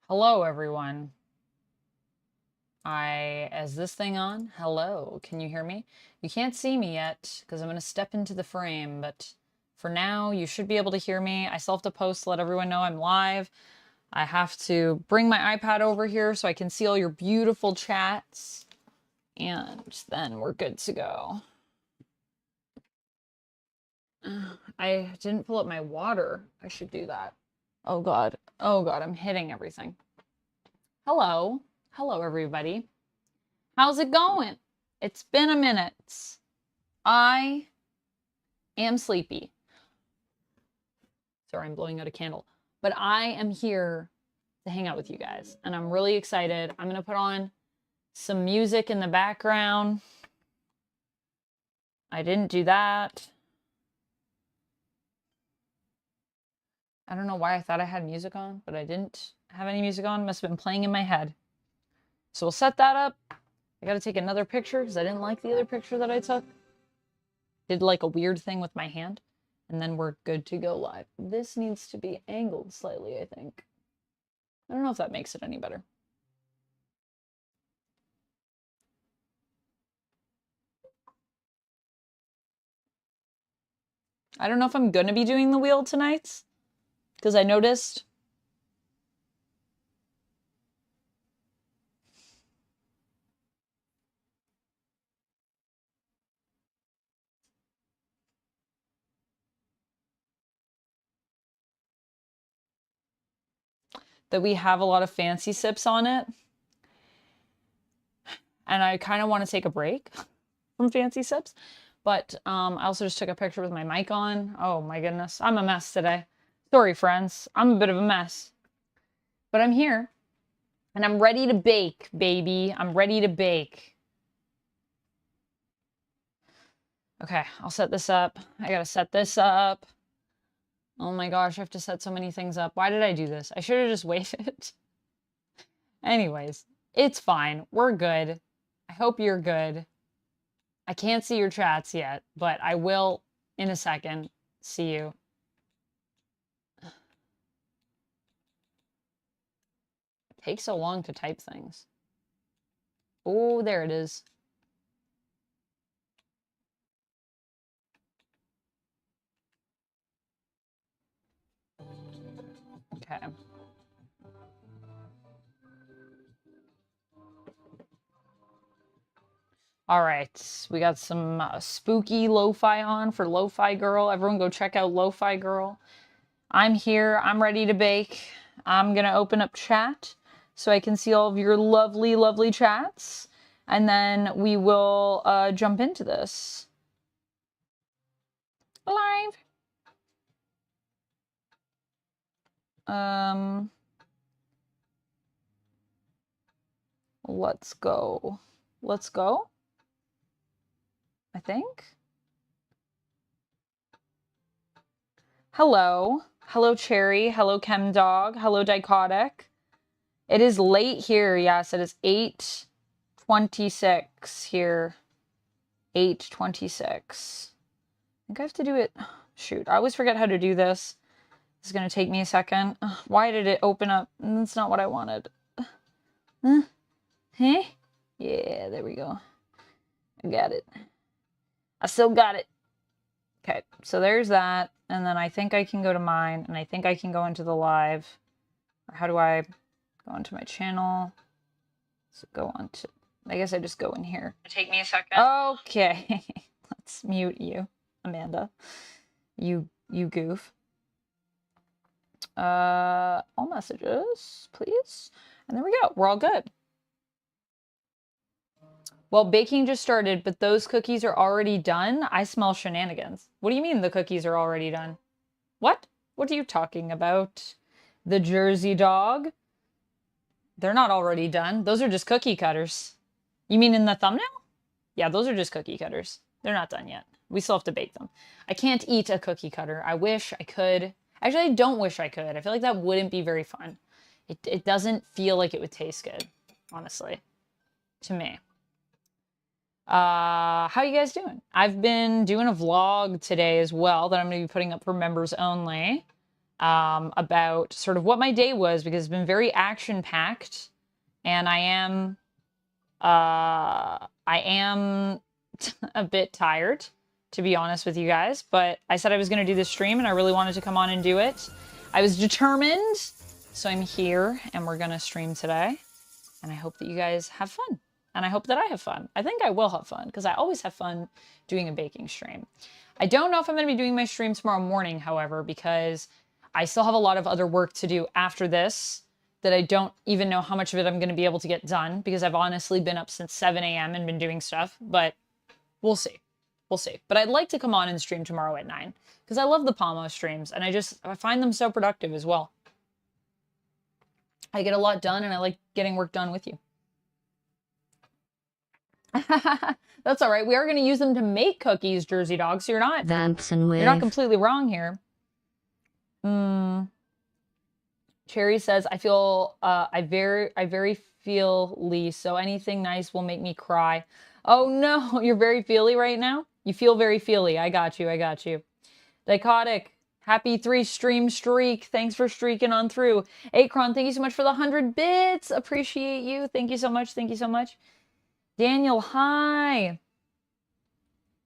Hello, everyone. Is this thing on? Hello, can you hear me? You can't see me yet because I'm going to step into the frame, but for now, you should be able to hear me. I still have to post to let everyone know I'm live. I have to bring my iPad over here so I can see all your beautiful chats, and then we're good to go. I didn't pull up my water. I should do that. Oh, God. Oh, God, I'm hitting everything. Hello. Hello, everybody. How's it going? It's been a minute. I am sleepy. Sorry, I'm blowing out a candle. But I am here to hang out with you guys, and I'm really excited. I'm going to put on some music in the background. I didn't do that. I don't know why I thought I had music on, but I didn't have any music on. Must have been playing in my head. So we'll set that up. I got to take another picture because I didn't like the other picture that I took. Did like a weird thing with my hand. And then we're good to go live. This needs to be angled slightly, I think. I don't know if that makes it any better. I don't know if I'm going to be doing the wheel tonight, because I noticed that we have a lot of fancy sips on it. And I kind of want to take a break from fancy sips. But I also just took a picture with my mic on. Oh my goodness. I'm a mess today. Sorry, friends. I'm a bit of a mess. But I'm here. And I'm ready to bake, baby. I'm ready to bake. Okay, I'll set this up. I gotta set this up. Oh my gosh, I have to set so many things up. Why did I do this? I should have just waited. Anyways, it's fine. We're good. I hope you're good. I can't see your chats yet, but I will in a second see you. It takes so long to type things. Oh, there it is. Okay. All right, we got some spooky lo-fi on for Lo-Fi Girl. Everyone go check out Lo-Fi Girl. I'm here. I'm ready to bake. I'm going to open up chat so I can see all of your lovely, lovely chats. And then we will jump into this. Live. Let's go. Let's go. I think. Hello. Hello, Cherry. Hello, Chemdog. Hello, Dichotic. It is late here. Yes, it is 8:26 here. 8:26. I think I have to do it. Shoot, I always forget how to do this. This is going to take me a second. Why did it open up? That's not what I wanted. Huh? Yeah, there we go. I got it. I still got it. Okay, so there's that. And then I think I can go to mine. And I think I can go into the live. Or how do I go into my channel? So go on to... I guess I just go in here. Take me a second. Okay. Let's mute you, Amanda. You goof. All messages, please. And there we go. We're all good. Well, baking just started, but those cookies are already done. I smell shenanigans. What do you mean the cookies are already done? What? What are you talking about? The Jersey dog? They're not already done. Those are just cookie cutters. You mean in the thumbnail? Yeah, those are just cookie cutters. They're not done yet. We still have to bake them. I can't eat a cookie cutter. I wish I could. Actually, I don't wish I could. I feel like that wouldn't be very fun. It doesn't feel like it would taste good, honestly, to me. How you guys doing? I've been doing a vlog today as well that I'm going to be putting up for members only. about sort of what my day was, because it's been very action-packed, and I am a bit tired, to be honest with you guys, but I said I was going to do this stream, and I really wanted to come on and do it. I was determined, so I'm here, and we're going to stream today, and I hope that you guys have fun, and I hope that I have fun. I think I will have fun, because I always have fun doing a baking stream. I don't know if I'm going to be doing my stream tomorrow morning, however, because I still have a lot of other work to do after this that I don't even know how much of it I'm going to be able to get done, because I've honestly been up since 7 a.m. and been doing stuff, but we'll see. We'll see. But I'd like to come on and stream tomorrow at 9, because I love the Pomo streams, and I find them so productive as well. I get a lot done, and I like getting work done with you. That's all right. We are going to use them to make cookies, Jersey Dog, so you're not completely wrong here. Cherry says, I feel, I very feely, so anything nice will make me cry. Oh no, you're very feely right now? You feel very feely. I got you. Dichotic, happy 3 stream streak. Thanks for streaking on through. Akron, thank you so much for the 100 bits. Appreciate you. Thank you so much. Daniel, hi.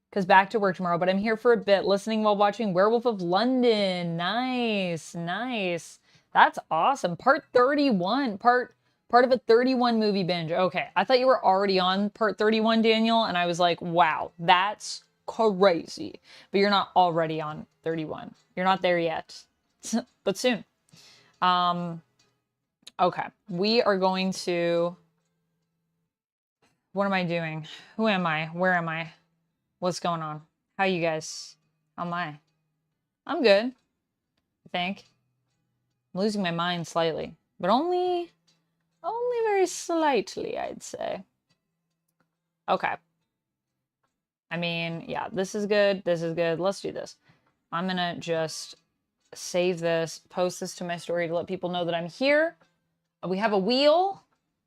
Because back to work tomorrow, but I'm here for a bit, listening while watching Werewolf of London. Nice. That's awesome. Part 31. Part of a 31 movie binge. Okay, I thought you were already on part 31, Daniel, and I was like, wow, that's crazy. But you're not already on 31. You're not there yet, but soon. Okay, we are going to... What am I doing? Who am I? Where am I? What's going on? How you guys? How am I? I'm good, I think. I'm losing my mind slightly, but only very slightly, I'd say. Okay. I mean, yeah, this is good. Let's do this. I'm gonna just save this, post this to my story to let people know that I'm here. We have a wheel.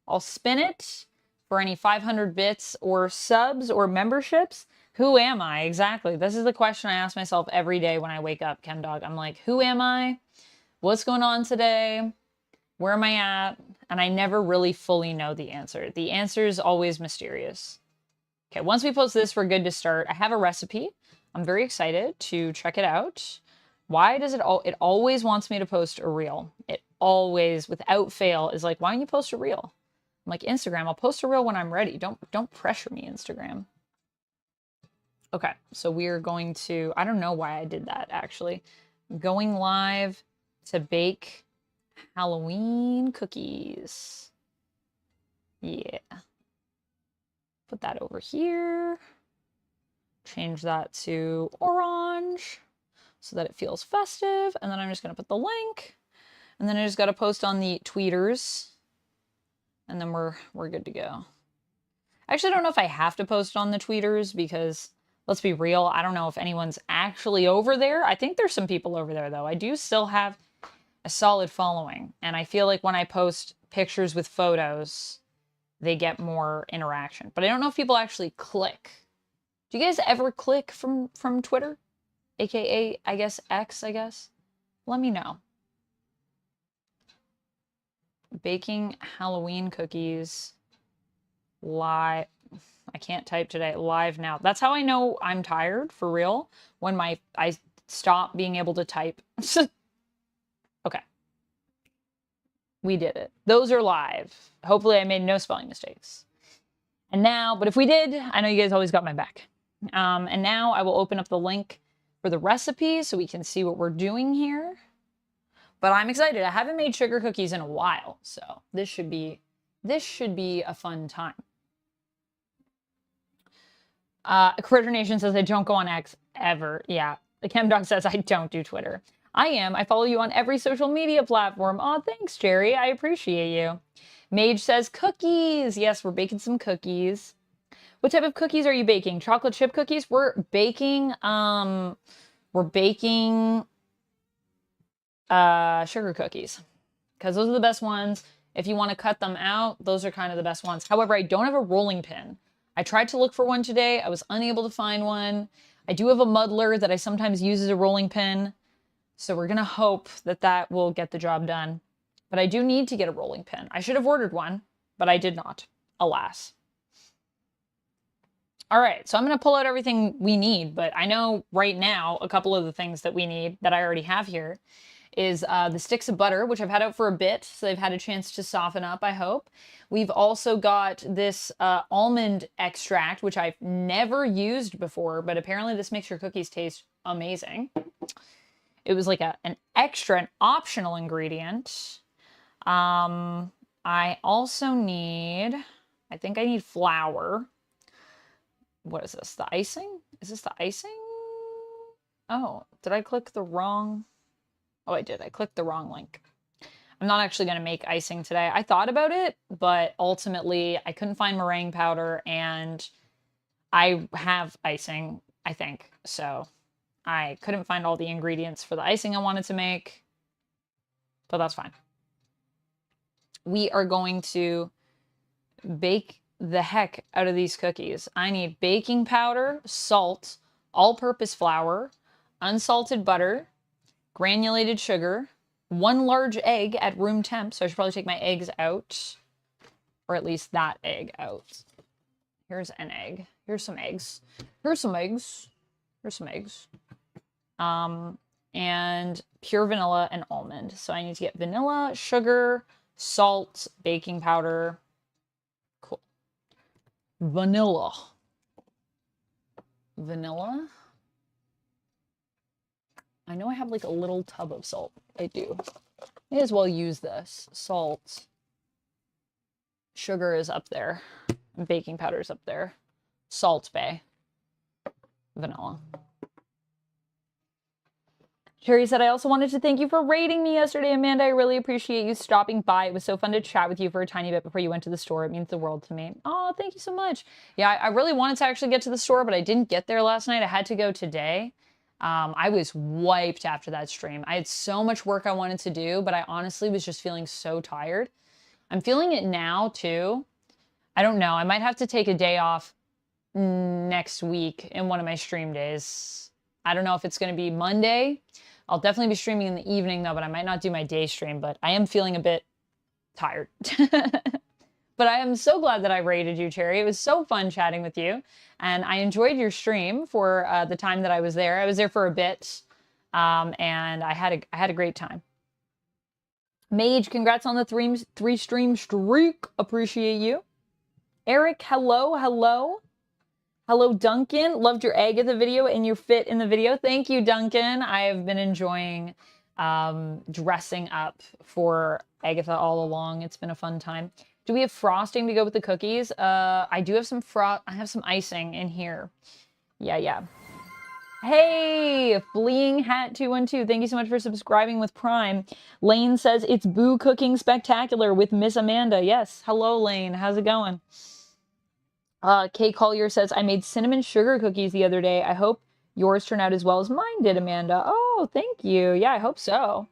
I'll spin it for any 500 bits or subs or memberships. Who am I? Exactly. This is the question I ask myself every day when I wake up, ChemDog. I'm like, who am I? What's going on today? Where am I at? And I never really fully know the answer. The answer is always mysterious. Okay, once we post this, we're good to start. I have a recipe. I'm very excited to check it out. Why does it always wants me to post a reel. It always, without fail, is like, why don't you post a reel? I'm like, Instagram, I'll post a reel when I'm ready. Don't pressure me, Instagram. Okay, so we're going to, I don't know why I did that, actually. Going live to bake Halloween cookies. Yeah. Put that over here. Change that to orange so that it feels festive. And then I'm just going to put the link. And then I just got to post on the tweeters. And then we're good to go. I actually don't know if I have to post on the tweeters because, let's be real, I don't know if anyone's actually over there. I think there's some people over there, though. I do still have a solid following. And I feel like when I post pictures with photos, they get more interaction. But I don't know if people actually click. Do you guys ever click from Twitter? AKA, I guess, X, I guess? Let me know. Baking Halloween cookies live. I can't type today. Live now. That's how I know I'm tired, for real. When I stop being able to type. Okay. We did it. Those are live. Hopefully I made no spelling mistakes. And now, but if we did, I know you guys always got my back. And now I will open up the link for the recipe so we can see what we're doing here. But I'm excited. I haven't made sugar cookies in a while, so this should be a fun time. Critter Nation says I don't go on X ever. Yeah. The ChemDog says I don't do Twitter. I am. I follow you on every social media platform. Oh, thanks, Jerry. I appreciate you. Mage says cookies. Yes, we're baking some cookies. What type of cookies are you baking? Chocolate chip cookies? We're baking sugar cookies, because those are the best ones. If you want to cut them out, those are kind of the best ones. However, I don't have a rolling pin. I tried to look for one today. I was unable to find one. I do have a muddler that I sometimes use as a rolling pin. So we're going to hope that that will get the job done. But I do need to get a rolling pin. I should have ordered one, but I did not, alas. All right, so I'm going to pull out everything we need, but I know right now a couple of the things that we need that I already have here is the sticks of butter, which I've had out for a bit, so they've had a chance to soften up, I hope. We've also got this almond extract, which I've never used before, but apparently this makes your cookies taste amazing. It was like an extra, an optional ingredient. I also need, I think I need flour. What is this? The icing? Is this the icing? Oh, did I click the wrong? Oh, I did. I clicked the wrong link. I'm not actually going to make icing today. I thought about it, but ultimately I couldn't find meringue powder and I have icing, I think. So I couldn't find all the ingredients for the icing I wanted to make, but that's fine. We are going to bake the heck out of these cookies. I need baking powder, salt, all-purpose flour, unsalted butter, granulated sugar, 1 large egg at room temp. So I should probably take my eggs out, or at least that egg out. Here's an egg. Here's some eggs. Here's some eggs. Here's some eggs. And pure vanilla and almond. So I need to get vanilla, sugar, salt, baking powder. Cool. Vanilla. Vanilla. I know I have like a little tub of salt. I do. May as well use this. Salt. Sugar is up there. Baking powder is up there. Salt Bay. Vanilla. Sherry said, I also wanted to thank you for rating me yesterday, Amanda. I really appreciate you stopping by. It was so fun to chat with you for a tiny bit before you went to the store. It means the world to me. Oh, thank you so much. Yeah, I really wanted to actually get to the store, but I didn't get there last night. I had to go today. I was wiped after that stream. I had so much work I wanted to do, but I honestly was just feeling so tired. I'm feeling it now, too. I don't know. I might have to take a day off next week in one of my stream days. I don't know if it's going to be Monday. I'll definitely be streaming in the evening, though, but I might not do my day stream, but I am feeling a bit tired. But I am so glad that I rated you, Cherry. It was so fun chatting with you, and I enjoyed your stream for the time that I was there. I was there for a bit, and I had a great time. Mage, congrats on the three stream streak. Appreciate you. Eric, hello, hello. Hello, Duncan. Loved your Agatha video and your fit in the video. Thank you, Duncan. I have been enjoying dressing up for Agatha all along. It's been a fun time. Do we have frosting to go with the cookies? I do have some I have some icing in here. Yeah. Hey, Fleeing Hat 212. Thank you so much for subscribing with Prime. Lane says it's Boo Cooking Spectacular with Miss Amanda. Yes. Hello, Lane. How's it going? Kay Collier says, I made cinnamon sugar cookies the other day. I hope yours turned out as well as mine did, Amanda. Oh, thank you. Yeah, I hope so.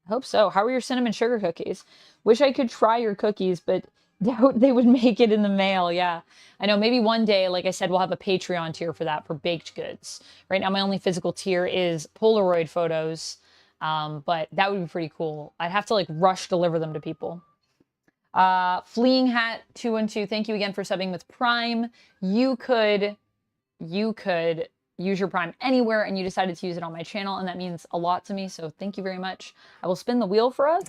I hope so. How are your cinnamon sugar cookies? Wish I could try your cookies, but doubt they would make it in the mail. Yeah, I know. Maybe one day, like I said, we'll have a Patreon tier for that, for baked goods. Right now, my only physical tier is Polaroid photos, but that would be pretty cool. I'd have to like rush deliver them to people. Fleeing Hat 212, thank you again for subbing with Prime. You could use your Prime anywhere, and you decided to use it on my channel, and that means a lot to me, so thank you very much. I will spin the wheel for us,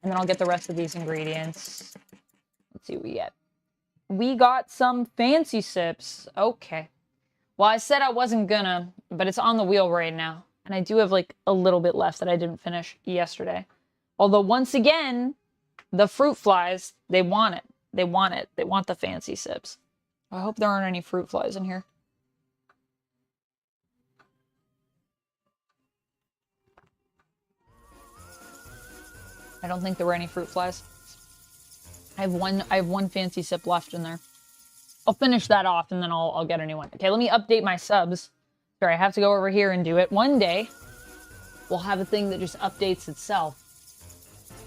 and then I'll get the rest of these ingredients. Let's see what we get. We got some fancy sips. Okay. Well, I said I wasn't gonna, but it's on the wheel right now, and I do have like a little bit left that I didn't finish yesterday. Although, once again, the fruit flies, they want it. They want it. They want the fancy sips. I hope there aren't any fruit flies in here. I don't think there were any fruit flies. I have one fancy sip left in there. I'll finish that off and then I'll get a new one. Okay, let me update my subs. Sorry, I have to go over here and do it. One day, we'll have a thing that just updates itself.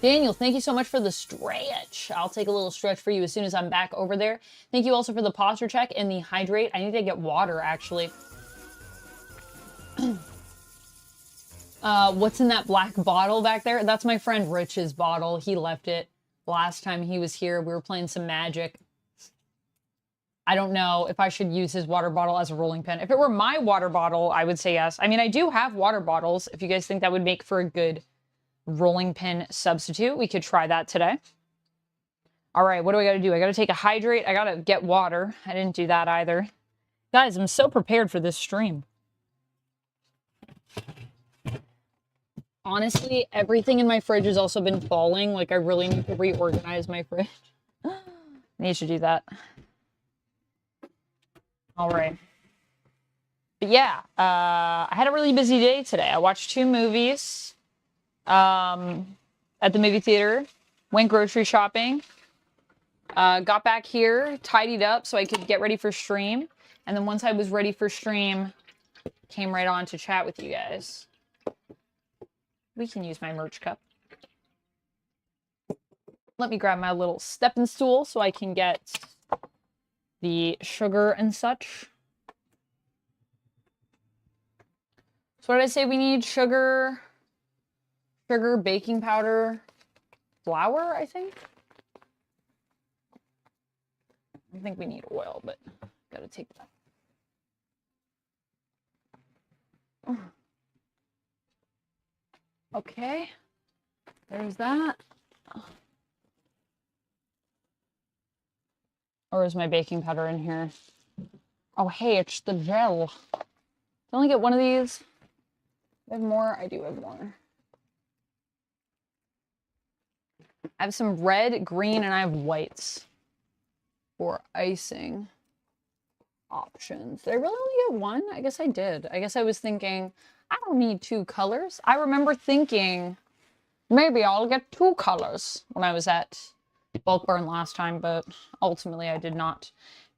Daniel, thank you so much for the stretch. I'll take a little stretch for you as soon as I'm back over there. Thank you also for the posture check and the hydrate. I need to get water, actually. What's in that black bottle back there? That's my friend Rich's bottle. He left it last time he was here. We were playing some Magic. I don't know if I should use his water bottle as a rolling pin. If it were my water bottle, I would say yes. I mean, I do have water bottles. If you guys think that would make for a good rolling pin substitute, we could try that today. All right, what do I got to do? I got to take a hydrate. I got to get water. I didn't do that either. Guys, I'm so prepared for this stream. Honestly, everything in my fridge has also been falling. Like, I really need to reorganize my fridge. I need to do that. All right. But yeah, I had a really busy day today. I watched 2 movies at the movie theater, went grocery shopping, got back here, tidied up so I could get ready for stream. And then once I was ready for stream, came right on to chat with you guys. We can use my merch cup. Let me grab my little stepping stool so I can get the sugar and such. So what did I say we need? Sugar, baking powder, flour, I think. I think we need oil, but gotta take that. Okay, there's that. Or is my baking powder in here? Oh, hey, it's the gel. I only get one of these. I have more? I do have more. I have some red, green, and I have whites for icing options. Did I really only get one? I guess I did. I guess I was thinking, I don't need 2 colors. I remember thinking, maybe I'll get 2 colors when I was at Bulk Barn last time, but ultimately I did not.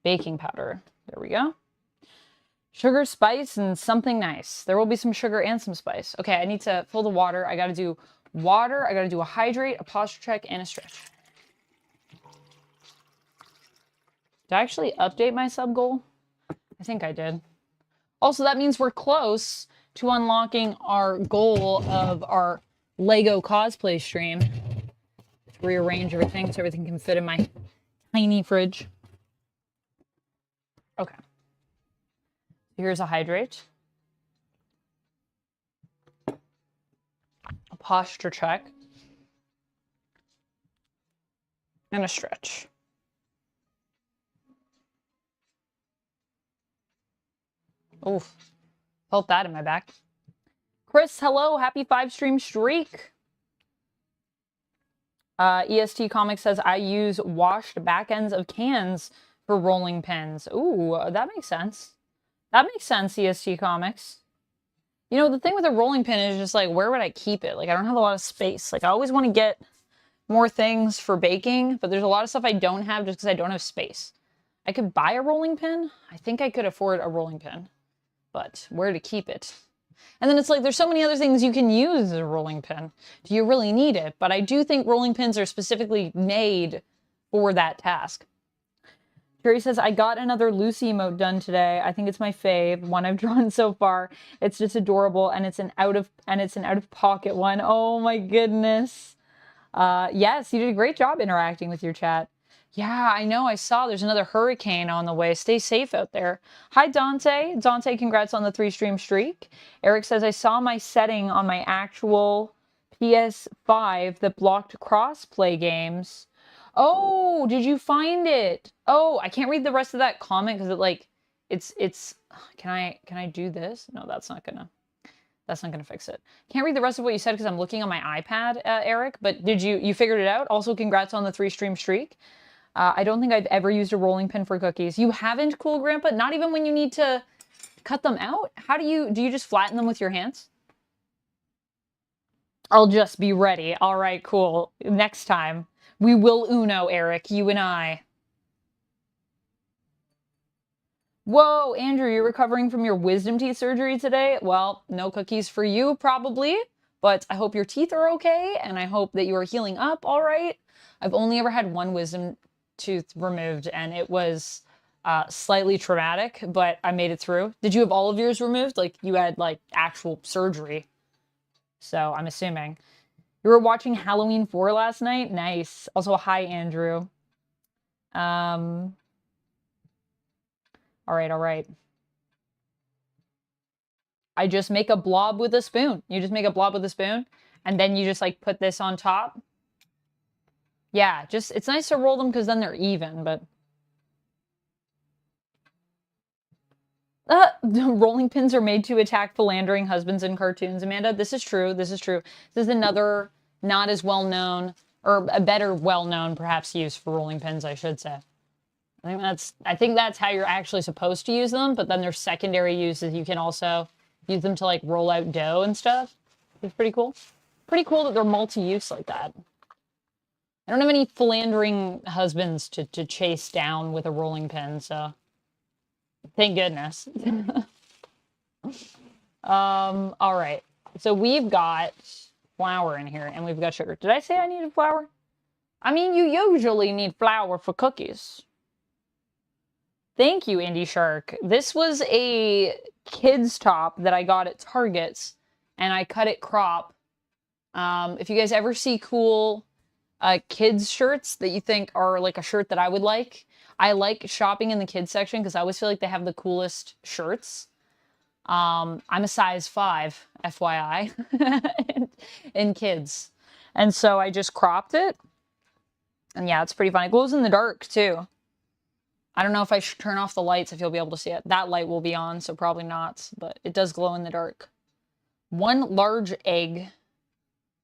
Baking powder. There we go. Sugar, spice, and something nice. There will be some sugar and some spice. Okay, I need to fill the water. I gotta do water. I gotta do a hydrate, a posture check, and a stretch. Did I actually update my sub goal? I think I did. Also, that means we're close to unlocking our goal of our Lego cosplay stream. Rearrange everything so everything can fit in my tiny fridge. Okay. Here's a hydrate. A posture check. And a stretch. Oof. Felt that in my back. Chris, hello. Happy 5-stream streak. EST Comics says, I use washed back ends of cans for rolling pins. Ooh, that makes sense. That makes sense, EST Comics. You know, the thing with a rolling pin is just like, where would I keep it? Like, I don't have a lot of space. Like, I always want to get more things for baking, but there's a lot of stuff I don't have just because I don't have space. I could buy a rolling pin. I think I could afford a rolling pin, but where to keep it? And then it's like, there's so many other things you can use as a rolling pin. Do you really need it? But I do think rolling pins are specifically made for that task. Jerry says, I got another Lucy emote done today. I think it's my fave, one I've drawn so far. It's just adorable, and it's an out of pocket one. Oh my goodness. Yes, you did a great job interacting with your chat. Yeah, I know. I saw there's another hurricane on the way. Stay safe out there. Hi, Dante. Dante, congrats on the 3-stream streak. Eric says, I saw my setting on my actual PS5 that blocked cross-play games. Oh, did you find it? Oh, I can't read the rest of that comment because it's can I do this? No, that's not gonna fix it. Can't read the rest of what you said because I'm looking on my iPad, Eric, but did you figured it out? Also, congrats on the 3-stream streak. I don't think I've ever used a rolling pin for cookies. You haven't, Cool Grandpa? Not even when you need to cut them out? How do you just flatten them with your hands? I'll just be ready. All right, cool. Next time. We will Uno, Eric, you and I. Whoa, Andrew, you're recovering from your wisdom teeth surgery today? Well, no cookies for you, probably, but I hope your teeth are okay, and I hope that you are healing up all right. I've only ever had one wisdom tooth removed, and it was slightly traumatic, but I made it through. Did you have all of yours removed? Like, you had, like, actual surgery? So I'm assuming. You were watching Halloween 4 last night? Nice. Also, hi, Andrew. All right, all right. I just make a blob with a spoon. You just make a blob with a spoon, and then you just, like, put this on top. Yeah, just, it's nice to roll them because then they're even, but... rolling pins are made to attack philandering husbands in cartoons, Amanda. This is true. This is true. This is another not as well-known, or a better well-known, perhaps, use for rolling pins, I should say. I think that's how you're actually supposed to use them, but then there's secondary uses. You can also use them to, like, roll out dough and stuff. It's pretty cool. Pretty cool that they're multi-use like that. I don't have any philandering husbands to chase down with a rolling pin, so... Thank goodness. All right. So we've got flour in here, and we've got sugar. Did I say I needed flour? I mean, you usually need flour for cookies. Thank you, Indie Shark. This was a kid's top that I got at Target's, and I cut it crop. If you guys ever see cool kids shirts that you think are like a shirt that I would like, I like shopping in the kids section because I always feel like they have the coolest shirts. I'm a size 5, FYI, in kids. And so I just cropped it. And yeah, it's pretty fun. It glows in the dark, too. I don't know if I should turn off the lights if you'll be able to see it. That light will be on, so probably not. But it does glow in the dark. 1 large egg.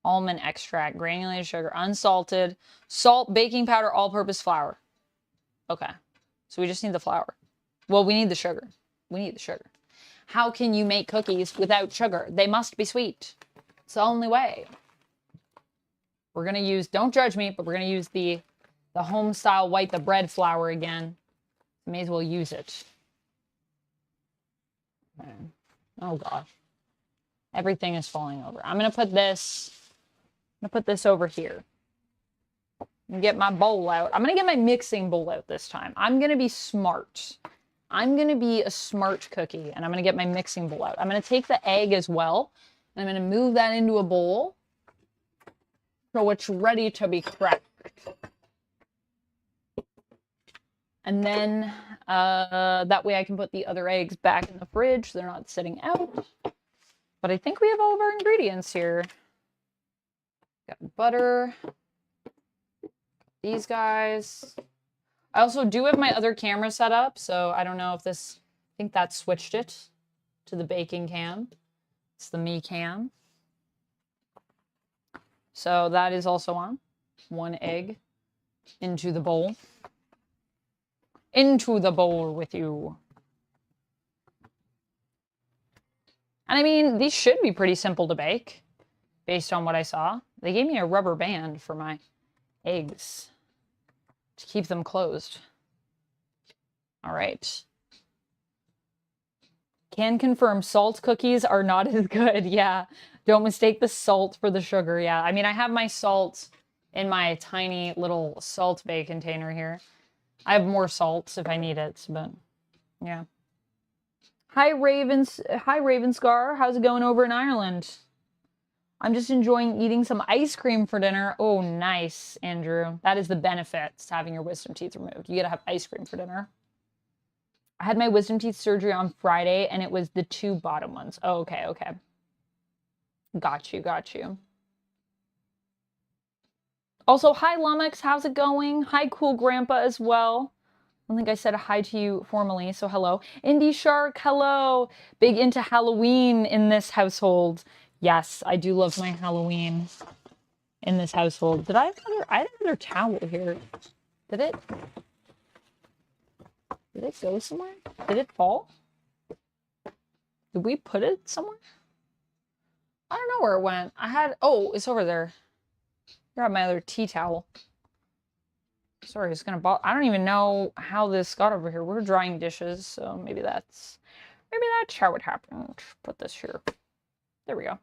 Almond extract. Granulated sugar. Unsalted. Salt. Baking powder. All-purpose flour. Okay. So we just need the flour. Well, we need the sugar. We need the sugar. How can you make cookies without sugar? They must be sweet. It's the only way. We're going to use, don't judge me, but we're going to use the home-style white the bread flour again. May as well use it. Okay. Oh, gosh. Everything is falling over. I'm going to put this over here. And get my bowl out. I'm going to get my mixing bowl out this time. I'm going to be smart. I'm going to be a smart cookie, and I'm going to get my mixing bowl out. I'm going to take the egg as well, and I'm going to move that into a bowl so it's ready to be cracked. And then that way I can put the other eggs back in the fridge so they're not sitting out. But I think we have all of our ingredients here. Got butter. These guys. I also do have my other camera set up, so I don't know if this... I think that switched it to the baking cam. It's the me cam. So that is also on. 1 egg into the bowl. Into the bowl with you. And I mean, these should be pretty simple to bake, based on what I saw. They gave me a rubber band for my eggs to keep them closed. All right. Can confirm salt cookies are not as good. Yeah. Don't mistake the salt for the sugar. Yeah. I mean, I have my salt in my tiny little salt bay container here. I have more salt if I need it, but yeah. Hi, Ravenscar. How's it going over in Ireland? I'm just enjoying eating some ice cream for dinner. Oh, nice, Andrew. That is the benefits to having your wisdom teeth removed. You gotta have ice cream for dinner. I had my wisdom teeth surgery on Friday, and it was the 2 bottom ones. Oh, okay, okay. Got you, got you. Also, hi, Lummox. How's it going? Hi, Cool Grandpa as well. I don't think I said hi to you formally, so hello. Indie Shark, hello. Big into Halloween in this household. Yes, I do love my Halloween in this household. Did I have another towel here? Did it go somewhere? Did it fall? Did we put it somewhere? I don't know where it went. Oh, it's over there. Grab my other tea towel. Sorry, it's gonna bother. I don't even know how this got over here. We're drying dishes, so maybe that's how it happened. Put this here. There we go.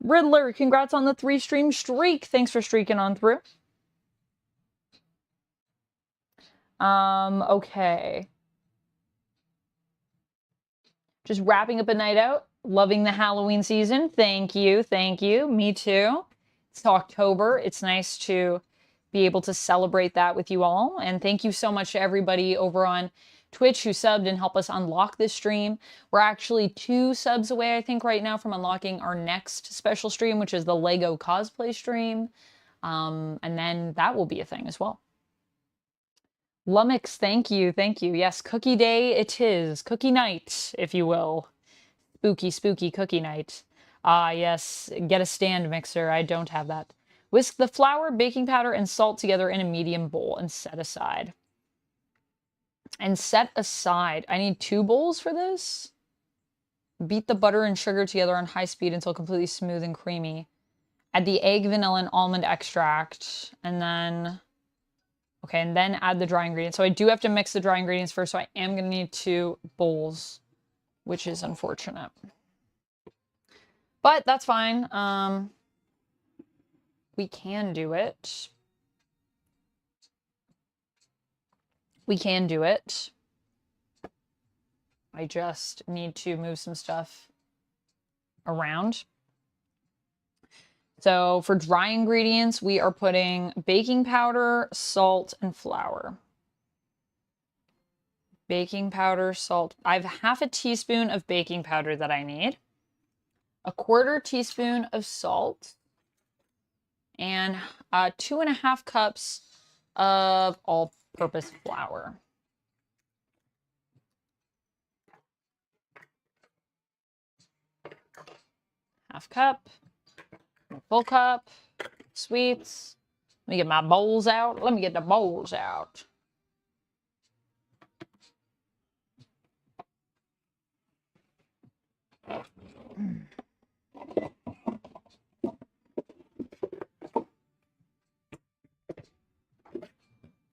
Riddler, congrats on the 3-stream streak. Thanks for streaking on through. Okay. Just wrapping up a night out. Loving the Halloween season. Thank you. Thank you. Me too. It's October. It's nice to be able to celebrate that with you all. And thank you so much to everybody over on Twitch who subbed and helped us unlock this stream. We're actually 2 subs away, I think, right now from unlocking our next special stream, which is the Lego cosplay stream. And then that will be a thing as well. Lumix, thank you. Thank you. Yes, cookie day it is. Cookie night, if you will. Spooky, spooky cookie night. Ah, yes. Get a stand mixer. I don't have that. Whisk the flour, baking powder, and salt together in a medium bowl and set aside. And set aside. I need 2 bowls for this. Beat the butter and sugar together on high speed until completely smooth and creamy. Add the egg, vanilla, and almond extract. And then... Okay, and then add the dry ingredients. So I do have to mix the dry ingredients first, so I am going to need 2 bowls, which is unfortunate. But that's fine. We can do it. We can do it. I just need to move some stuff around. So for dry ingredients, we are putting baking powder, salt, and flour. Baking powder, salt. I have half a teaspoon of baking powder that I need. A 1/4 teaspoon of salt. And 2.5 cups of all-purpose flour. Half cup. Full cup. Sweets. Let me get my bowls out. Let me get the bowls out.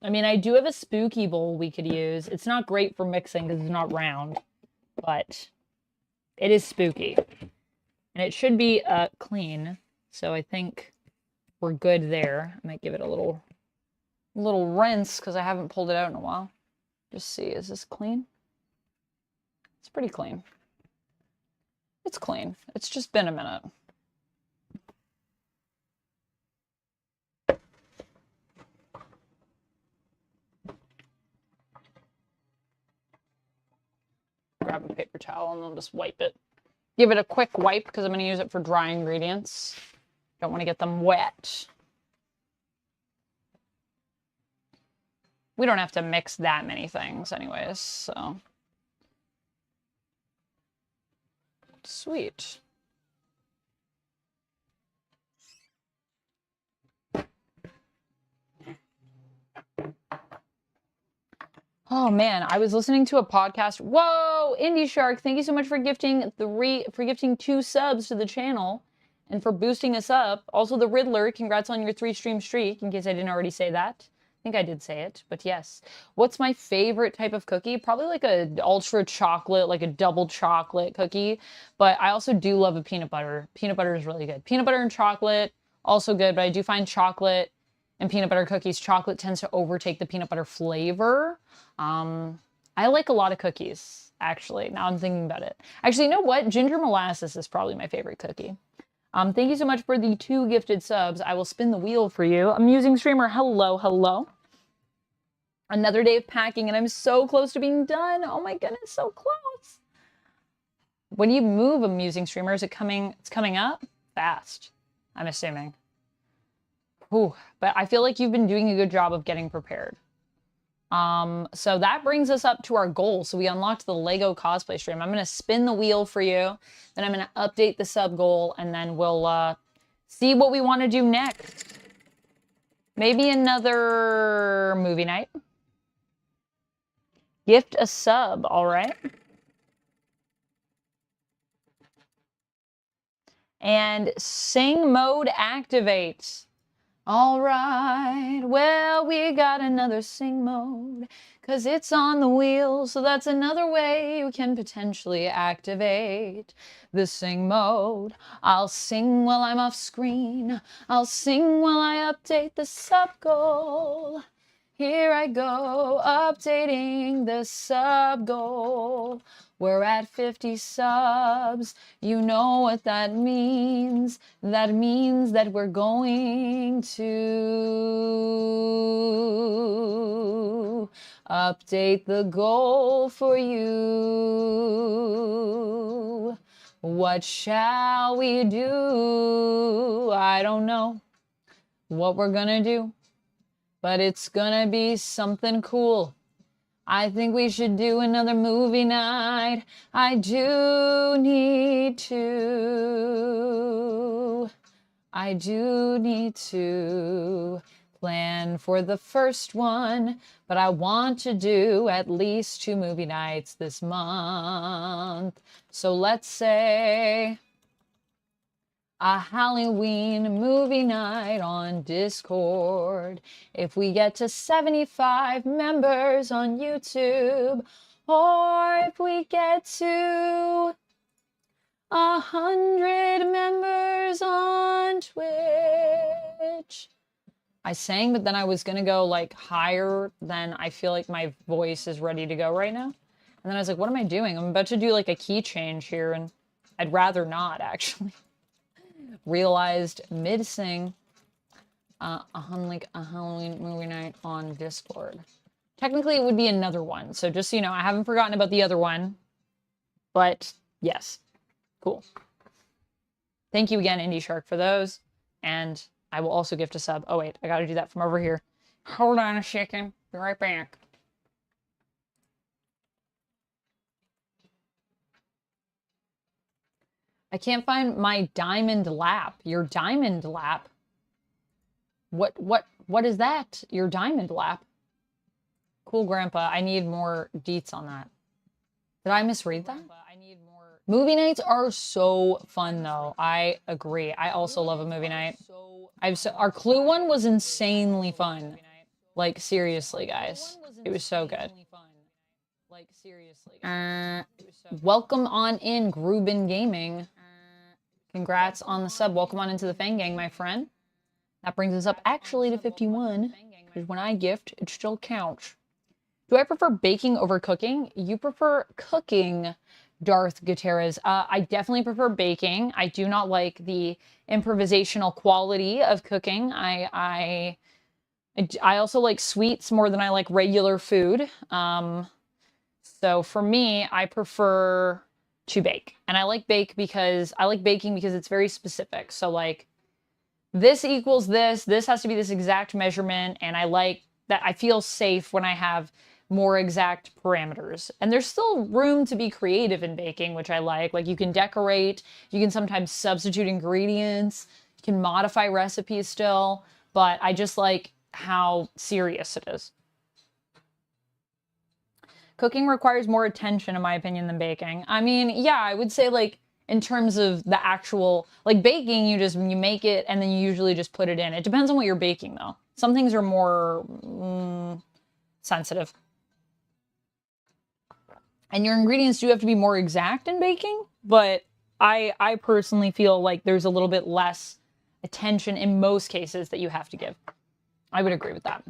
I mean, I do have a spooky bowl we could use. It's not great for mixing because it's not round, but it is spooky. And it should be clean, so I think we're good there. I might give it a little rinse because I haven't pulled it out in a while. Just see, is this clean? It's pretty clean. It's clean. It's just been a minute. Grab a paper towel and I'll just wipe it. Give it a quick wipe because I'm going to use it for dry ingredients. Don't want to get them wet. We don't have to mix that many things anyways, so. Sweet. Oh man, I was listening to a podcast. Whoa, Indie Shark, thank you so much for gifting 2 subs to the channel and for boosting us up. Also the Riddler, congrats on your 3-stream streak, in case I didn't already say that. I think I did say it, but yes. What's my favorite type of cookie? Probably like a ultra chocolate, like a double chocolate cookie, but I also do love a peanut butter. Peanut butter is really good. Peanut butter and chocolate, also good, but I do find chocolate and peanut butter cookies, chocolate tends to overtake the peanut butter flavor. I like a lot of cookies, actually. Now I'm thinking about it. Actually, you know what? Ginger molasses is probably my favorite cookie. Thank you so much for the 2 gifted subs. I will spin the wheel for you. Amusing streamer, hello, hello. Another day of packing, and I'm so close to being done. Oh my goodness, so close. When you move Amusing streamer, is it coming? It's coming up fast, I'm assuming. Ooh, but I feel like you've been doing a good job of getting prepared. So that brings us up to our goal. So we unlocked the Lego cosplay stream. I'm going to spin the wheel for you. Then I'm going to update the sub goal and then we'll see what we want to do next. Maybe another movie night. Gift a sub, all right? And sing mode activates. All right, well, we got another sing mode, 'cause it's on the wheel, so that's another way you can potentially activate the sing mode. I'll sing while I'm off screen. I'll sing while I update the sub goal. Here I go, updating the sub goal. We're at 50 subs. You know what that means. That means that we're going to update the goal for you. What shall we do? I don't know what we're gonna do, but it's gonna be something cool. I think we should do another movie night. I do need to plan for the first one, but I want to do at least 2 movie nights this month. So let's say a Halloween movie night on Discord. If we get to 75 members on YouTube, or if we get to 100 members on Twitch. I sang, but then I was gonna go like higher than I feel like my voice is ready to go right now. And then I was like, what am I doing? I'm about to do like a key change here, and I'd rather not actually. Realized mid-sing a Halloween movie night on Discord. Technically, it would be another one. So just so you know, I haven't forgotten about the other one. But yes, cool. Thank you again, Indie Shark, for those. And I will also gift a sub. Oh, wait, I got to do that from over here. Hold on a second. Be right back. I can't find my diamond lap. Your diamond lap? What is that? Your diamond lap? Cool, Grandpa. I need more deets on that. Did I misread that? Movie nights are so fun, though. I agree. I also love a movie night. Our Clue one was insanely fun. Like, seriously, guys. It was so good. Welcome on in, Grubin Gaming. Congrats on the sub. Welcome on into the Fang Gang, my friend. That brings us up actually to 51. Because when I gift, it still counts. Do I prefer baking over cooking? You prefer cooking, Darth Gutierrez. I definitely prefer baking. I do not like the improvisational quality of cooking. I also like sweets more than I like regular food. So for me, I prefer to bake. And I like baking because it's very specific. So like this equals this has to be this exact measurement, and I like that. I feel safe when I have more exact parameters. And there's still room to be creative in baking, which I like. Like you can decorate, you can sometimes substitute ingredients, you can modify recipes still, but I just like how serious it is. Cooking requires more attention, in my opinion, than baking. I mean, yeah, I would say like in terms of the actual, like baking, you make it and then you usually just put it in. It depends on what you're baking though. Some things are more sensitive. And your ingredients do have to be more exact in baking, but I personally feel like there's a little bit less attention in most cases that you have to give. I would agree with that.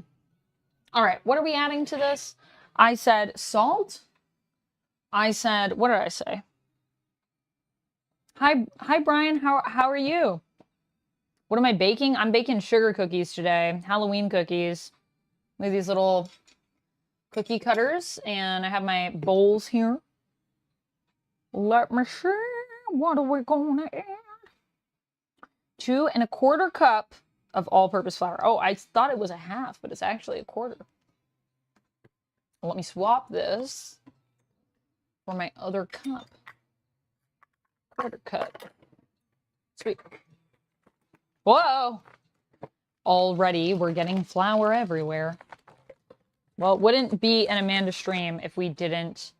All right, what are we adding to this? I said salt. I said, what did I say? Hi Brian, how are you? What am I baking? I'm baking sugar cookies today, Halloween cookies. With these little cookie cutters, and I have my bowls here. Let me see, what are we gonna add? 2 1/4 cup of all-purpose flour. Oh, I thought it was a half, but it's actually a quarter. Let me swap this for my other cup. 1/4 cup. Sweet. Whoa! Already, we're getting flour everywhere. Well, it wouldn't be an Amanda stream if we didn't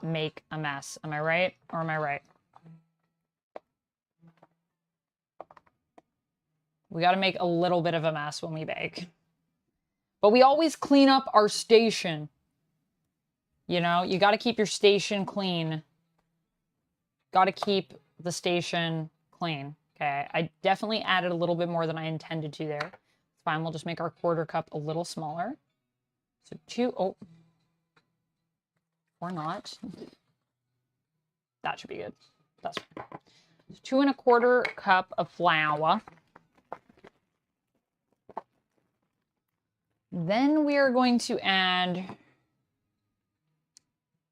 make a mess. Am I right? Or am I right? We got to make a little bit of a mess when we bake. But we always clean up our station. You know, you got to keep your station clean. Got to keep the station clean. Okay, I definitely added a little bit more than I intended to there. It's fine, we'll just make our 1/4 cup a little smaller. So 2, oh, or not. That should be good. That's fine. 2 1/4 cup of flour. Then we are going to add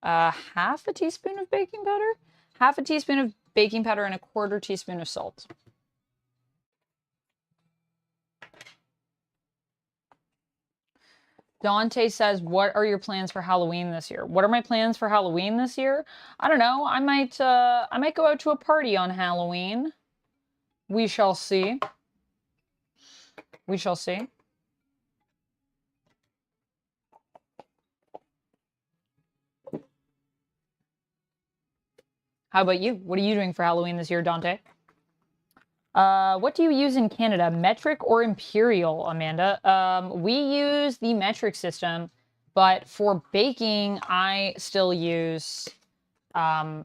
1/2 teaspoon of baking powder, 1/2 teaspoon of baking powder, and 1/4 teaspoon of salt. Dante says, what are your plans for Halloween this year? What are my plans for Halloween this year? I don't know. I might go out to a party on Halloween. We shall see. We shall see. How about you? What are you doing for Halloween this year, Dante? What do you use in Canada, metric or imperial, Amanda? We use the metric system, but for baking, I still use the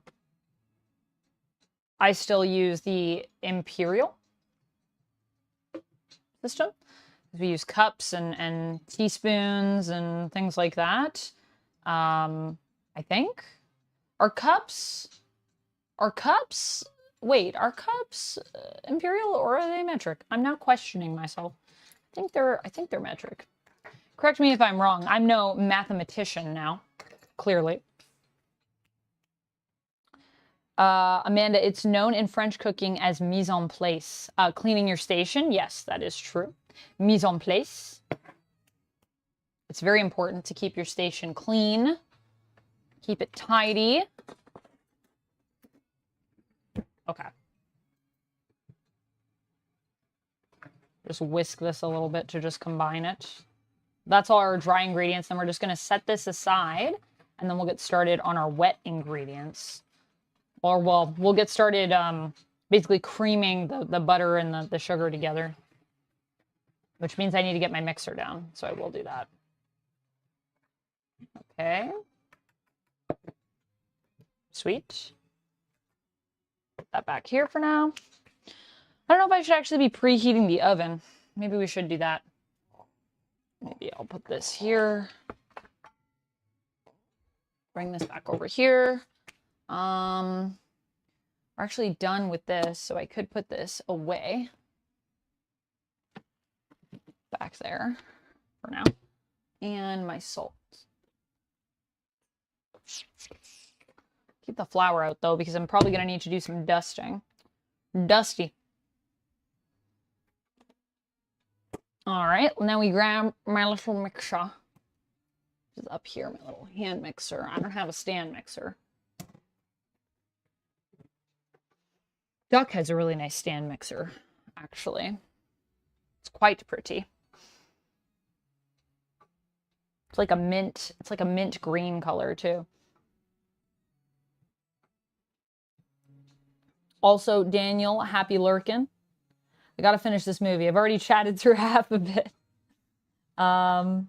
imperial system. We use cups and teaspoons and things like that. I think. Are cups... Wait, are cups imperial or are they metric? I'm now questioning myself. I think they're metric. Correct me if I'm wrong. I'm no mathematician now, clearly. Amanda, it's known in French cooking as mise en place. Cleaning your station, yes, that is true. Mise en place. It's very important to keep your station clean. Keep it tidy. Okay. Just whisk this a little bit to just combine it. That's all our dry ingredients. Then we're just going to set this aside, and then we'll get started on our wet ingredients. Or, well, we'll get started basically creaming the butter and the sugar together, which means I need to get my mixer down, so I will do that. Okay. Sweet. Put that back here for now. I don't know if I should actually be preheating the oven. Maybe we should do that. Maybe I'll put this here. Bring this back over here. We're actually done with this, so I could put this away. Back there for now. And my salt. Keep the flour out, though, because I'm probably going to need to do some dusting. Dusty. All right, now we grab my little mixer. This is up here, my little hand mixer. I don't have a stand mixer. Duck has a really nice stand mixer, actually. It's quite pretty. It's like a mint green color, too. Also, Daniel, happy lurkin'. I gotta finish this movie. I've already chatted through half of it. Bad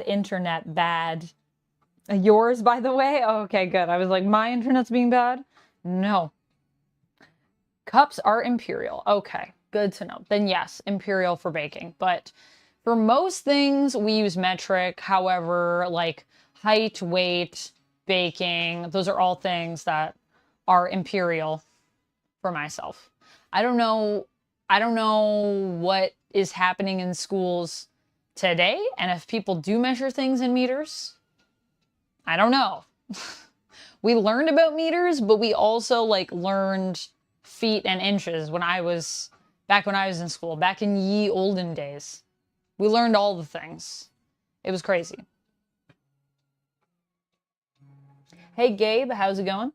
internet, bad. Yours, by the way? Oh, okay, good. I was like, my internet's being bad? No. Cups are imperial. Okay, good to know. Then yes, imperial for baking. But for most things, we use metric. However, like height, weight, baking, those are all things that are imperial for myself. I don't know what is happening in schools today, and if people do measure things in meters. I don't know. We learned about meters, but we also like learned feet and inches when I was in school, back in ye olden days. We learned all the things. It was crazy. Hey, Gabe, how's it going?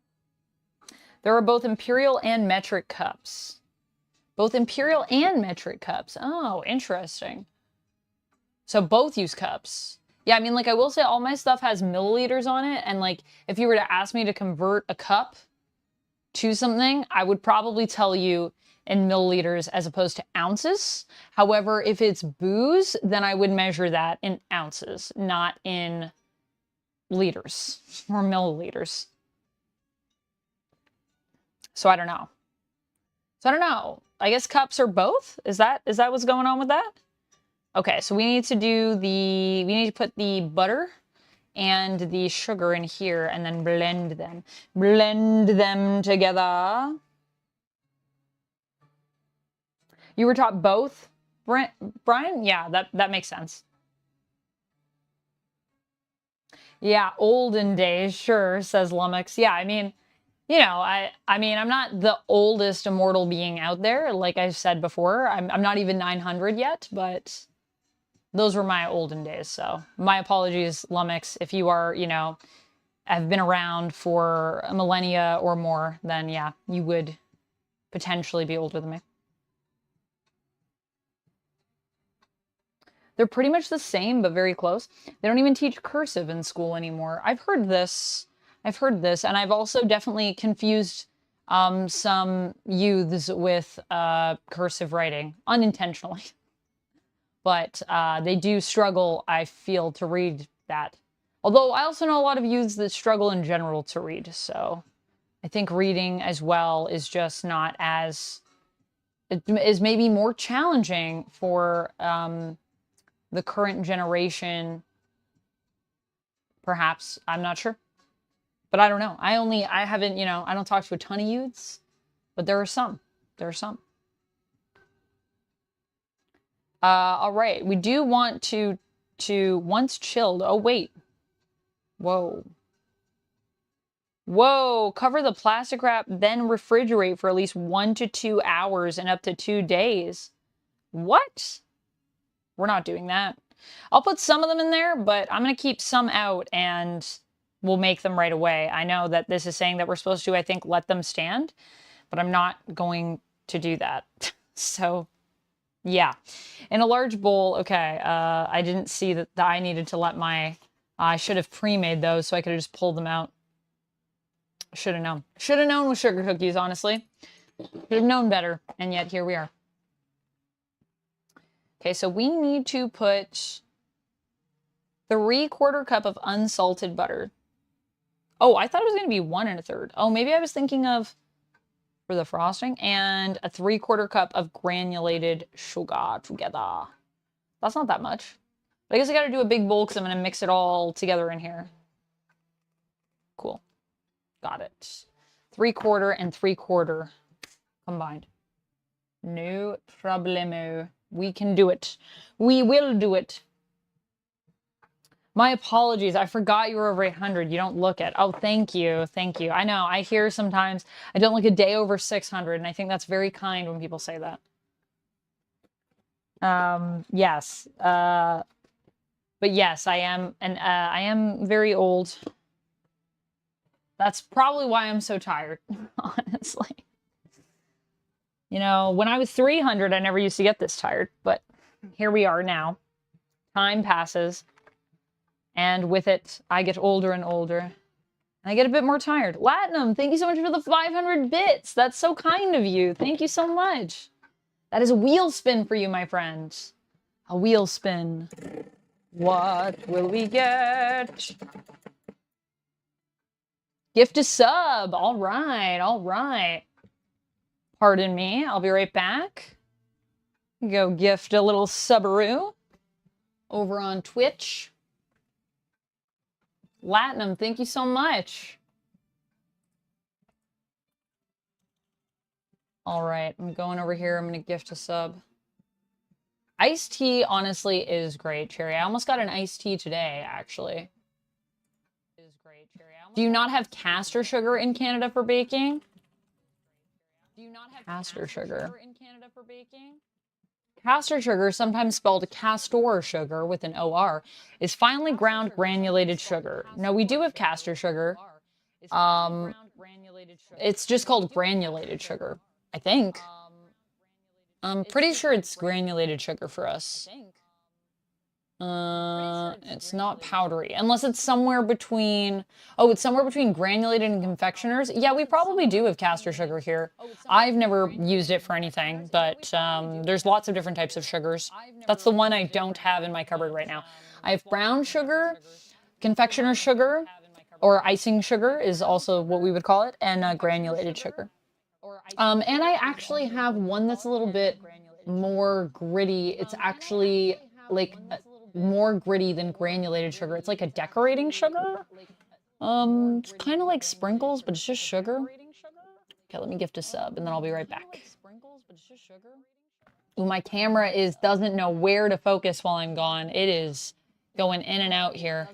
There are both imperial and metric cups. Both imperial and metric cups. Oh, interesting. So both use cups. Yeah, I mean, like, I will say all my stuff has milliliters on it, and, like, if you were to ask me to convert a cup to something, I would probably tell you in milliliters as opposed to ounces. However, if it's booze, then I would measure that in ounces, not in liters or milliliters. So I don't know. So I don't know. I guess cups are both? Is that what's going on with that? Okay, so we need to put the butter and the sugar in here and then blend them. Blend them together. You were taught both, Brian? Yeah, that makes sense. Yeah, olden days, sure, says Lummox. Yeah, I mean, you know, I mean, I'm not the oldest immortal being out there, like I've said before. I'm not even 900 yet, but those were my olden days. So my apologies, Lummox, if you are, you know, have been around for a millennia or more, then yeah, you would potentially be older than me. They're pretty much the same, but very close. They don't even teach cursive in school anymore. I've heard this, and I've also definitely confused some youths with cursive writing, unintentionally. But they do struggle, I feel, to read that. Although I also know a lot of youths that struggle in general to read, so I think reading as well is just not as... It is maybe more challenging for the current generation, perhaps. I'm not sure. But I don't know. I haven't, you know, I don't talk to a ton of youths, but there are some. There are some. All right. We do want to once chilled. Oh, wait. Whoa. Whoa. Cover the plastic wrap, then refrigerate for at least 1 to 2 hours and up to 2 days. What? We're not doing that. I'll put some of them in there, but I'm going to keep some out and we'll make them right away. I know that this is saying that we're supposed to, I think, let them stand, but I'm not going to do that. So, yeah. In a large bowl, okay, I didn't see that I needed to let my... I should have pre-made those so I could have just pulled them out. Should have known. Should have known with sugar cookies, honestly. Should have known better, and yet here we are. Okay, so we need to put 3/4 cup of unsalted butter. Oh, I thought it was going to be 1 1/3. Oh, maybe I was thinking of for the frosting. And a 3/4 cup of granulated sugar together. That's not that much. But I guess I got to do a big bowl because I'm going to mix it all together in here. Cool. Got it. 3/4 and 3/4 combined. No problemo. We can do it. We will do it. My apologies. I forgot you were over 800. You don't look it. Oh, thank you. Thank you. I know. I hear sometimes I don't look a day over 600, and I think that's very kind when people say that. Yes. But yes, I am, and I am very old. That's probably why I'm so tired, honestly. You know, when I was 300, I never used to get this tired, but here we are now. Time passes, and with it, I get older and older, and I get a bit more tired. Latinum, thank you so much for the 500 bits. That's so kind of you. Thank you so much. That is a wheel spin for you, my friend. A wheel spin. What will we get? Gift a sub. All right, all right. Pardon me, I'll be right back. Go gift a little subaroo over on Twitch. Latinum, thank you so much. All right, I'm going over here. I'm going to gift a sub. Iced tea, honestly, is great, Cherry. I almost got an iced tea today, actually. Do you not have caster sugar in Canada for baking? Do you not have caster sugar in Canada for baking? Caster sugar, sometimes spelled castor sugar with an OR, is finely ground granulated sugar. No, we do have caster sugar. It's just called granulated sugar, I think. I'm pretty sure it's granulated sugar for us. It's not powdery, unless it's somewhere between... Oh, it's somewhere between granulated and confectioners. Yeah, we probably do have caster sugar here. I've never used it for anything, but there's lots of different types of sugars. That's the one I don't have in my cupboard right now. I have brown sugar, confectioner sugar, or icing sugar is also what we would call it, and granulated sugar. And I actually have one that's a little bit more gritty. It's actually like more gritty than granulated sugar. It's like a decorating sugar. It's kind of like sprinkles, but it's just sugar. Okay, let me gift a sub, and then I'll be right back. Ooh, my camera doesn't know where to focus while I'm gone. It is going in and out here.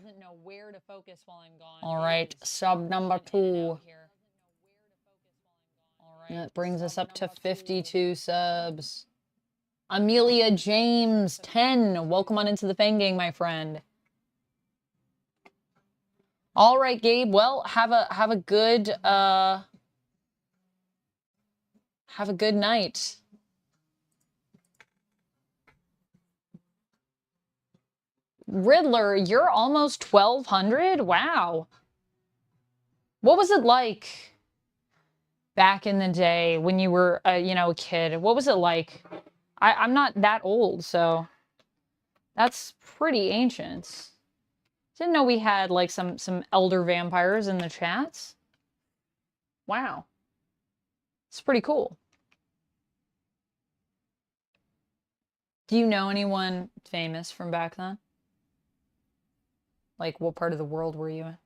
All right, sub number 2. That brings us up to 52 subs. Amelia James, 10. Welcome on into the Fang Gang, my friend. All right, Gabe. Well, have a good night. Riddler, you're almost 1,200? Wow. What was it like back in the day when you were, you know, a kid? What was it like? I'm not that old, so that's pretty ancient. Didn't know we had, like, some elder vampires in the chats. Wow. It's pretty cool. Do you know anyone famous from back then? Like, what part of the world were you in?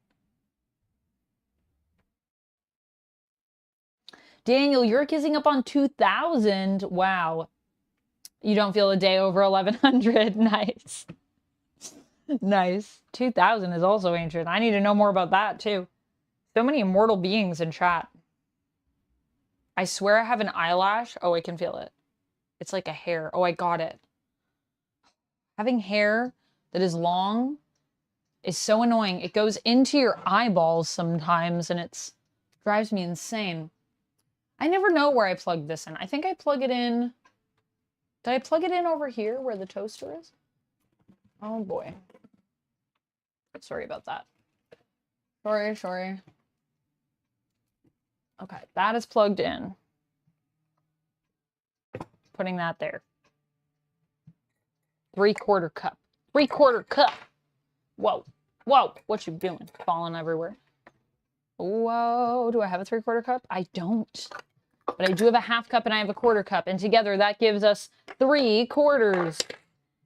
Daniel, you're kissing up on 2,000. Wow. You don't feel a day over 1,100. Nice. Nice. 2,000 is also ancient. I need to know more about that, too. So many immortal beings in chat. I swear I have an eyelash. Oh, I can feel it. It's like a hair. Oh, I got it. Having hair that is long is so annoying. It goes into your eyeballs sometimes, and it drives me insane. I never know where I plug this in. I think I plug it in... Did I plug it in over here where the toaster is? Oh, boy. Sorry about that. Sorry. Okay, that is plugged in. Putting that there. 3/4 cup. 3/4 cup! Whoa. Whoa! What you doing? Falling everywhere. Whoa. Do I have a 3/4 cup? I don't. But I do have a 1/2 cup and I have a 1/4 cup. And together that gives us 3/4.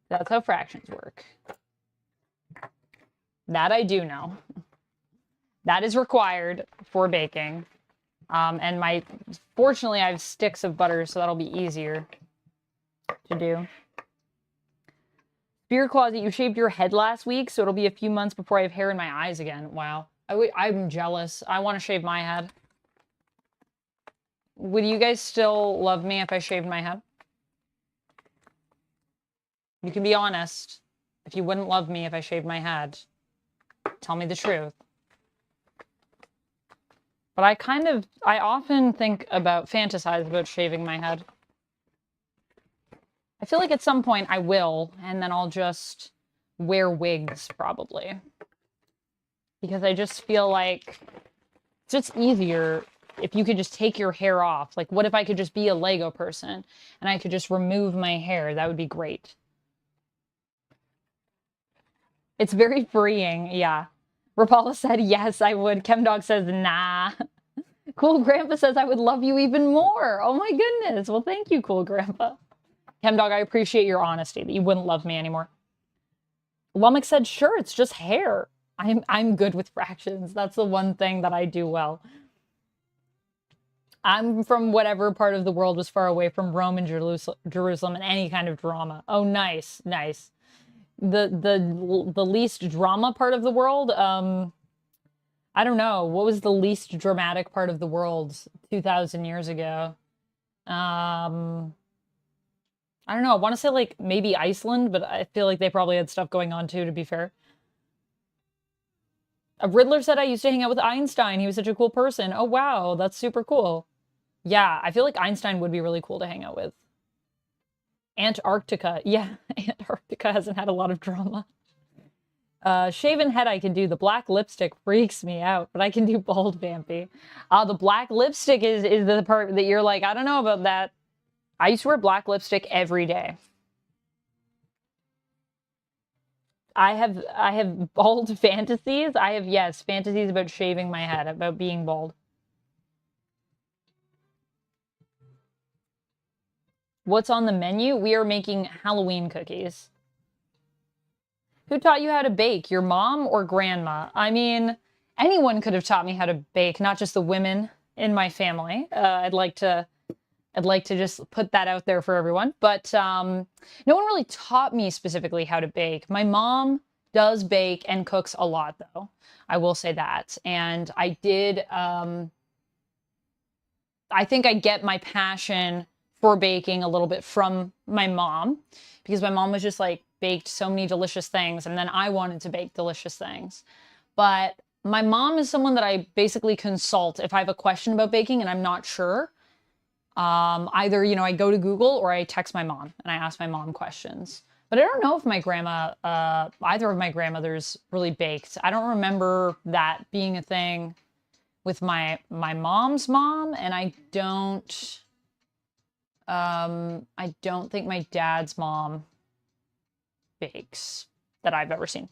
That's how fractions work. That I do know. That is required for baking. And fortunately I have sticks of butter, so that'll be easier to do. Beer Closet, you shaved your head last week, so it'll be a few months before I have hair in my eyes again. Wow. I'm jealous. I want to shave my head. Would you guys still love me if I shaved my head? You can be honest. If you wouldn't love me if I shaved my head, tell me the truth. But I often fantasize about shaving my head. I feel like at some point I will, and then I'll just wear wigs, probably. Because I just feel like it's just easier if you could just take your hair off. Like, what if I could just be a Lego person, and I could just remove my hair? That would be great. It's very freeing, yeah. Rapala said, yes, I would. Chemdog says, nah. Cool Grandpa says, I would love you even more. Oh my goodness. Well, thank you, Cool Grandpa. Chemdog, I appreciate your honesty that you wouldn't love me anymore. Lumic said, sure, it's just hair. I'm good with fractions. That's the one thing that I do well. I'm from whatever part of the world was far away from Rome and Jerusalem and any kind of drama. Oh, nice, nice. The least drama part of the world, I don't know. What was the least dramatic part of the world 2,000 years ago? I don't know. I want to say, like, maybe Iceland, but I feel like they probably had stuff going on, too, to be fair. A Riddler said I used to hang out with Einstein. He was such a cool person. Oh, wow. That's super cool. Yeah, I feel like Einstein would be really cool to hang out with. Antarctica. Yeah, Antarctica hasn't had a lot of drama. Shaven head I can do. The black lipstick freaks me out, but I can do bald vampy. The black lipstick is the part that you're like, I don't know about that. I used to wear black lipstick every day. I have bald fantasies. Yes, fantasies about shaving my head, about being bald. What's on the menu? We are making Halloween cookies. Who taught you how to bake? Your mom or grandma? I mean, anyone could have taught me how to bake, not just the women in my family. I'd like to just put that out there for everyone. But no one really taught me specifically how to bake. My mom does bake and cooks a lot, though. I will say that. And I did, I think I get my passion for baking a little bit from my mom, because my mom was just like baked so many delicious things, and then I wanted to bake delicious things. But my mom is someone that I basically consult if I have a question about baking and I'm not sure. Either, you know, I go to Google or I text my mom and I ask my mom questions. But I don't know if my grandma, either of my grandmothers really baked. I don't remember that being a thing with my mom's mom, and I don't think my dad's mom bakes that I've ever seen.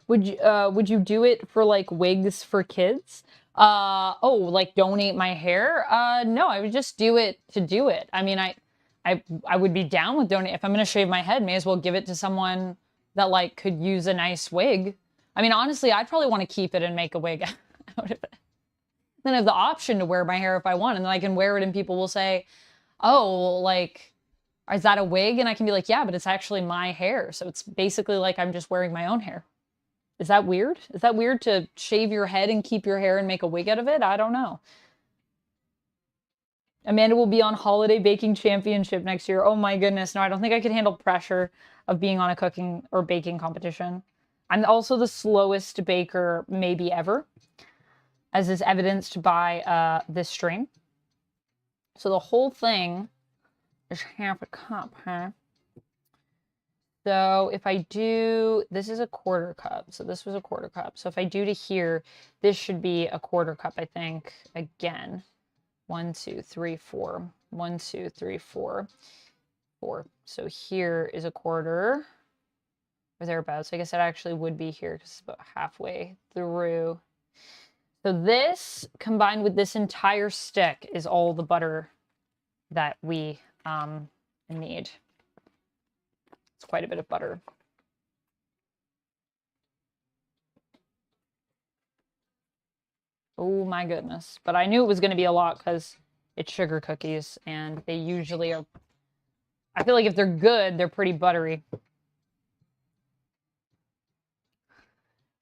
Would you do it for like wigs for kids? Oh, like donate my hair? No, I would just do it to do it. I mean, I would be down with donate. If I'm gonna shave my head, may as well give it to someone that like could use a nice wig. I mean, honestly, I'd probably want to keep it and make a wig out of it. Then I have the option to wear my hair if I want, and then I can wear it and people will say, oh, like, is that a wig? And I can be like, yeah, but it's actually my hair. So it's basically like I'm just wearing my own hair. Is that weird? Is that weird to shave your head and keep your hair and make a wig out of it? I don't know. Amanda will be on Holiday Baking Championship next year. Oh my goodness. No, I don't think I could handle pressure of being on a cooking or baking competition. I'm also the slowest baker maybe ever, as is evidenced by this stream. So the whole thing is half a cup, huh? So if I do, this is a quarter cup. So this was a quarter cup. So if I do to here, this should be a quarter cup, I think, again. 1, 2, 3, 4. 1, 2, 3, 4. 4. So here is a quarter, or thereabouts. I guess it actually would be here because it's about halfway through. So this, combined with this entire stick, is all the butter that we need. It's quite a bit of butter. Oh my goodness. But I knew it was going to be a lot because it's sugar cookies and they usually are, I feel like if they're good, they're pretty buttery.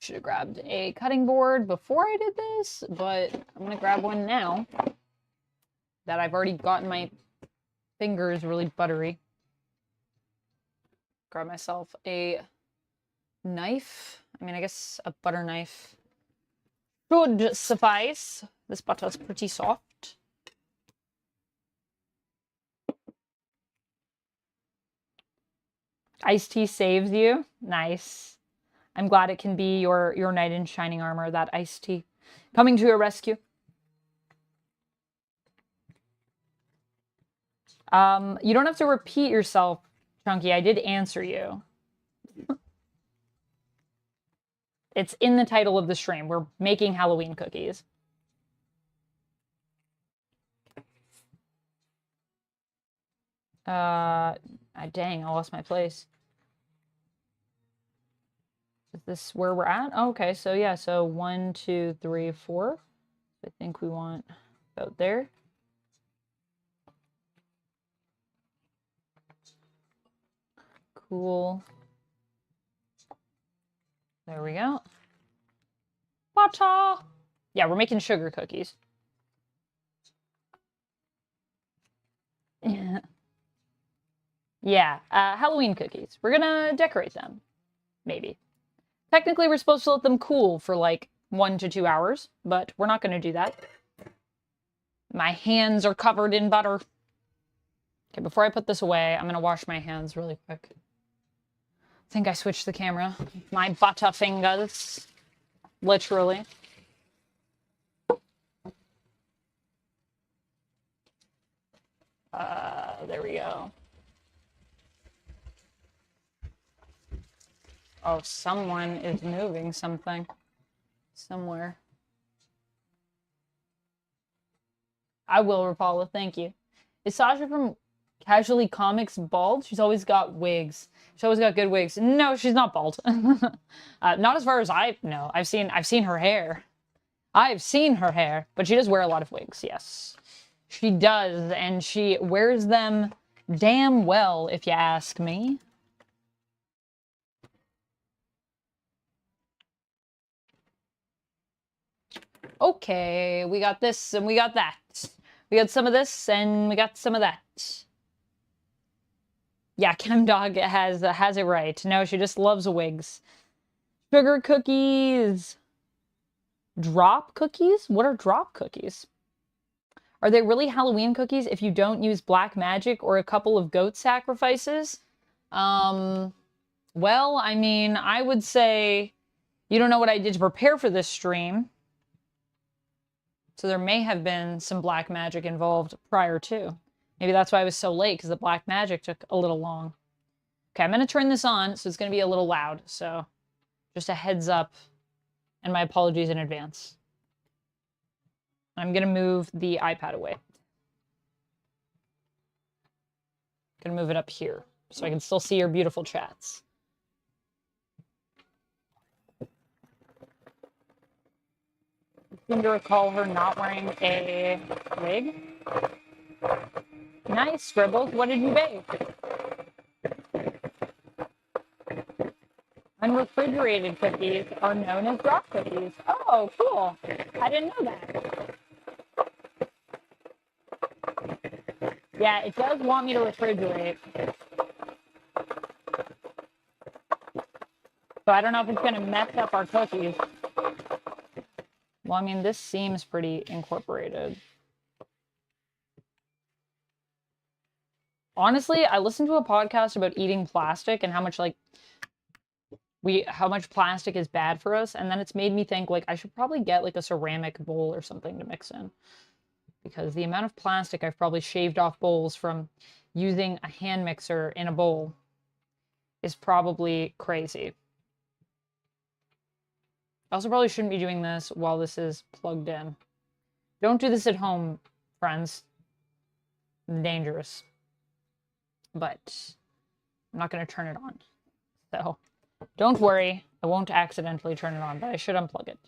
Should have grabbed a cutting board before I did this, but I'm going to grab one now that I've already gotten my fingers really buttery. Grab myself a knife. I mean, I guess a butter knife should suffice. This butter is pretty soft. Iced tea saves you. Nice. I'm glad it can be your knight in shining armor, that iced tea. Coming to your rescue. You don't have to repeat yourself, Chunky. I did answer you. It's in the title of the stream. We're making Halloween cookies. Dang, I lost my place. Is this where we're at? Oh, okay, so yeah, so 1, 2, 3, 4. I think we want about there. Cool. There we go. Butter! Yeah, we're making sugar cookies. Yeah, Halloween cookies. We're gonna decorate them. Maybe. Technically, we're supposed to let them cool for like 1 to 2 hours, but we're not gonna do that. My hands are covered in butter. Okay, before I put this away, I'm gonna wash my hands really quick. I think I switched the camera. My butter fingers. Literally. There we go. Oh, someone is moving something. Somewhere. I will, Rapala. Thank you. Is Sasha from Casually Comics bald? She's always got wigs. She's always got good wigs. No, she's not bald. Not as far as I know. I've seen her hair. I've seen her hair, but she does wear a lot of wigs, yes. She does, and she wears them damn well, if you ask me. Okay, we got this and we got that. We got some of this and we got some of that. Yeah, Chem Dog has it right. No, she just loves wigs. Sugar cookies. Drop cookies? What are drop cookies? Are they really Halloween cookies if you don't use black magic or a couple of goat sacrifices? Well, I mean, I would say you don't know what I did to prepare for this stream. So there may have been some black magic involved prior to. Maybe that's why I was so late, because the black magic took a little long. Okay, I'm going to turn this on, so it's going to be a little loud. So just a heads up, and my apologies in advance. I'm going to move the iPad away. Going to move it up here, so I can still see your beautiful chats. I seem to recall her not wearing a wig. Nice, Scribbles. What did you bake? Unrefrigerated cookies are known as drop cookies. Oh, cool. I didn't know that. Yeah, it does want me to refrigerate. So I don't know if it's going to mess up our cookies. Well, I mean, this seems pretty incorporated. Honestly, I listened to a podcast about eating plastic and how much, like, how much plastic is bad for us, and then it's made me think, like, I should probably get, like, a ceramic bowl or something to mix in. Because the amount of plastic I've probably shaved off bowls from using a hand mixer in a bowl is probably crazy. I also probably shouldn't be doing this while this is plugged in. Don't do this at home, friends. It's dangerous. But I'm not going to turn it on. So don't worry. I won't accidentally turn it on, but I should unplug it.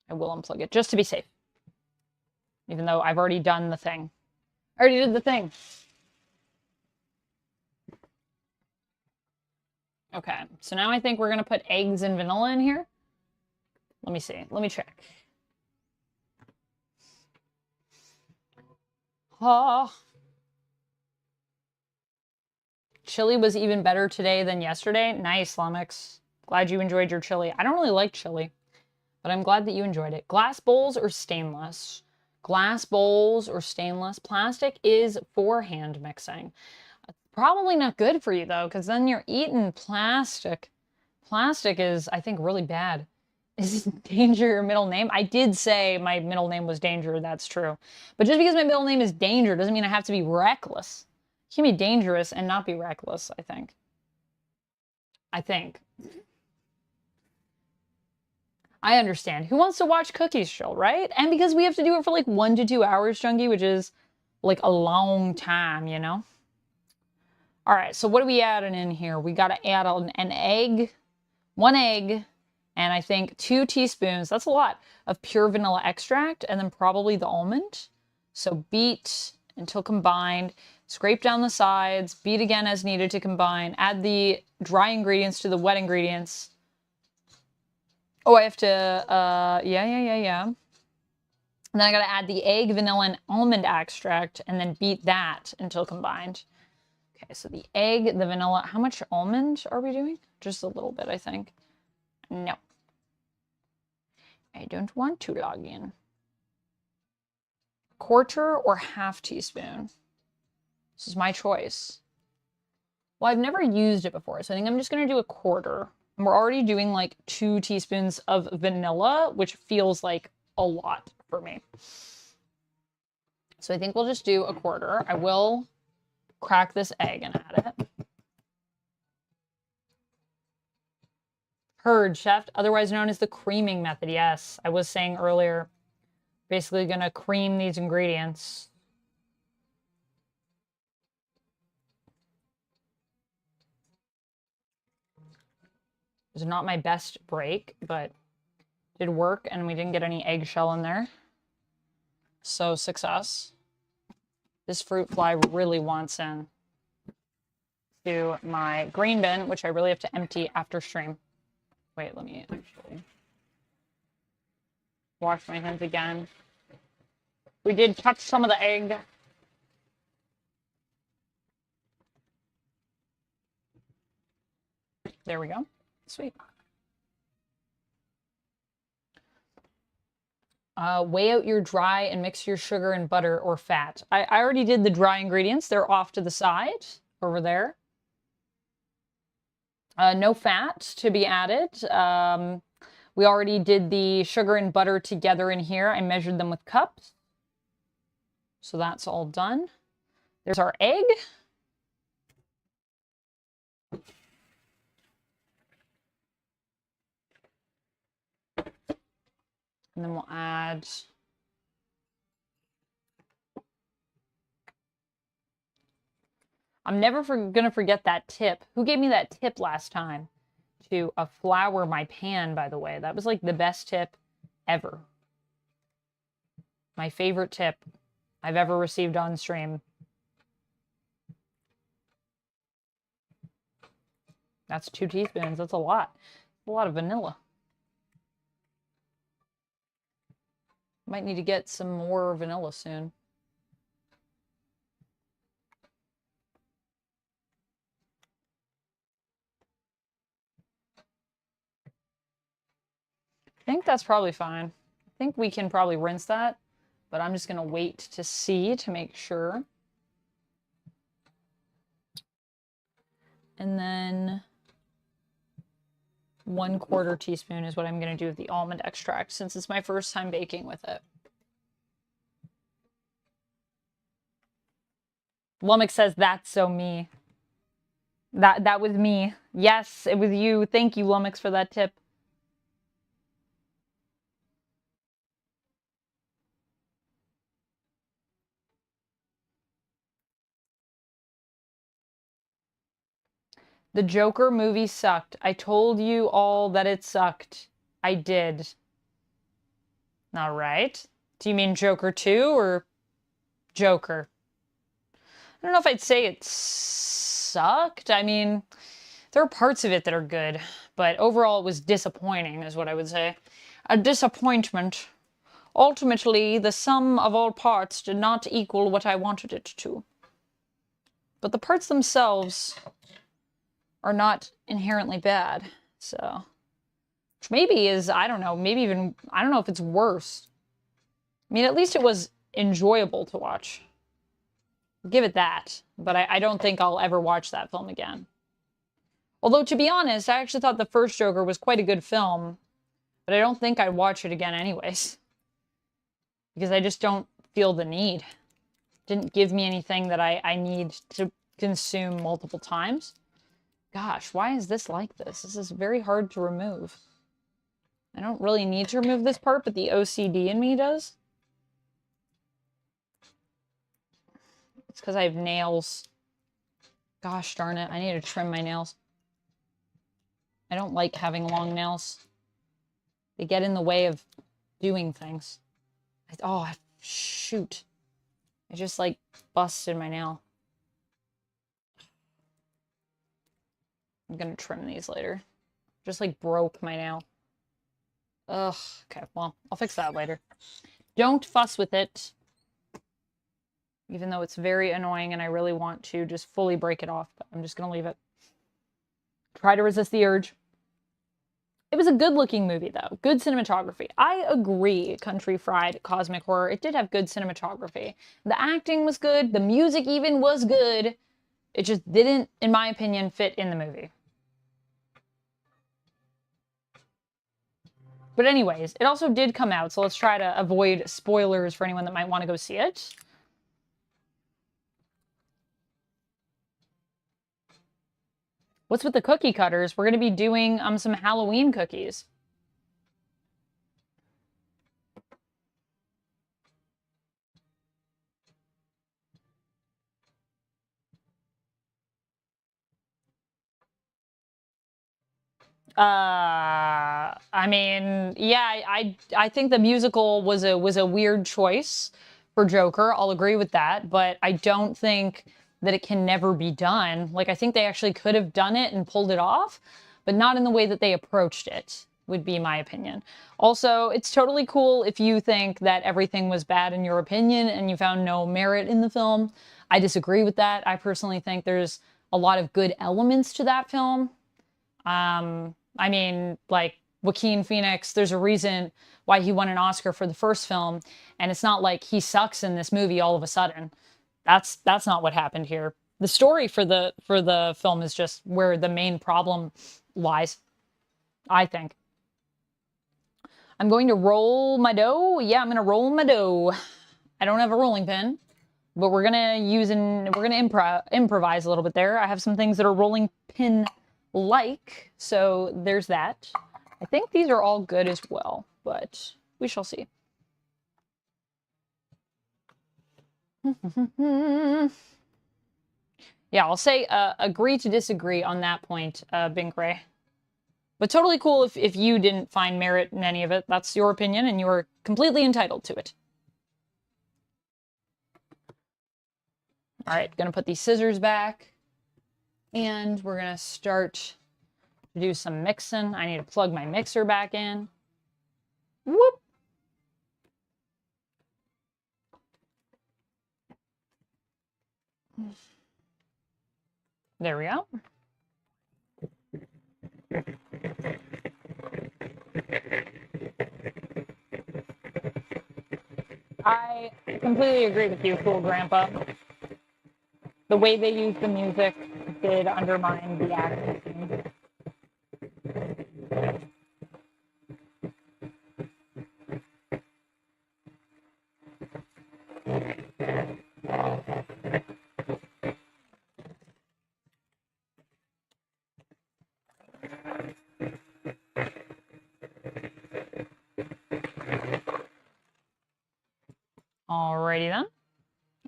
I will unplug it just to be safe. Even though I've already done the thing. I already did the thing. Okay, so now I think we're going to put eggs and vanilla in here. Let me see. Let me check. Oh. Chili was even better today than yesterday. Nice, Lumix. Glad you enjoyed your chili. I don't really like chili, but I'm glad that you enjoyed it. Glass bowls or stainless? Glass bowls or stainless? Plastic is for hand mixing. Probably not good for you, though, because then you're eating plastic. Plastic is, I think, really bad. Is Danger your middle name? I did say my middle name was Danger, that's true. But just because my middle name is Danger doesn't mean I have to be reckless. You can be dangerous and not be reckless, I think. I think. I understand. Who wants to watch Cookies Show, right? And because we have to do it for like 1 to 2 hours, Chunky, which is like a long time, you know? All right, so what are we adding in here? We got to add an egg, 1 egg, and I think 2 teaspoons, that's a lot, of pure vanilla extract, and then probably the almond. So beat until combined, scrape down the sides, beat again as needed to combine, add the dry ingredients to the wet ingredients. Oh, I have to, yeah. And then I got to add the egg, vanilla, and almond extract, and then beat that until combined. Okay, so the egg, the vanilla, how much almond are we doing? Just a little bit, I think. No. I don't want to log in. 1/4 or 1/2 teaspoon? This is my choice. Well, I've never used it before, so I think I'm just going to do 1/4. And we're already doing like 2 teaspoons of vanilla, which feels like a lot for me. So I think we'll just do 1/4. I will crack this egg and add it. Purge, chef, otherwise known as the creaming method. Yes, I was saying earlier, Basically gonna cream these ingredients. It was not my best break, but did work, and we didn't get any eggshell in there. So success. This fruit fly really wants in to my green bin, which I really have to empty after stream. Wait, let me actually wash my hands again. We did touch some of the egg. There we go. Sweet. Weigh out your dry and mix your sugar and butter or fat. I already did the dry ingredients. They're off to the side over there. No fat to be added. We already did the sugar and butter together in here. I measured them with cups. So that's all done. There's our egg. And then we'll add I'm never gonna forget that tip. Who gave me that tip last time? To flour my pan, by the way. That was like the best tip ever. My favorite tip I've ever received on stream. That's 2 teaspoons. That's a lot. A lot of vanilla. Might need to get some more vanilla soon. I think that's probably fine. I think we can probably rinse that, but I'm just going to wait to see to make sure. And then 1/4 teaspoon is what I'm going to do with the almond extract since it's my first time baking with it. Lummox says, that's so me. That was me. Yes, it was you. Thank you, Lummox, for that tip. The Joker movie sucked. I told you all that it sucked. I did. All right. Do you mean Joker 2 or Joker? I don't know if I'd say it sucked. I mean, there are parts of it that are good, but overall it was disappointing, is what I would say. A disappointment. Ultimately, the sum of all parts did not equal what I wanted it to. But the parts themselves are not inherently bad, so. Which maybe is, I don't know, maybe even, I don't know if it's worse. I mean, at least it was enjoyable to watch. Give it that. But I don't think I'll ever watch that film again. Although, to be honest, I actually thought the first Joker was quite a good film. But I don't think I'd watch it again anyways. Because I just don't feel the need. Didn't give me anything that I need to consume multiple times. Gosh, why is this like this? This is very hard to remove. I don't really need to remove this part, but the OCD in me does. It's because I have nails. Gosh darn it, I need to trim my nails. I don't like having long nails. They get in the way of doing things. Oh, shoot. I just, like, busted my nail. I'm gonna trim these later. Just, like, broke my nail. Ugh. Okay, well, I'll fix that later. Don't fuss with it. Even though it's very annoying and I really want to just fully break it off. But I'm just gonna leave it. Try to resist the urge. It was a good-looking movie, though. Good cinematography. I agree, Country Fried Cosmic Horror. It did have good cinematography. The acting was good. The music even was good. It just didn't, in my opinion, fit in the movie. But anyways, it also did come out, so let's try to avoid spoilers for anyone that might want to go see it. What's with the cookie cutters? We're going to be doing some Halloween cookies. I mean, yeah, I think the musical was a weird choice for Joker. I'll agree with that, but I don't think that it can never be done. Like, I think they actually could have done it and pulled it off, but not in the way that they approached it, would be my opinion. Also, it's totally cool if you think that everything was bad in your opinion and you found no merit in the film. I disagree with that. I personally think there's a lot of good elements to that film. I mean, like, Joaquin Phoenix, there's a reason why he won an Oscar for the first film, and it's not like he sucks in this movie all of a sudden. That's not what happened here. The story for the film is just where the main problem lies, I think. I'm going to roll my dough. Yeah, I'm gonna roll my dough. I don't have a rolling pin, but we're gonna improvise a little bit there. I have some things that are rolling pin like, so there's that. I think these are all good as well, but we shall see. Yeah, I'll say agree to disagree on that point, Binkray. But totally cool if you didn't find merit in any of it. That's your opinion, and you are completely entitled to it. All right, gonna put these scissors back. And we're gonna start to do some mixing. I need to plug my mixer back in. Whoop! There we go. I completely agree with you, Cool Grandpa. The way they used the music did undermine the acting. Alrighty then.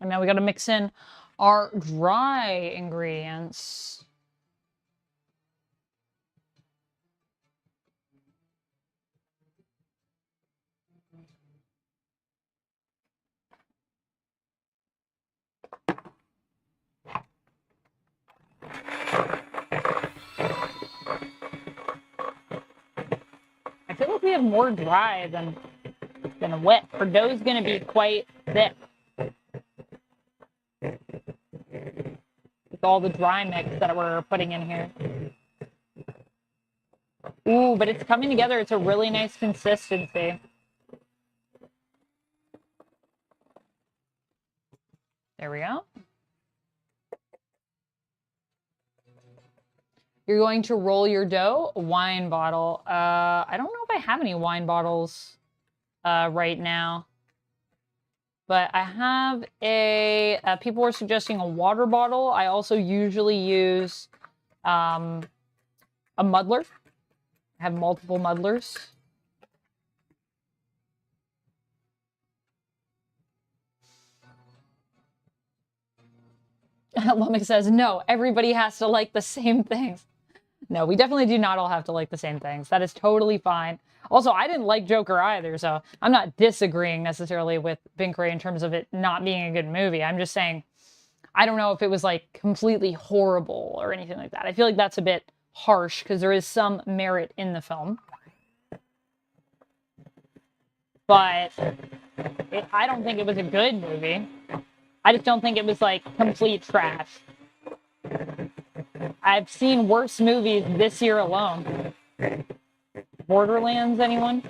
And now we gotta mix in our dry ingredients. I feel like we have more dry than wet. Our dough's gonna be quite thick. With all the dry mix that we're putting in here. Ooh, but it's coming together. It's a really nice consistency. There we go. You're going to roll your dough. A wine bottle. I don't know if I have any wine bottles right now. But I have people were suggesting a water bottle. I also usually use a muddler. I have multiple muddlers. Lummick says, no, everybody has to like the same things. No, we definitely do not all have to like the same things. That is totally fine. Also, I didn't like Joker either, so I'm not disagreeing necessarily with Binkray in terms of it not being a good movie. I'm just saying, I don't know if it was, like, completely horrible or anything like that. I feel like that's a bit harsh, because there is some merit in the film. But I don't think it was a good movie. I just don't think it was, like, complete trash. I've seen worse movies this year alone. Borderlands, anyone?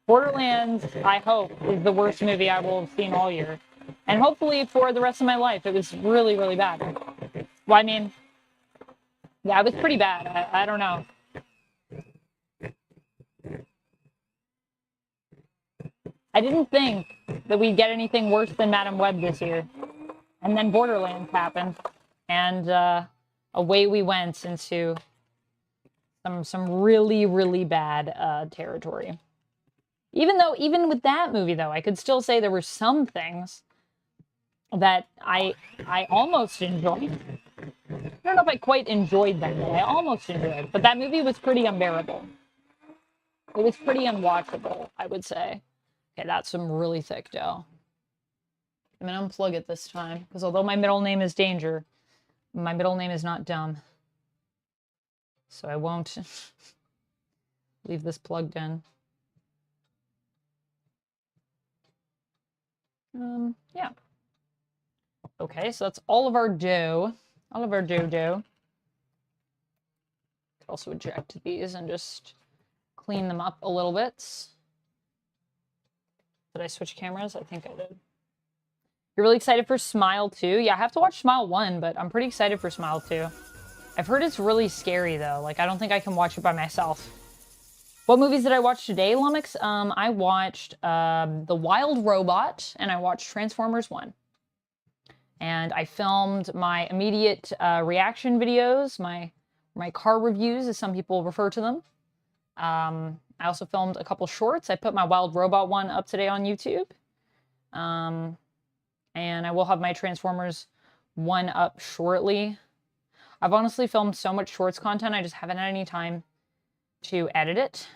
Borderlands, I hope, is the worst movie I will have seen all year. And hopefully for the rest of my life. It was really, really bad. Well, I mean, yeah, it was pretty bad. I don't know. I didn't think that we'd get anything worse than Madam Web this year. And then Borderlands happened. And away we went into some really, really bad territory. Even with that movie, though, I could still say there were some things that I almost enjoyed. don't know if I quite enjoyed that, but I almost enjoyed it. But that movie was pretty unbearable. It was pretty unwatchable, I would say. Okay, that's some really thick dough. I'm gonna unplug it this time, because although my middle name is Danger, my middle name is not Dumb. So I won't leave this plugged in. Yeah. Okay, so that's all of our dough. All of our dough. Could also eject these and just clean them up a little bit. Did I switch cameras? I think I did. You're really excited for Smile 2? Yeah, I have to watch Smile 1, but I'm pretty excited for Smile 2. I've heard it's really scary, though. Like, I don't think I can watch it by myself. What movies did I watch today, Lumix? I watched The Wild Robot, and I watched Transformers 1. And I filmed my immediate reaction videos, my car reviews, as some people refer to them. I also filmed a couple shorts. I put my Wild Robot one up today on YouTube. And I will have my Transformers one up shortly. I've honestly filmed so much shorts content, I just haven't had any time to edit it.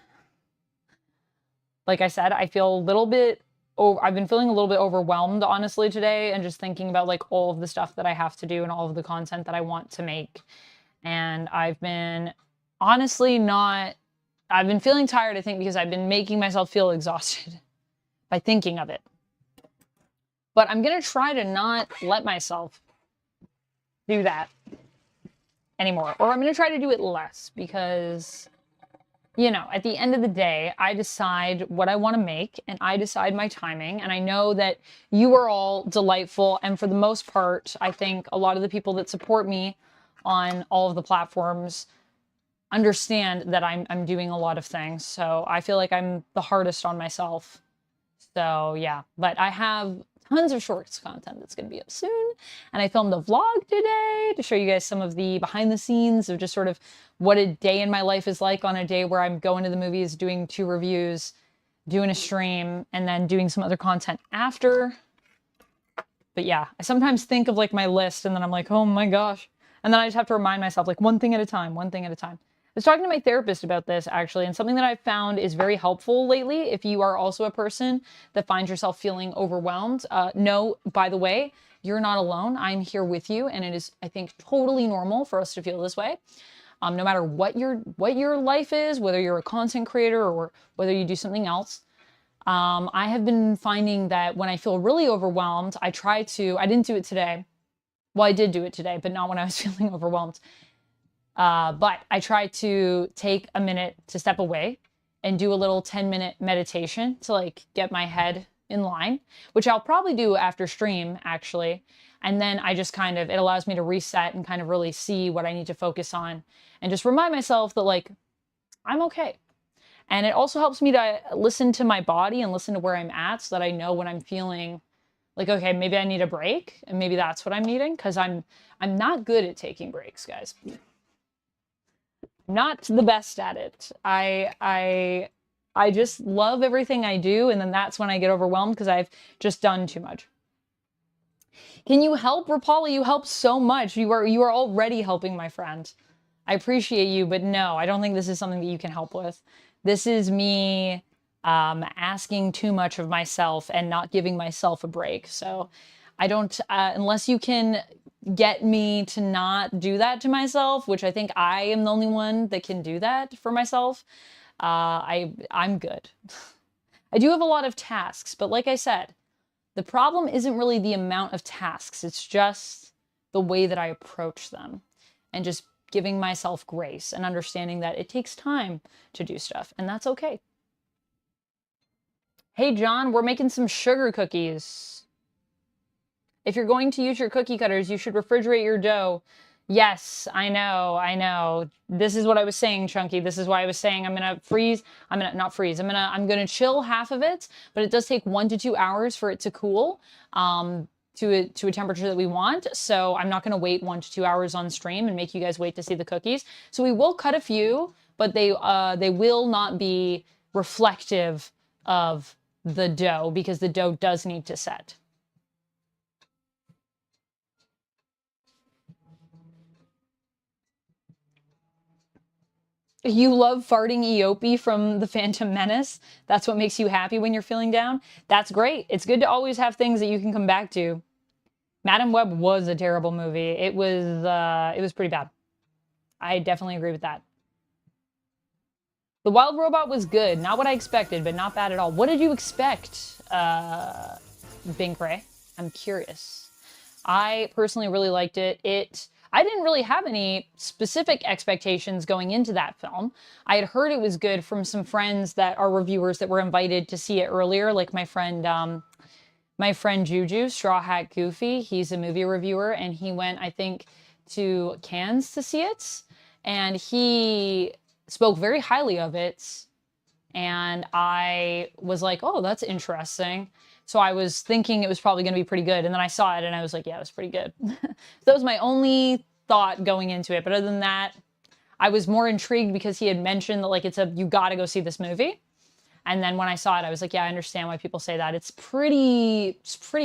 Like I said, I feel a little bit, I've been feeling a little bit overwhelmed, honestly, today, and just thinking about like all of the stuff that I have to do and all of the content that I want to make. And I've been honestly I've been feeling tired, I think, because I've been making myself feel exhausted by thinking of it. But I'm going to try to not let myself do that anymore. Or I'm going to try to do it less because, you know, at the end of the day, I decide what I want to make and I decide my timing. And I know that you are all delightful. And for the most part, I think a lot of the people that support me on all of the platforms understand that I'm doing a lot of things. So I feel like I'm the hardest on myself. So yeah, but I have tons of shorts content that's going to be up soon. And I filmed a vlog today to show you guys some of the behind the scenes of just sort of what a day in my life is like on a day where I'm going to the movies, doing 2 reviews, doing a stream, and then doing some other content after. But yeah, I sometimes think of like my list and then I'm like, oh my gosh. And then I just have to remind myself like one thing at a time, one thing at a time. I was talking to my therapist about this, actually, and something that I've found is very helpful lately if you are also a person that finds yourself feeling overwhelmed. No, by the way, you're not alone. I'm here with you, and it is, I think, totally normal for us to feel this way. No matter what your life is, whether you're a content creator or whether you do something else. I have been finding that when I feel really overwhelmed, I didn't do it today. Well, I did do it today, but not when I was feeling overwhelmed. But I try to take a minute to step away and do a little 10-minute meditation to like get my head in line, which I'll probably do after stream, actually. And then I just kind of, it allows me to reset and kind of really see what I need to focus on and just remind myself that like, I'm okay. And it also helps me to listen to my body and listen to where I'm at so that I know when I'm feeling like, okay, maybe I need a break and maybe that's what I'm needing, because I'm not good at taking breaks, guys. Not the best at it. I just love everything I do, and then that's when I get overwhelmed because I've just done too much. Can you help, Rapala? You help so much. You are already helping, my friend. I appreciate you, but no, I don't think this is something that you can help with. This is me asking too much of myself and not giving myself a break. So I don't, unless you can get me to not do that to myself, which I think I am the only one that can do that for myself, I'm good. I do have a lot of tasks, but like I said, the problem isn't really the amount of tasks. It's just the way that I approach them and just giving myself grace and understanding that it takes time to do stuff, and that's okay. Hey, John, we're making some sugar cookies. If you're going to use your cookie cutters, you should refrigerate your dough. Yes, I know. This is what I was saying, Chunky. This is why I was saying I'm gonna freeze. I'm gonna chill half of it, but it does take 1 to 2 hours for it to cool to a temperature that we want. So I'm not gonna wait 1 to 2 hours on stream and make you guys wait to see the cookies. So we will cut a few, but they will not be reflective of the dough because the dough does need to set. . You love farting Eopie from The Phantom Menace? That's what makes you happy when you're feeling down? That's great. It's good to always have things that you can come back to. Madam Web was a terrible movie. It was pretty bad. I definitely agree with that. The Wild Robot was good. Not what I expected, but not bad at all. What did you expect, Binkray? I'm curious. I personally really liked it. I didn't really have any specific expectations going into that film. I had heard it was good from some friends that are reviewers that were invited to see it earlier, like my friend Juju, Straw Hat Goofy. He's a movie reviewer, and he went, I think, to Cannes to see it, and he spoke very highly of it, and I was like, oh, that's interesting. So I was thinking it was probably going to be pretty good, and then I saw it, and I was like, yeah, it was pretty good. So that was my only thought going into it, but other than that, I was more intrigued because he had mentioned that, like, you gotta go see this movie. And then when I saw it, I was like, yeah, I understand why people say that. It's pretty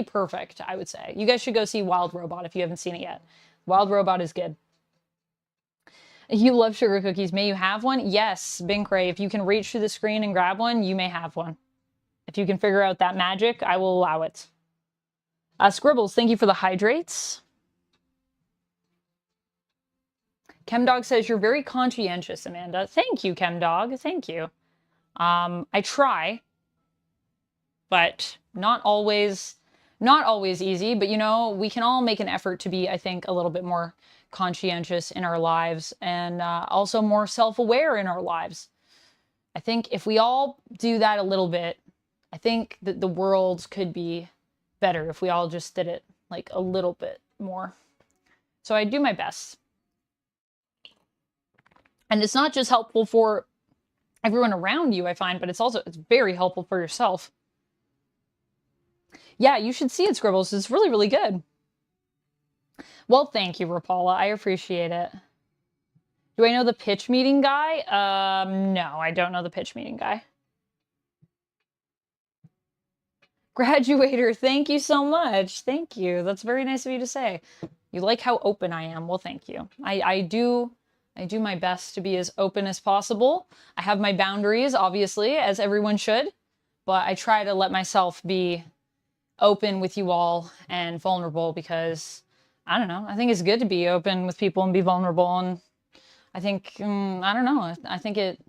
perfect, I would say. You guys should go see Wild Robot if you haven't seen it yet. Wild Robot is good. You love sugar cookies. May you have one? Yes, Binkray. If you can reach through the screen and grab one, you may have one. If you can figure out that magic, I will allow it. Scribbles, thank you for the hydrates. Chemdog says, you're very conscientious, Amanda. Thank you, Chemdog. Thank you. I try, but not always easy. But, you know, we can all make an effort to be, I think, a little bit more conscientious in our lives, and also more self-aware in our lives. I think if we all do that a little bit, I think that the world could be better if we all just did it like a little bit more. So I do my best. And it's not just helpful for everyone around you, I find, but it's very helpful for yourself. Yeah, you should see it, Scribbles. It's really, really good. Well, thank you, Rapala. I appreciate it. Do I know the pitch meeting guy? No, I don't know the pitch meeting guy. Graduator, thank you so much. Thank you. That's very nice of you to say. You like how open I am. Well, thank you. I do my best to be as open as possible. I have my boundaries, obviously, as everyone should, but I try to let myself be open with you all and vulnerable because, I don't know, I think it's good to be open with people and be vulnerable, and I think, I don't know, I think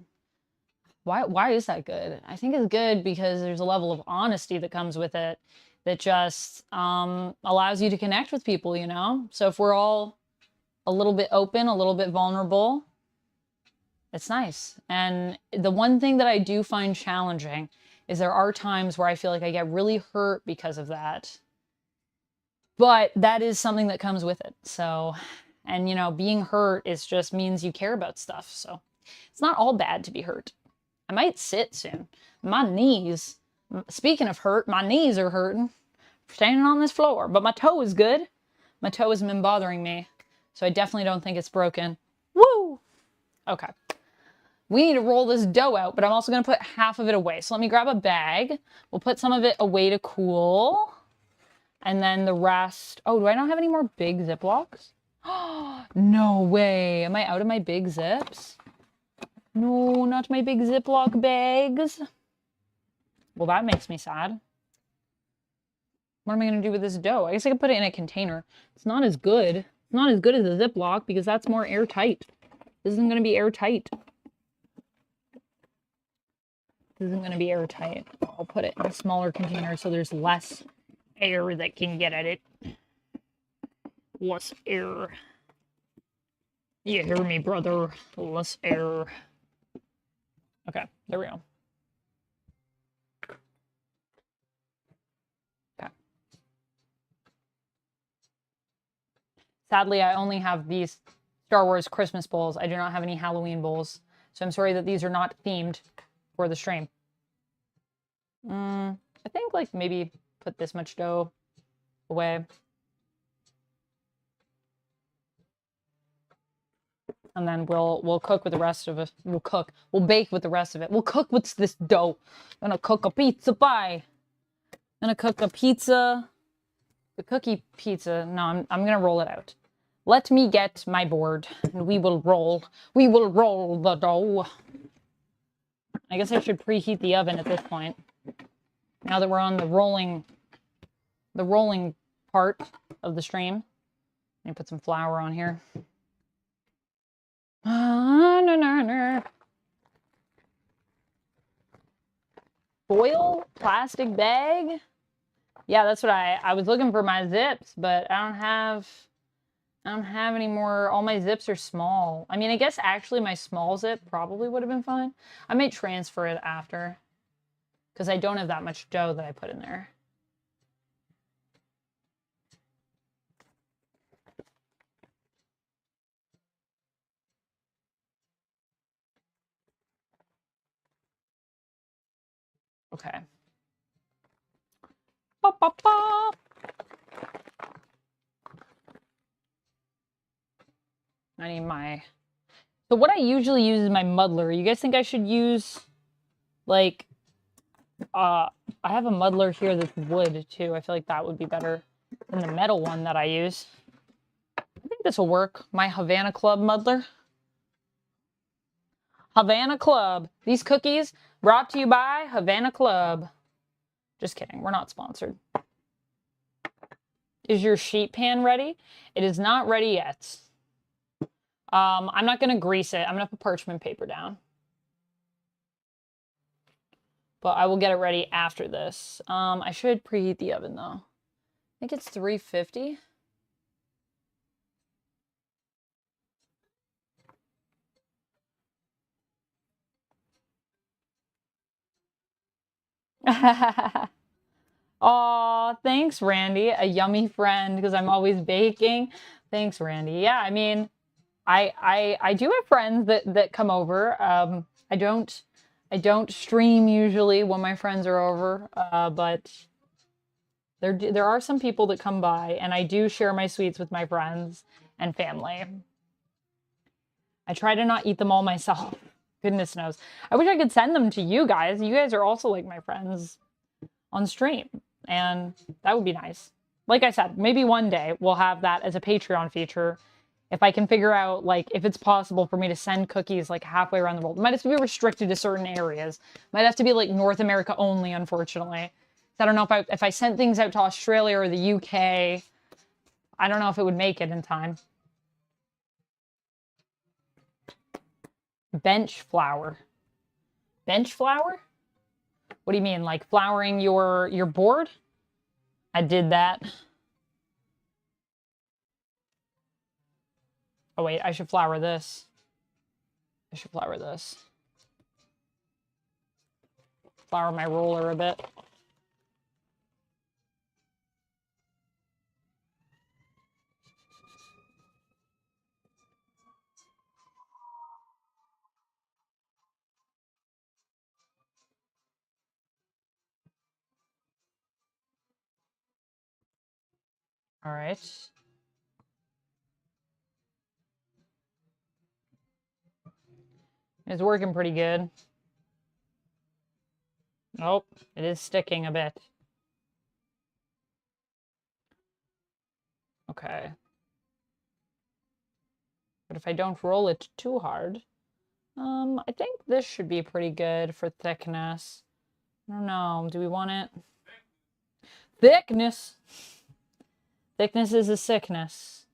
why is that good? I think it's good because there's a level of honesty that comes with it that just allows you to connect with people, you know? So if we're all a little bit open, a little bit vulnerable, it's nice. And the one thing that I do find challenging is there are times where I feel like I get really hurt because of that. But that is something that comes with it. So, and you know, being hurt just means you care about stuff. So it's not all bad to be hurt. I might sit soon. My knees, speaking of hurt, my knees are hurting. Standing on this floor, but my toe is good. My toe hasn't been bothering me. So I definitely don't think it's broken. Woo! Okay. We need to roll this dough out, but I'm also going to put half of it away. So let me grab a bag. We'll put some of it away to cool. And then the rest... Oh, do I not have any more big Ziplocs? No way. Am I out of my big zips? No, not my big Ziploc bags. Well, that makes me sad. What am I going to do with this dough? I guess I could put it in a container. It's not as good. It's not as good as a Ziploc because that's more airtight. This isn't going to be airtight. This isn't going to be airtight. I'll put it in a smaller container so there's less air that can get at it. Less air. You hear me, brother? Less air. Okay, there we go. Okay. Sadly, I only have these Star Wars Christmas bowls. I do not have any Halloween bowls. So I'm sorry that these are not themed for the stream. I think like maybe put this much dough away. And then we'll cook with the rest of it. We'll bake with the rest of it. We'll cook with this dough. I'm gonna cook a pizza pie. I'm gonna cook a pizza. The cookie pizza. No, I'm gonna roll it out. Let me get my board, and we will roll. We will roll the dough. I guess I should preheat the oven at this point. Now that we're on the rolling part of the stream. Let me put some flour on here. Foil plastic bag. Yeah, that's what I was looking for my zips, but I don't have any more. All my zips are small. I mean, I guess actually my small zip probably would have been fine. I may transfer it after because I don't have that much dough that I put in there. Okay. Ba, ba, ba. I need my... So what I usually use is my muddler. You guys think I should use, like, I have a muddler here that's wood, too. I feel like that would be better than the metal one that I use. I think this will work. My Havana Club muddler. Havana Club. These cookies brought to you by Havana Club. Just kidding. We're not sponsored. Is your sheet pan ready? It is not ready yet. I'm not going to grease it. I'm going to put parchment paper down. But I will get it ready after this. I should preheat the oven, though. I think it's 350. Aw, thanks, Randy. A yummy friend, because I'm always baking. Thanks, Randy. Yeah, I mean, I do have friends that come over. I don't stream usually when my friends are over, but there are some people that come by, and I do share my sweets with my friends and family. I try to not eat them all myself. Goodness knows. I wish I could send them to you guys. You guys are also like my friends on stream, and that would be nice. Like I said, maybe one day we'll have that as a Patreon feature. If I can figure out, like, if it's possible for me to send cookies, like, halfway around the world. It might have to be restricted to certain areas. Might have to be, like, North America only, unfortunately. I don't know if I sent things out to Australia or the UK, I don't know if it would make it in time. Bench flour. Bench flour? What do you mean, like flouring your board? I did that. Oh wait, I should flour this. I should flour this. Flour my roller a bit. All right. It's working pretty good. Nope, it is sticking a bit. Okay. But if I don't roll it too hard, I think this should be pretty good for thickness. I don't know, do we want it? Thickness! Thickness is a sickness.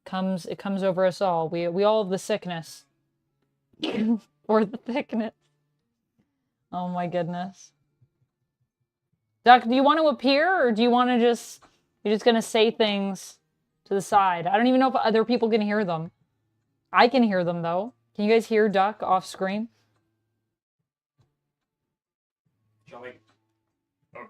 It comes over us all. We all have the sickness. Or the thickness. Oh my goodness. Duck, do you want to appear, or do you want to just... You're just gonna say things to the side? I don't even know if other people can hear them. I can hear them, though. Can you guys hear Duck off screen? Shall I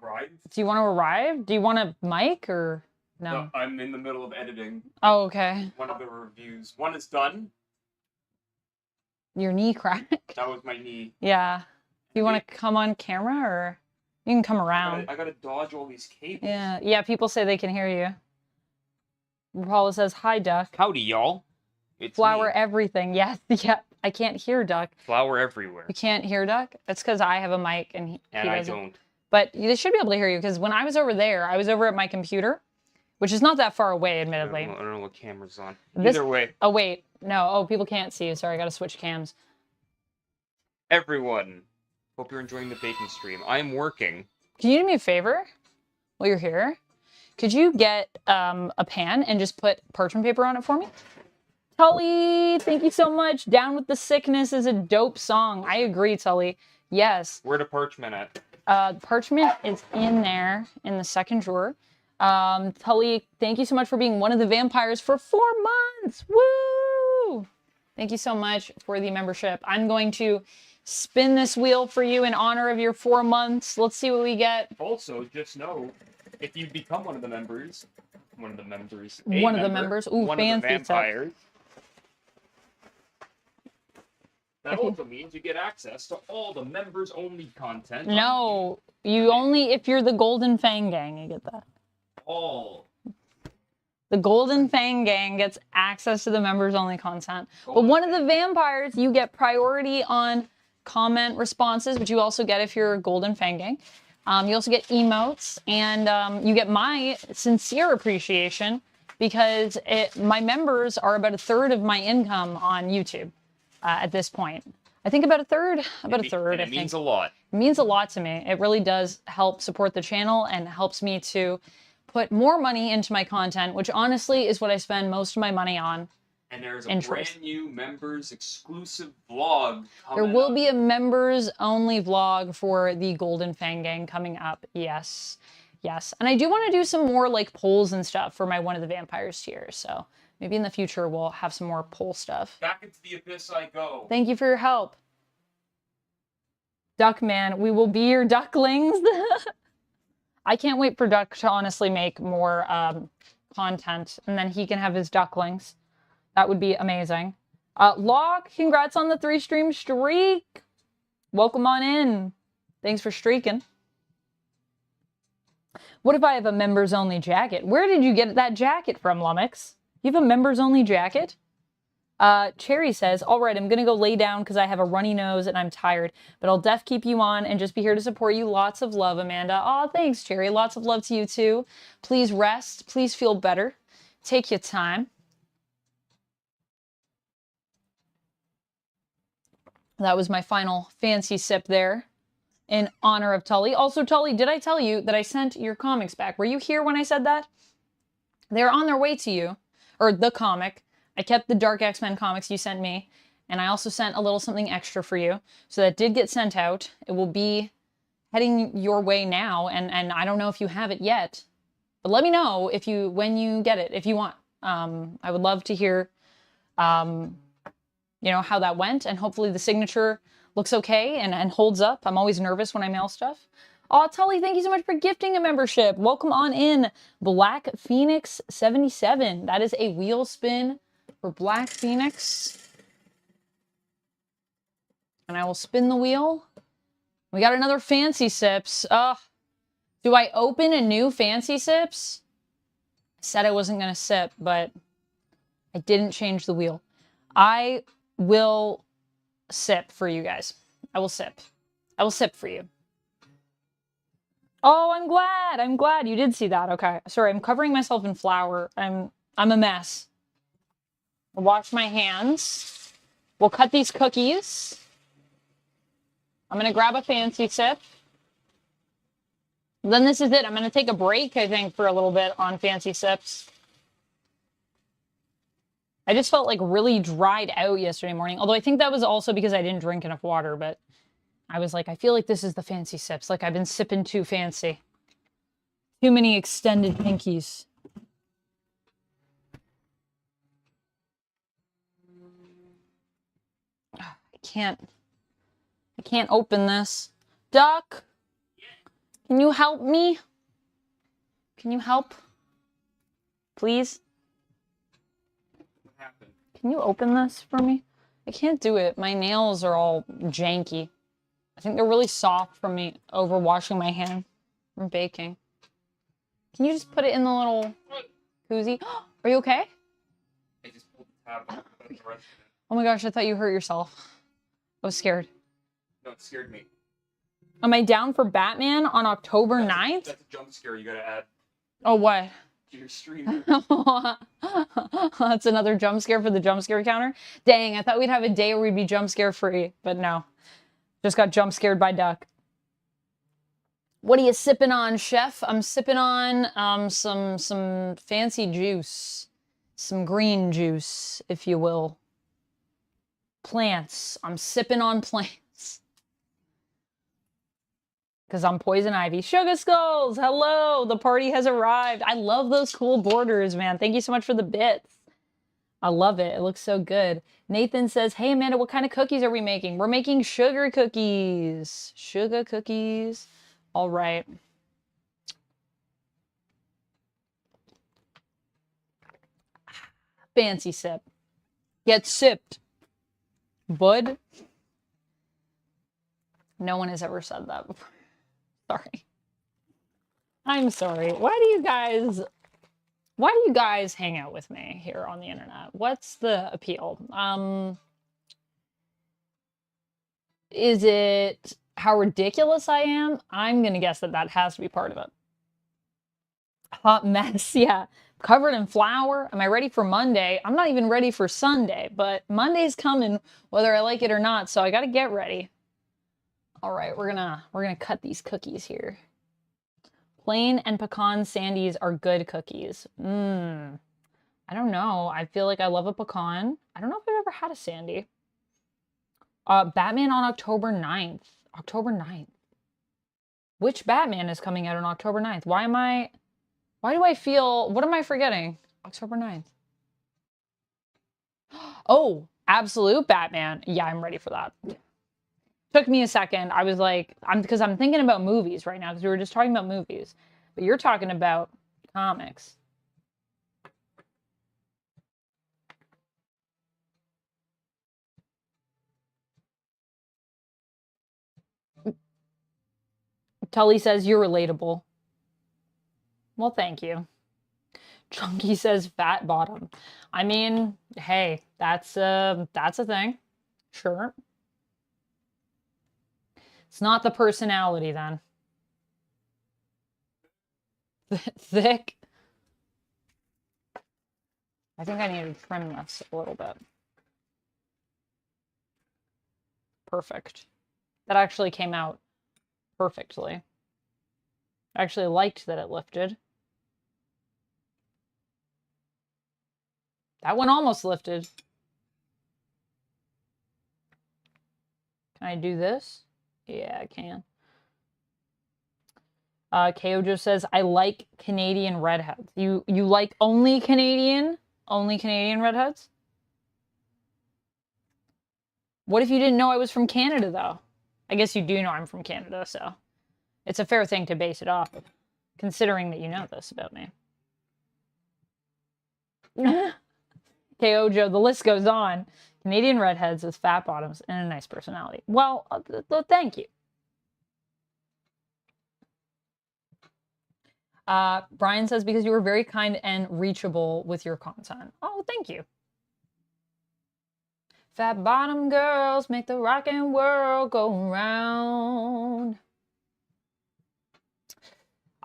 arrive? Do you want to arrive? Do you want a mic, or... No. I'm in the middle of editing. Oh, okay. One of the reviews. One is done. Your knee cracked? That was my knee. Yeah. Do you want to come on camera, or you can come around? I gotta dodge all these cables. Yeah. Yeah, people say they can hear you. Paula says, hi, Duck. Howdy, y'all. It's Flour me. everything. Yes. Yeah. I can't hear Duck. Flour everywhere. You can't hear Duck? That's because I have a mic and he And I doesn't. don't. But they should be able to hear you, because when I was over there, I was over at my computer which is not that far away, I admittedly. don't know what camera's on. This- Either way, Oh, wait. No. Oh, people can't see you. Sorry, I gotta switch cams. everyone, hope you're enjoying the baking stream. I'm working. Can you do me a favor while you're here? Could you get a pan and just put parchment paper on it for me? Tully, thank you so much. Down with the Sickness is a dope song. I agree, Tully. Yes. Where the parchment at? Parchment is in there in the second drawer. Tully, thank you so much for being one of the vampires for 4 months. Woo! Thank you so much for the membership. I'm going to spin this wheel for you in honor of your 4 months. Let's see what we get. Also, just know, if you become one of the members, ooh, one of the members. Ooh, one fancy of the stuff. vampires, that also means you get access to all the members-only content. No, you only, if you're the Golden Fang Gang, you get that. All. The Golden Fang Gang gets access to the members-only content. But one of the vampires, you get priority on comment responses, which you also get if you're a Golden Fang Gang. You also get emotes, and you get my sincere appreciation because my members are about 1/3 of my income on YouTube at this point. I think about a third. It means a lot. It means a lot to me. It really does help support the channel and helps me to put more money into my content, which honestly is what I spend most of my money on. And there's a Intros. brand new members exclusive vlog coming There will up. be a members only vlog for the Golden Fang Gang coming up. Yes. Yes. And I do want to do some more like polls and stuff for my One of the Vampires tier. So maybe in the future we'll have some more poll stuff. Back into the abyss I go. Thank you for your help. Duckman, we will be your ducklings. I can't wait for Duck to honestly make more content and then he can have his ducklings. That would be amazing. Locke, congrats on the 3-stream streak. Welcome on in. Thanks for streaking. What if I have a members only jacket? Where did you get that jacket from, Lummox? You have a members only jacket? Cherry says, all right, I'm going to go lay down because I have a runny nose and I'm tired, but I'll def keep you on and just be here to support you. Lots of love, Amanda. Aw, thanks, Cherry. Lots of love to you too. Please rest. Please feel better. Take your time. That was my final fancy sip there in honor of Tully. Also, Tully, did I tell you that I sent your comics back? Were you here when I said that? They're on their way to you, or the comic. I kept the Dark X-Men comics you sent me, and I also sent a little something extra for you. So that did get sent out. It will be heading your way now, and I don't know if you have it yet, but let me know if when you get it, if you want. I would love to hear you know, how that went, and hopefully the signature looks okay and holds up. I'm always nervous when I mail stuff. Aw, Tully, thank you so much for gifting a membership. Welcome on in, Black Phoenix 77. That is a wheel spin for Black Phoenix. And I will spin the wheel. We got another Fancy Sips. Do I open a new Fancy Sips? I said I wasn't going to sip, but I didn't change the wheel. I will sip for you guys. I will sip. I will sip for you. Oh, I'm glad. I'm glad you did see that. Okay. Sorry, I'm covering myself in flour. I'm a mess. I'll wash my hands. We'll cut these cookies. I'm going to grab a Fancy Sip. Then this is it. I'm going to take a break, I think, for a little bit on Fancy Sips. I just felt like really dried out yesterday morning. Although I think that was also because I didn't drink enough water, but I was like, I feel like this is the Fancy Sips. Like I've been sipping too fancy. Too many extended pinkies. I can't open this. Duck, can you help me? Can you help? Please? Can you open this for me? I can't do it. My nails are all janky. I think they're really soft from me over washing my hand from baking. Can you just put it in the little koozie? Are you okay? I just pulled the tab off the rest of it. Oh my gosh, I thought you hurt yourself. I was scared. No, it scared me. Am I down for Batman on October 9th? That's a jump scare you gotta add. Oh, what? your stream. That's another jump scare for the jump scare counter. Dang, I thought we'd have a day where we'd be jump scare free, but no. Just got jump scared by duck. What are you sipping on, chef? I'm sipping on some fancy juice. Some green juice, if you will. Plants. I'm sipping on plants. Because I'm poison ivy. Sugar skulls! Hello! The party has arrived. I love those cool borders, man. Thank you so much for the bits. I love it. It looks so good. Nathan says, hey, Amanda, what kind of cookies are we making? We're making sugar cookies. Sugar cookies. All right. Fancy sip. Get sipped. Bud. No one has ever said that before. Sorry. I'm sorry. Why do you guys hang out with me here on the internet? What's the appeal? Is it how ridiculous I am? I'm gonna guess that that has to be part of it. Hot mess, yeah. Covered in flour. Am I ready for Monday? I'm not even ready for Sunday, but Monday's coming whether I like it or not, so I gotta get ready. All right, we're gonna cut these cookies here. Plain and pecan sandies are good cookies. I don't know. I feel like I love a pecan. I don't know if I've ever had a sandy. Batman on October 9th. October 9th. Which Batman is coming out on October 9th? Why do I feel, what am I forgetting? October 9th. Oh, Absolute Batman. Yeah, I'm ready for that. Took me a second. I was like, because I'm thinking about movies right now, because we were just talking about movies. But you're talking about comics. Tully says you're relatable. Well, thank you. Chunky says fat bottom. I mean, hey, that's a thing. Sure. It's not the personality then. Thick. I think I need to trim this a little bit. Perfect. That actually came out perfectly. I actually liked that it lifted. That one almost lifted. Can I do this? Yeah, I can. Kojo says, I like Canadian redheads. You like only Canadian redheads? What if you didn't know I was from Canada, though? I guess you do know I'm from Canada, so it's a fair thing to base it off of, considering that you know this about me. Kojo, the list goes on. Canadian redheads with fat bottoms and a nice personality. Well, thank you. Brian says, because you were very kind and reachable with your content. Oh, thank you. Fat bottom girls make the rockin' world go round.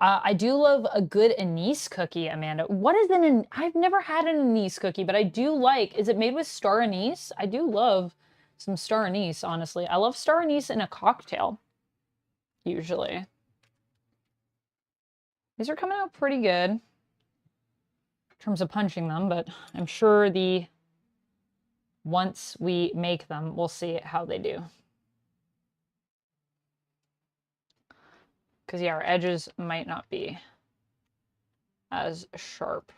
I do love a good anise cookie, Amanda. What is an I've never had an anise cookie, but I do like, is it made with star anise? I do love some star anise, honestly. I love star anise in a cocktail, usually. These are coming out pretty good in terms of punching them, but I'm sure once we make them, we'll see how they do. Because, yeah, our edges might not be as sharp.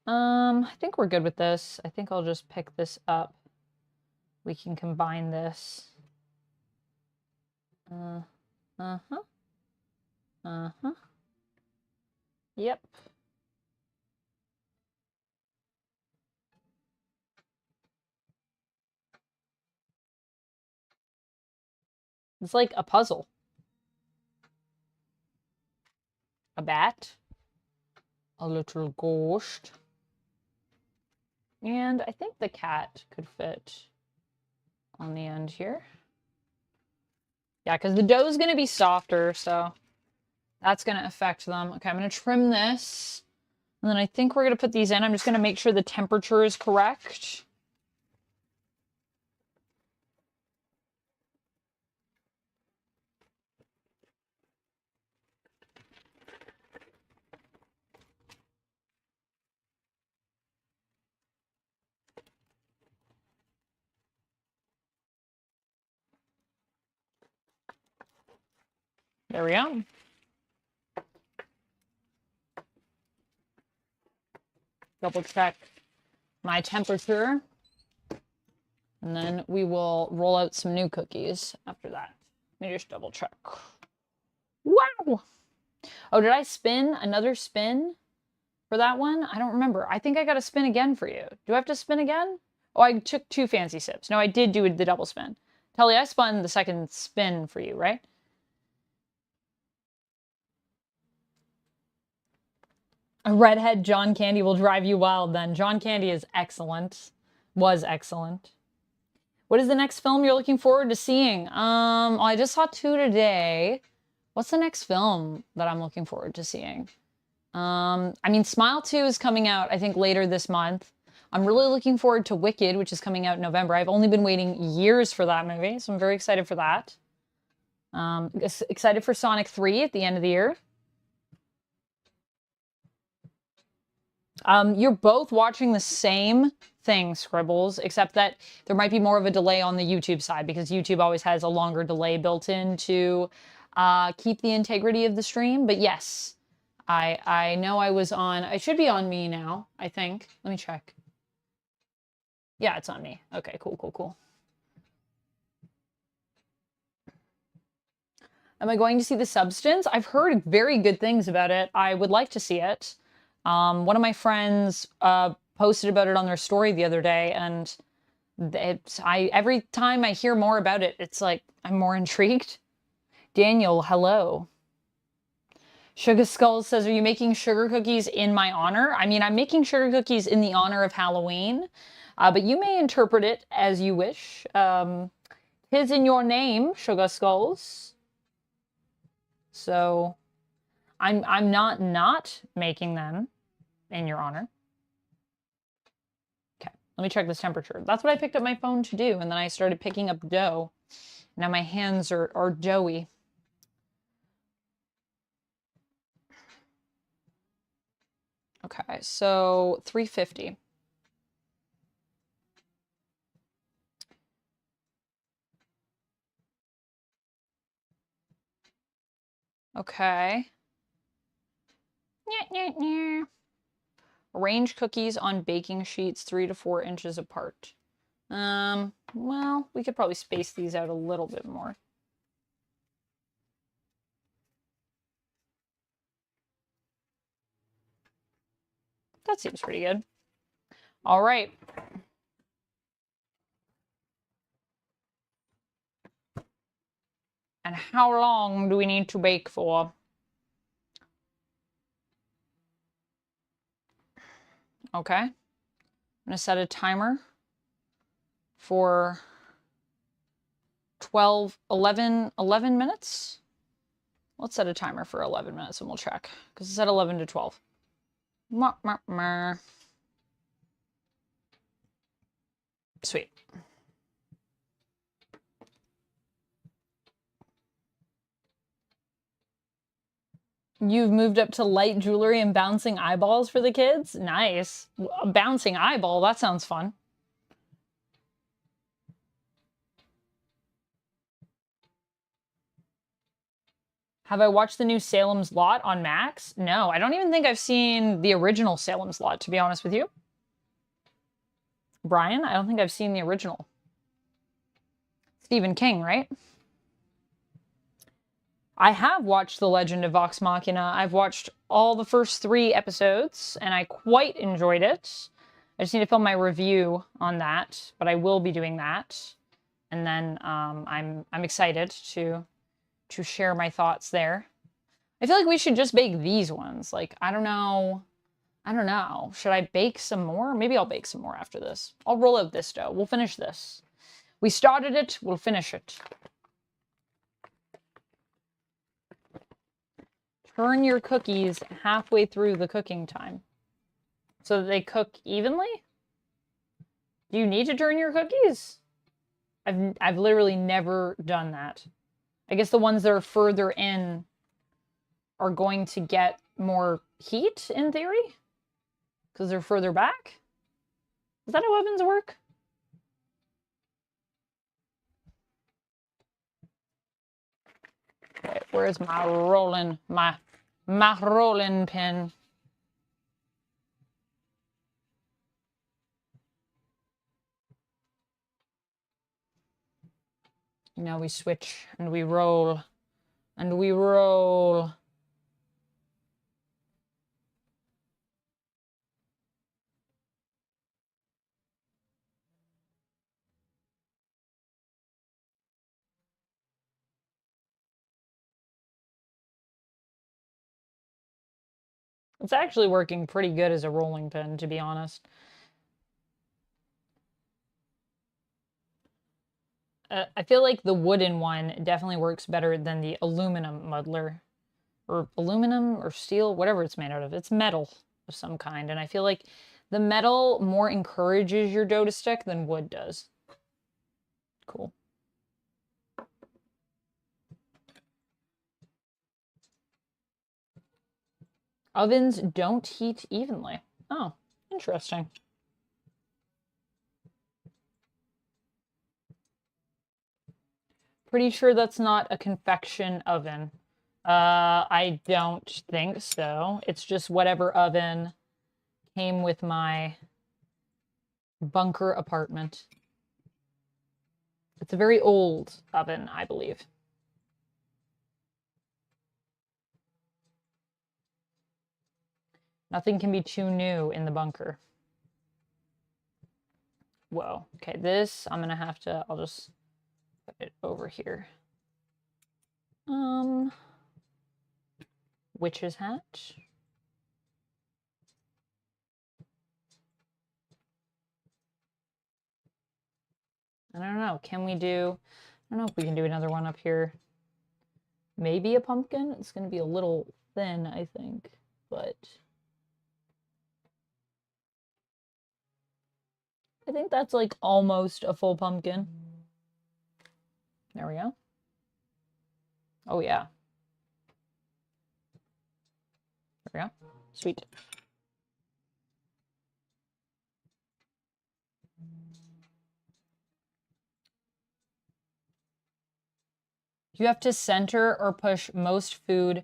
I think we're good with this. I think I'll just pick this up. We can combine this. Yep. It's like a puzzle. A bat. A little ghost. And I think the cat could fit on the end here. Yeah, because the dough is going to be softer, so that's going to affect them. Okay, I'm going to trim this. And then I think we're going to put these in. I'm just going to make sure the temperature is correct. There we go. Double check my temperature. And then we will roll out some new cookies after that. Let me just double check. Wow! Oh, did I spin another spin for that one? I don't remember. I think I got to spin again for you. Do I have to spin again? Oh, I took 2 fancy sips. No, I did do the double spin. Tully, I spun the second spin for you, right? A redhead John Candy will drive you wild then. John Candy is excellent. Was excellent. What is the next film you're looking forward to seeing? Well, I just saw 2 today. What's the next film that I'm looking forward to seeing? I mean, Smile 2 is coming out, I think, later this month. I'm really looking forward to Wicked, which is coming out in November. I've only been waiting years for that movie, so I'm very excited for that. Excited for Sonic 3 at the end of the year. You're both watching the same thing, Scribbles, except that there might be more of a delay on the YouTube side because YouTube always has a longer delay built in to keep the integrity of the stream. But yes, I know I was on, I should be on me now, I think. Let me check. Yeah, it's on me. Okay, cool, cool, cool. Am I going to see The Substance? I've heard very good things about it. I would like to see it. One of my friends posted about it on their story the other day, and every time I hear more about it, it's like I'm more intrigued. Daniel, hello. Sugar Skulls says, are you making sugar cookies in my honor? I mean, I'm making sugar cookies in the honor of Halloween, but you may interpret it as you wish. Tis in your name, Sugar Skulls. So I'm not making them in your honor. Okay, let me check this temperature. That's what I picked up my phone to do, and then I started picking up dough. Now my hands are doughy. Okay, so 350. Okay. Arrange cookies on baking sheets 3 to 4 inches apart. Well, we could probably space these out a little bit more. That seems pretty good. All right. And how long do we need to bake for? Okay. I'm going to set a timer for 11 minutes. Let's set a timer for 11 minutes and we'll check, because it's at 11 to 12. Sweet. You've moved up to light jewelry and bouncing eyeballs for the kids? Nice. A bouncing eyeball, that sounds fun. Have I watched the new Salem's Lot on Max? No, I don't even think I've seen the original Salem's Lot, to be honest with you. Brian, I don't think I've seen the original. Stephen King, right? I have watched The Legend of Vox Machina. I've watched all the first 3 episodes, and I quite enjoyed it. I just need to film my review on that, but I will be doing that. And then I'm excited to share my thoughts there. I feel like we should just bake these ones. Like, I don't know. Should I bake some more? Maybe I'll bake some more after this. I'll roll out this dough. We'll finish this. We started it, we'll finish it. turn your cookies halfway through the cooking time so that they cook evenly? Do you need to turn your cookies? I've literally never done that. I guess the ones that are further in are going to get more heat in theory because they're further back. Is that how ovens work? Okay, where's my rolling pin? Now we switch and we roll and we roll. It's actually working pretty good as a rolling pin, to be honest. I feel like the wooden one definitely works better than the aluminum muddler. Or aluminum or steel, whatever it's made out of. It's metal of some kind. And I feel like the metal more encourages your dough to stick than wood does. Cool. Ovens don't heat evenly. Oh, interesting. Pretty sure that's not a convection oven. I don't think so. It's just whatever oven came with my bunker apartment. It's a very old oven, I believe. Nothing can be too new in the bunker. Whoa. Okay, this, I'm gonna have to, I'll just put it over here. Witch's hat. I don't know. Can we do... I don't know if we can do another one up here. Maybe a pumpkin. It's going to be a little thin, I think. But... I think that's like almost a full pumpkin. There we go. Oh, yeah. There we go. Sweet. You have to center or push most food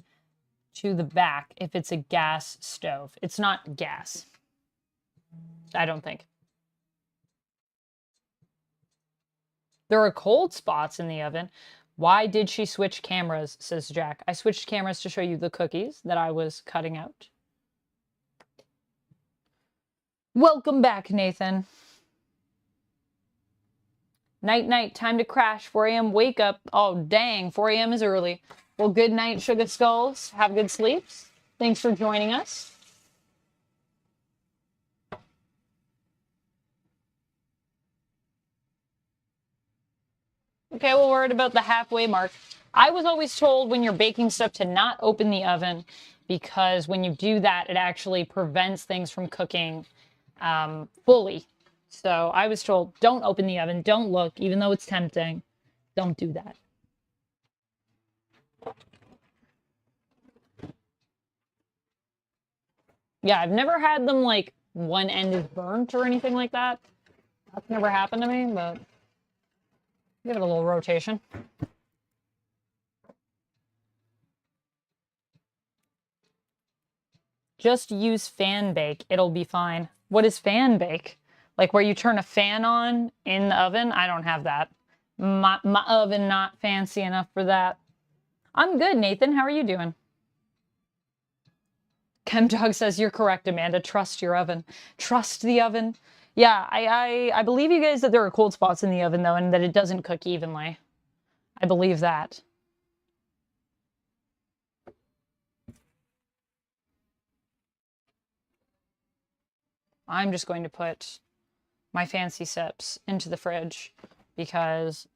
to the back if it's a gas stove. It's not gas. I don't think. There are cold spots in the oven. Why did she switch cameras, says Jack. I switched cameras to show you the cookies that I was cutting out. Welcome back, Nathan. Night, night, time to crash. 4 a.m. wake up. Oh, dang, 4 a.m. is early. Well, good night, Sugar Skulls. Have good sleeps. Thanks for joining us. Okay, well, we're at about the halfway mark. I was always told when you're baking stuff to not open the oven because when you do that, it actually prevents things from cooking fully. So I was told, don't open the oven, don't look, even though it's tempting. Don't do that. Yeah, I've never had them like one end is burnt or anything like that. That's never happened to me, but give it a little rotation. Just use fan bake. It'll be fine. What is fan bake? Like where you turn a fan on in the oven? I don't have that. My oven not fancy enough for that. I'm good, Nathan. How are you doing? ChemDog says, you're correct, Amanda. Trust your oven. Trust the oven. Yeah, I believe you guys that there are cold spots in the oven, though, and that it doesn't cook evenly. I believe that. I'm just going to put my fancy sips into the fridge because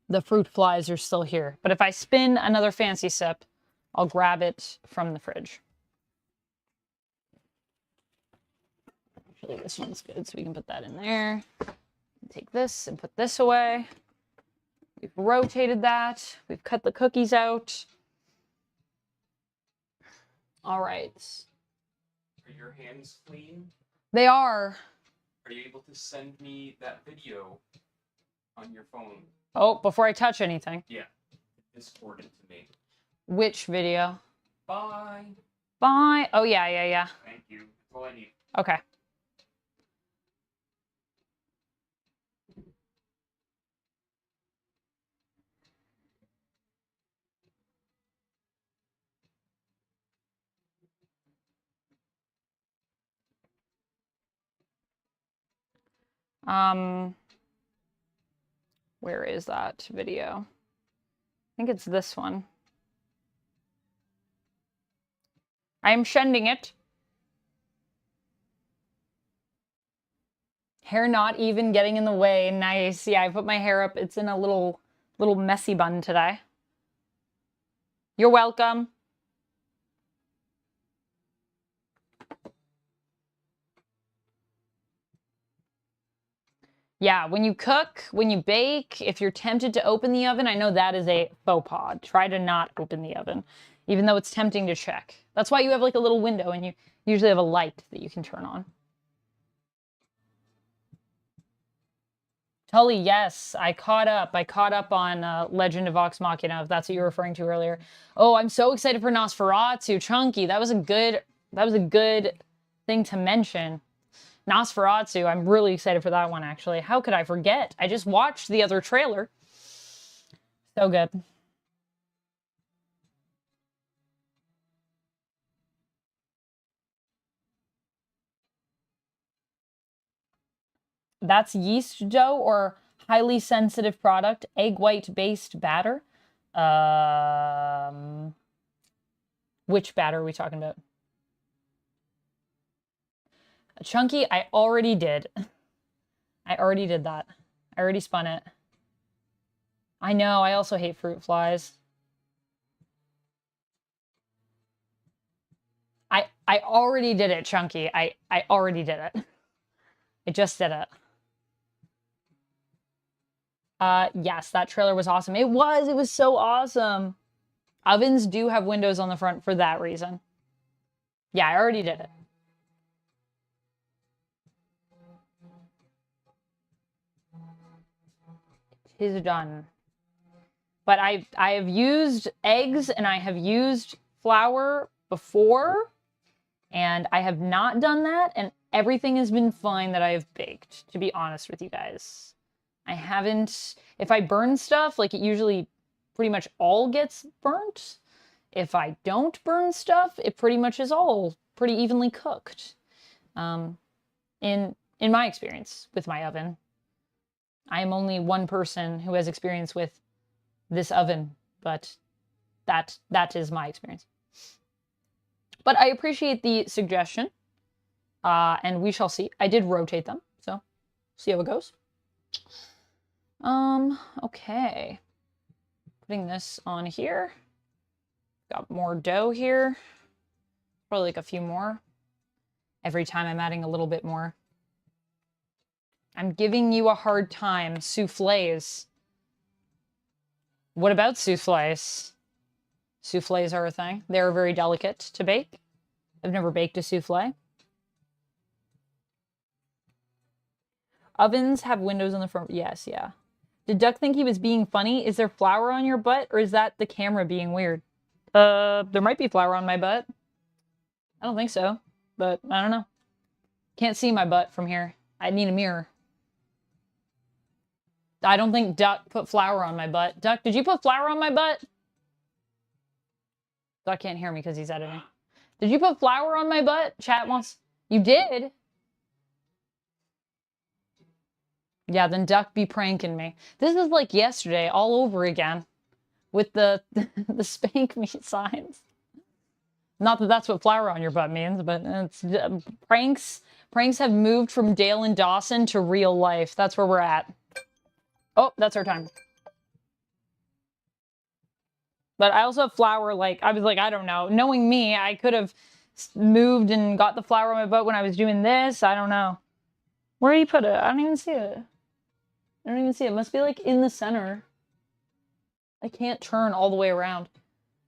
the fruit flies are still here. But if I spin another fancy sip, I'll grab it from the fridge. Actually, this one's good, so we can put that in there. Take this and put this away. We've rotated that. We've cut the cookies out. All right. Are your hands clean? They are. Are you able to send me that video on your phone? Oh, before I touch anything. Yeah. Discord it to me. Which video? Bye. Bye. Oh, yeah. Thank you. That's all I need. Okay. Where is that video? I think it's this one. I'm sending it. Hair not even getting in the way. Nice. Yeah, I put my hair up. It's in a little messy bun today. You're welcome. Yeah, when you cook, when you bake, if you're tempted to open the oven, I know that is a faux pas. Try to not open the oven, even though it's tempting to check. That's why you have like a little window and you usually have a light that you can turn on. Tully, yes, I caught up. I caught up on Legend of Vox Machina, if that's what you were referring to earlier. Oh, I'm so excited for Nosferatu, Chunky. That was a good thing to mention. Nosferatu, I'm really excited for that one, actually. How could I forget? I just watched the other trailer. So good. That's yeast dough or highly sensitive product, egg white based batter. Which batter are we talking about? Chunky, I already did. I already did that. I already spun it. I know, I also hate fruit flies. I already did it, Chunky. I already did it. I just did it. Yes, that trailer was awesome. It was so awesome. Ovens do have windows on the front for that reason. Yeah, I already did it. It is done. But I have used eggs and I have used flour before, and I have not done that, and everything has been fine that I have baked, to be honest with you guys. I haven't, if I burn stuff, like it usually pretty much all gets burnt. If I don't burn stuff, it pretty much is all pretty evenly cooked. In my experience with my oven. I am only one person who has experience with this oven, but that is my experience. But I appreciate the suggestion, and we shall see. I did rotate them, so see how it goes. Okay. Putting this on here. Got more dough here. Probably like a few more. Every time I'm adding a little bit more. I'm giving you a hard time. Soufflés. What about soufflés? Soufflés are a thing. They're very delicate to bake. I've never baked a soufflé. Ovens have windows on the front. Yes, yeah. Did Duck think he was being funny? Is there flour on your butt, or is that the camera being weird? There might be flour on my butt. I don't think so, but I don't know. Can't see my butt from here. I need a mirror. I don't think Duck put flour on my butt. Duck, did you put flour on my butt? Duck can't hear me because he's editing. Did you put flour on my butt? Chat wants... You did? Yeah, then Duck be pranking me. This is like yesterday all over again with the the spank me signs. Not that that's what flour on your butt means, but it's pranks. Pranks have moved from Dale and Dawson to real life. That's where we're at. Oh, that's our time. But I also have flour, like, I was like, I don't know. Knowing me, I could have moved and got the flour on my boat when I was doing this. I don't know. Where do you put it? I don't even see it. I don't even see it. It must be like in the center. I can't turn all the way around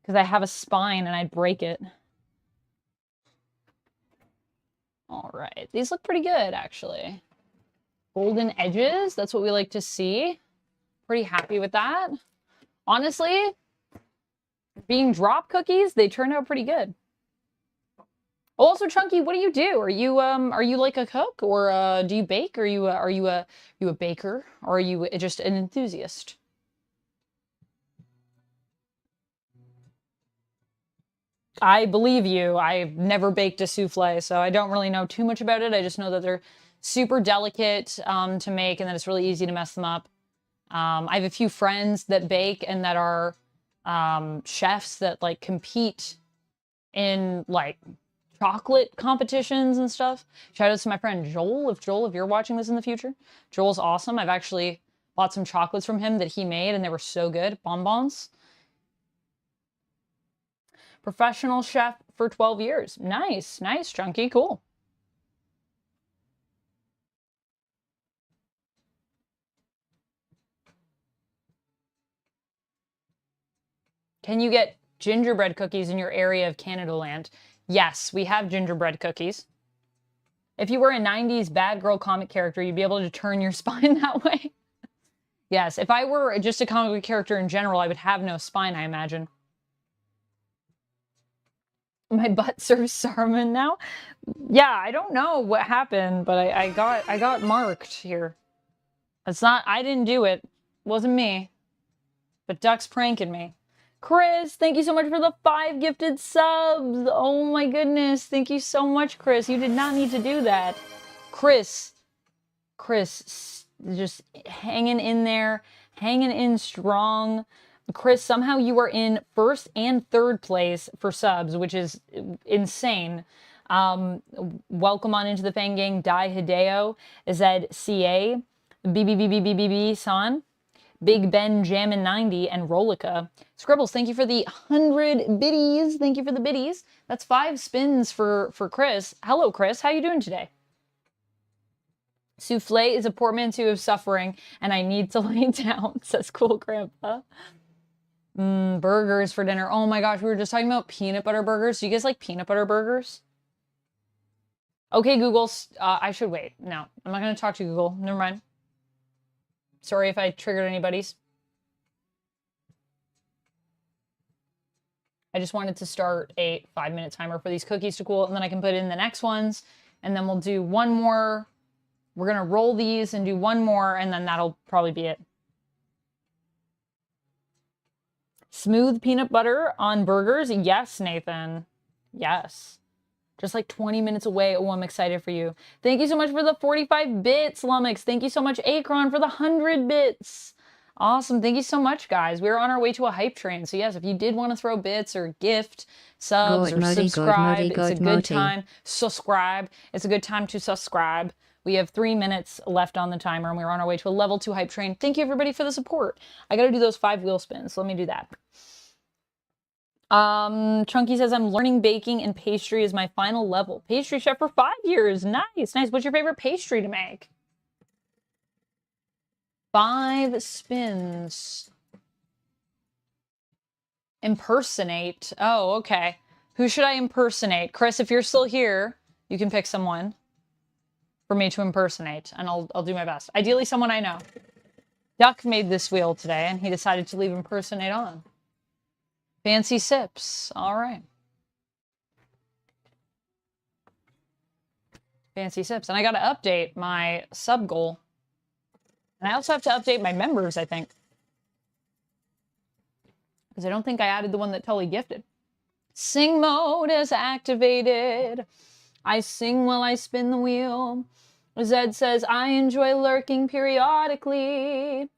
because I have a spine and I'd break it. All right. These look pretty good, actually. Golden edges. That's what we like to see. Pretty happy with that. Honestly, being drop cookies, they turned out pretty good. Also, Chunky, what do you do? Are you like a cook, or do you bake? Are you a baker, or are you just an enthusiast? I believe you. I've never baked a souffle, so I don't really know too much about it. I just know that they're super delicate to make, and that it's really easy to mess them up. I have a few friends that bake and that are chefs that like compete in like chocolate competitions and stuff. Shout out to my friend Joel, if you're watching this in the future. Joel's awesome. I've actually bought some chocolates from him that he made and they were so good. Bonbons. Professional chef for 12 years. Nice, nice, Chunky, cool. Can you get gingerbread cookies in your area of Canada land? Yes, we have gingerbread cookies. If you were a 90s bad girl comic character, you'd be able to turn your spine that way. Yes, if I were just a comic book character in general, I would have no spine, I imagine. My butt serves Saruman now? Yeah, I don't know what happened, but I got marked here. It's not, I didn't do it. Wasn't me. But Duck's pranking me. Chris, thank you so much for the 5 gifted subs. Oh my goodness. Thank you so much, Chris. You did not need to do that. Chris, just hanging in there, hanging in strong. Chris, somehow you are in 1st and 3rd place for subs, which is insane. Welcome on into the Fang Gang. Dai Hideo, ZCA, BBBBBBB San, Big Ben Jammin 90, and Rollica. Scribbles, thank you for the 100 biddies. Thank you for the biddies. That's 5 spins for Chris. Hello, Chris. How you doing today? Souffle is a portmanteau of suffering, and I need to lay down, says Cool Grandpa. Burgers for dinner. Oh my gosh, we were just talking about peanut butter burgers. Do you guys like peanut butter burgers? Okay, Google. I should wait. No, I'm not going to talk to Google. Never mind. Sorry if I triggered anybody's. I just wanted to start a 5-minute timer for these cookies to cool, and then I can put in the next ones, and then we'll do one more. We're going to roll these and do one more, and then that'll probably be it. Smooth peanut butter on burgers? Yes, Nathan. Yes. Just like 20 minutes away. Oh, I'm excited for you. Thank you so much for the 45 bits, Lumix. Thank you so much, Akron, for the 100 bits. Awesome. Thank you so much, guys. We're on our way to a hype train. So yes, if you did want to throw bits or gift subs or subscribe, it's a good time. Subscribe. It's a good time to subscribe. We have 3 minutes left on the timer, and we're on our way to a level 2 hype train. Thank you, everybody, for the support. I got to do those 5 wheel spins. So let me do that. Chunky says, I'm learning baking and pastry is my final level. Pastry chef for 5 years. Nice, nice. What's your favorite pastry to make? 5 spins. Impersonate. Oh, okay. Who should I impersonate? Chris, if you're still here, you can pick someone for me to impersonate, and I'll do my best. Ideally, someone I know. Duck made this wheel today, and he decided to leave impersonate on. Fancy sips. All right. Fancy sips. And I got to update my sub goal. And I also have to update my members, I think. Because I don't think I added the one that Tully gifted. Sing mode is activated. I sing while I spin the wheel. Zed says, I enjoy lurking periodically.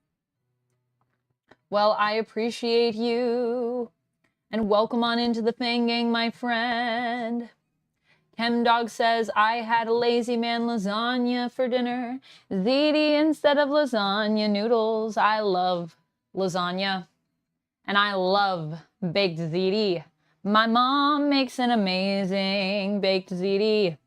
Well, I appreciate you. And welcome on into the Fang Gang, my friend. Chemdog says, I had a lazy man lasagna for dinner. Ziti instead of lasagna noodles. I love lasagna. And I love Baked ziti. My mom makes an amazing baked ziti.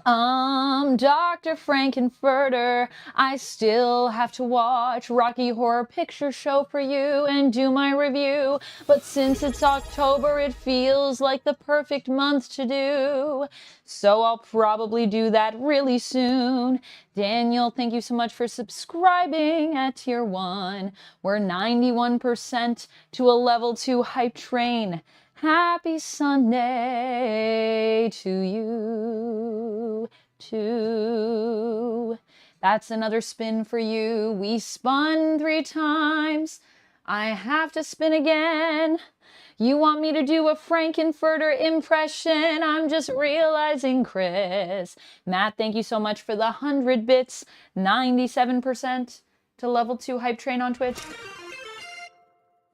Dr. Frankenfurter, I still have to watch Rocky Horror Picture Show for you and do my review. But since it's October, it feels like the perfect month to do. So I'll probably do that really soon. Daniel, thank you so much for subscribing at Tier 1. We're 91% to a Level 2 hype train. Happy Sunday to you, too. That's another spin for you. We spun 3 times. I have to spin again. You want me to do a Frankenfurter impression? I'm just realizing, Chris. Matt, thank you so much for the 100 bits. 97% to Level 2 hype train on Twitch.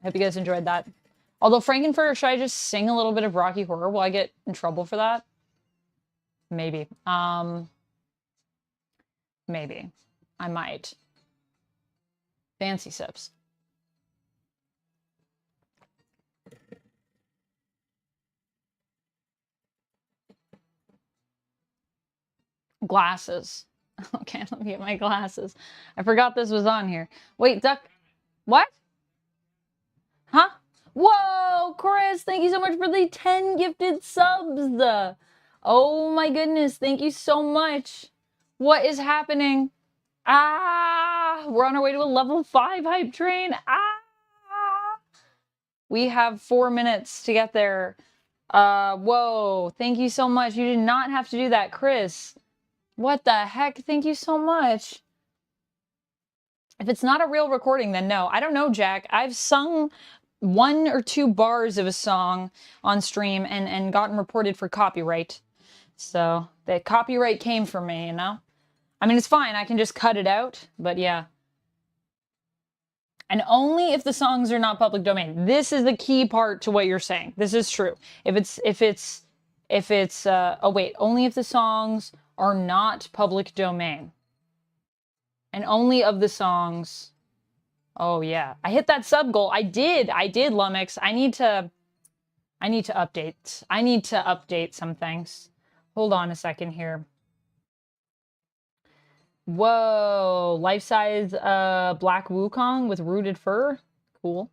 I hope you guys enjoyed that. Although Frankenfurter, should I just sing a little bit of Rocky Horror? Will I get in trouble for that? Maybe. Maybe. I might. Fancy sips. Glasses. Okay, let me get my glasses. I forgot this was on here. Wait, Duck. What? Huh? Whoa, Chris, thank you so much for the 10 gifted subs. Oh my goodness, thank you so much. What is happening? We're on our way to a level 5 hype train. We have 4 minutes to get there. Whoa, thank you so much. You did not have to do that, Chris. What the heck? Thank you so much. If it's not a real recording, then no. I don't know, Jack. I've sung 1 or 2 bars of a song on stream and gotten reported for copyright. So the copyright came from me, you know? I mean, it's fine. I can just cut it out, but yeah. And only if the songs are not public domain. This is the key part to what you're saying. This is true. Oh wait, only if the songs are not public domain. And only of the songs. Oh yeah, I hit that sub goal. I did, Lumix. I need to update. I need to update some things. Hold on a second here. Whoa, life-size black Wukong with rooted fur. Cool.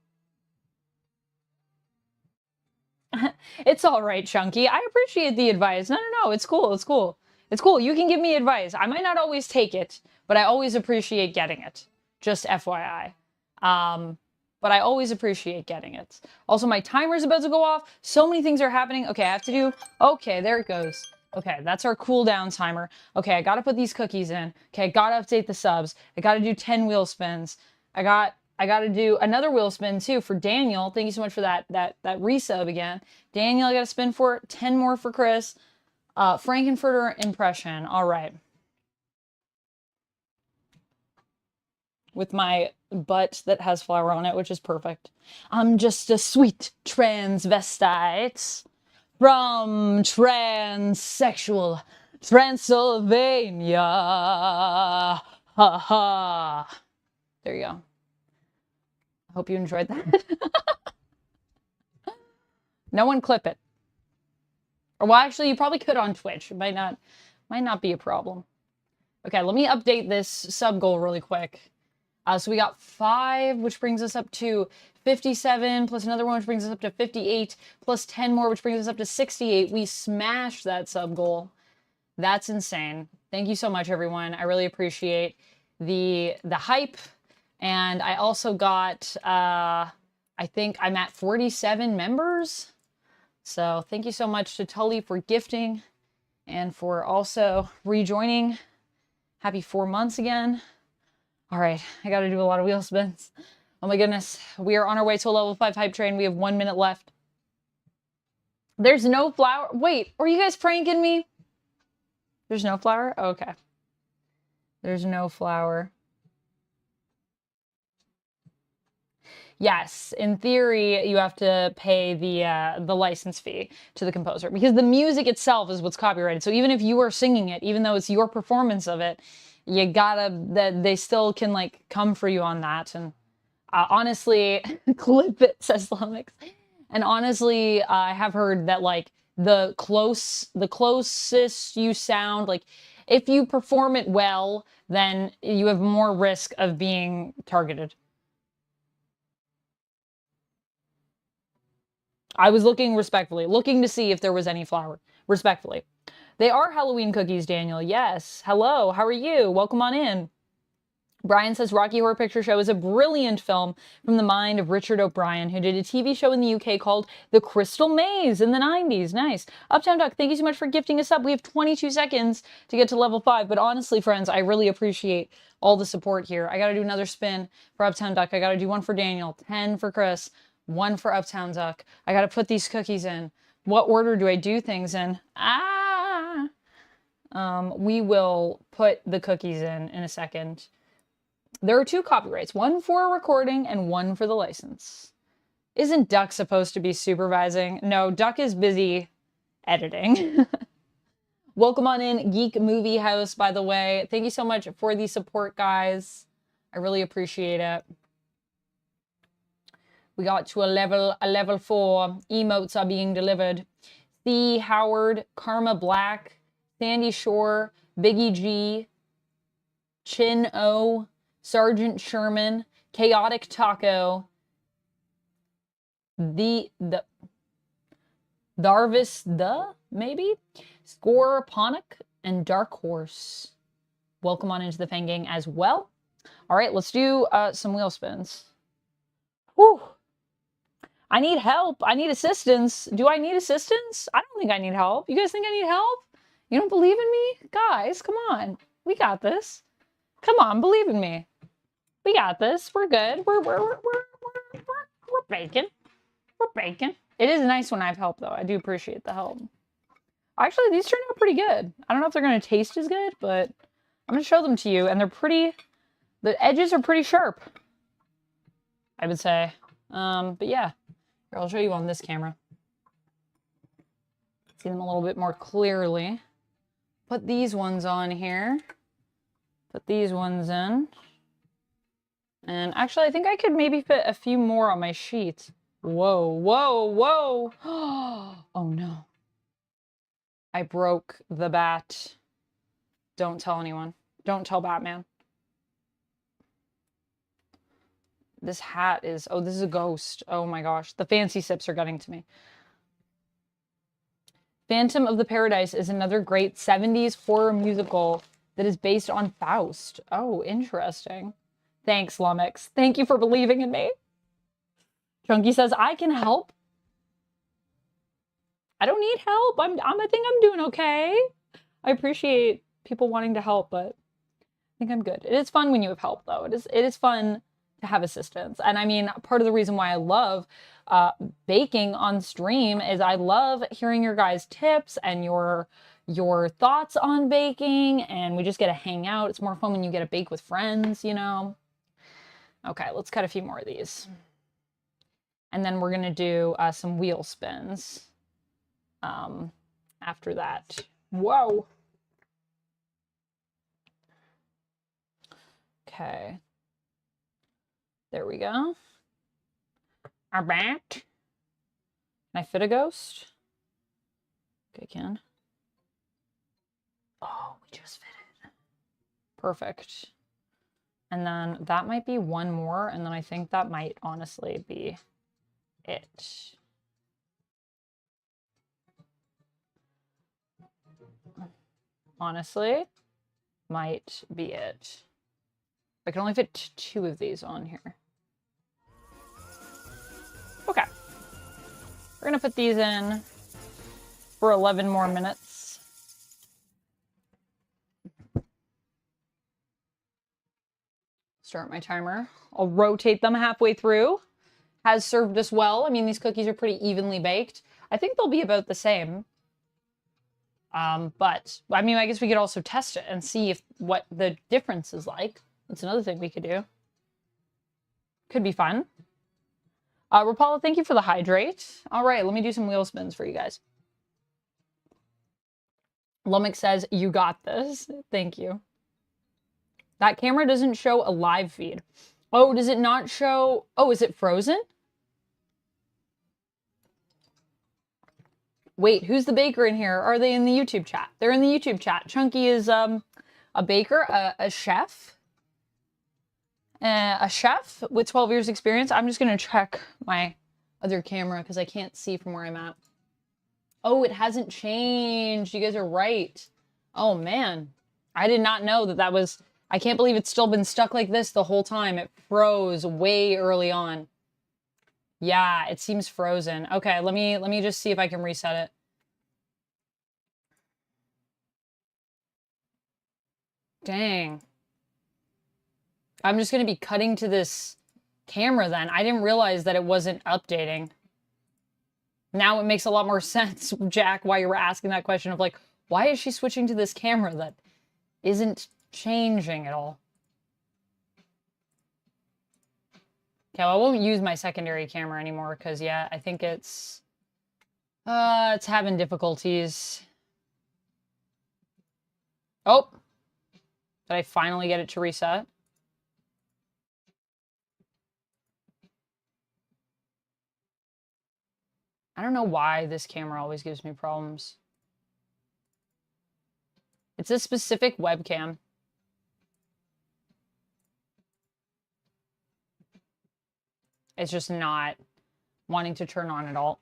It's all right, Chunky. I appreciate the advice. No, it's cool. It's cool. It's cool. You can give me advice. I might not always take it, but I always appreciate getting it. Just FYI. But I always appreciate getting it. Also, my timer's about to go off. So many things are happening. Okay, I have to do... Okay, there it goes. Okay, that's our cooldown timer. Okay, I gotta put these cookies in. Okay, I gotta update the subs. I gotta do 10 wheel spins. I gotta do another wheel spin too for Daniel. Thank you so much for that resub again. Daniel, I gotta spin for 10 more for Chris. Frankenfurter impression. All right. With my butt that has flour on it, which is perfect. I'm just a sweet transvestite from transsexual Transylvania. Ha ha. There you go. I hope you enjoyed that. No one clip it. Or well, actually, you probably could on Twitch. It might not be a problem. Okay, let me update this sub goal really quick. So we got 5, which brings us up to 57, plus another one, which brings us up to 58, plus 10 more, which brings us up to 68. We smashed that sub goal. That's insane. Thank you so much, everyone. I really appreciate the hype. And I also got, I think I'm at 47 members. So thank you so much to Tully for gifting and for also rejoining. Happy 4 months again. All right, I got to do a lot of wheel spins. Oh my goodness. We are on our way to a level 5 hype train. We have 1 minute left. There's no flour. Wait, are you guys pranking me? There's no flour? Oh, okay. There's no flour. Yes, in theory, you have to pay the license fee to the composer because the music itself is what's copyrighted. So even if you are singing it, even though it's your performance of it, you gotta, they still can like come for you on that. And Honestly, clip it, says Lumix. And honestly, I have heard that like the closest you sound, like if you perform it well, then you have more risk of being targeted. I was looking respectfully, looking to see if there was any flour. Respectfully. They are Halloween cookies, Daniel. Yes. Hello. How are you? Welcome on in. Brian says Rocky Horror Picture Show is a brilliant film from the mind of Richard O'Brien, who did a TV show in the UK called The Crystal Maze in the 90s. Nice. Uptown Duck, thank you so much for gifting us up. We have 22 seconds to get to level 5, but honestly, friends, I really appreciate all the support here. I gotta do another spin for Uptown Duck. I gotta do one for Daniel, 10 for Chris, 1 for Uptown Duck. I gotta put these cookies in. What order do I do things in? We will put the cookies in a second. There are 2 copyrights, one for a recording and one for the license. Isn't Duck supposed to be supervising? No, Duck is busy editing. Welcome on in, Geek Movie House, by the way. Thank you so much for the support, guys. I really appreciate it. We got to a level 4. Emotes are being delivered. C. Howard, Karma Black, Sandy Shore, Biggie G, Chin O, Sergeant Sherman, Chaotic Taco, the Darvis maybe? Scorponic, and Dark Horse. Welcome on into the Fang Gang as well. All right, let's do some wheel spins. Whew. I need help. I need assistance. Do I need assistance? I don't think I need help. You guys think I need help? You don't believe in me? Guys, come on. We got this. Come on, believe in me. We got this. We're good. We're baking. We're baking. It is nice when I have help, though. I do appreciate the help. Actually, these turned out pretty good. I don't know if they're going to taste as good, but I'm going to show them to you, and they're pretty... The edges are pretty sharp, I would say. But yeah. Here, I'll show you on this camera. See them a little bit more clearly. Put these ones on here. Put these ones in. And actually, I think I could maybe fit a few more on my sheet. Whoa, whoa, whoa. Oh, no. I broke the bat. Don't tell anyone. Don't tell Batman. This hat is... Oh, this is a ghost. Oh, my gosh. The fancy sips are getting to me. Phantom of the Paradise is another great 70s horror musical that is based on Faust. Oh, interesting. Thanks, Lumix. Thank you for believing in me. Chunky says, I can help. I don't need help. I think I'm doing okay. I appreciate people wanting to help, but I think I'm good. It is fun when you have help, though. It is fun to have assistance. And I mean, part of the reason why I love baking on stream is I love hearing your guys' tips and your thoughts on baking, and we just get to hang out. It's more fun when you get to bake with friends, you know? Okay, let's cut a few more of these. And then we're going to do some wheel spins after that. Whoa. Okay. There we go. Our bat. Can I fit a ghost? Okay, can. Oh, we just fit it. Perfect. And then that might be one more, and then I think that might honestly be it. Honestly, might be it. I can only fit 2 of these on here. Okay. We're gonna put these in for 11 more minutes. Start my timer. I'll rotate them halfway through. Has served us well. I mean, these cookies are pretty evenly baked. I think they'll be about the same. But, I mean, I guess we could also test it and see what the difference is like. That's another thing we could do. Could be fun. Rapala, thank you for the hydrate. All right, let me do some wheel spins for you guys. Lumix says, you got this. Thank you. That camera doesn't show a live feed. Oh, does it not show? Oh, is it frozen? Wait, who's the baker in here? Are they in the YouTube chat? They're in the YouTube chat. Chunky is a baker, a chef. A chef with 12 years experience. I'm just gonna check my other camera because I can't see from where I'm at. Oh, it hasn't changed. You guys are right. Oh man, I did not know that that was, I can't believe it's still been stuck like this the whole time. It froze way early on. Yeah, it seems frozen. Okay, let me just see if I can reset it. Dang. I'm just going to be cutting to this camera then. I didn't realize that it wasn't updating. Now it makes a lot more sense, Jack, why you were asking that question of like, why is she switching to this camera that isn't changing at all? Okay, well, I won't use my secondary camera anymore because, yeah, I think it's having difficulties. Oh, did I finally get it to reset? I don't know why this camera always gives me problems. It's a specific webcam. It's just not wanting to turn on at all.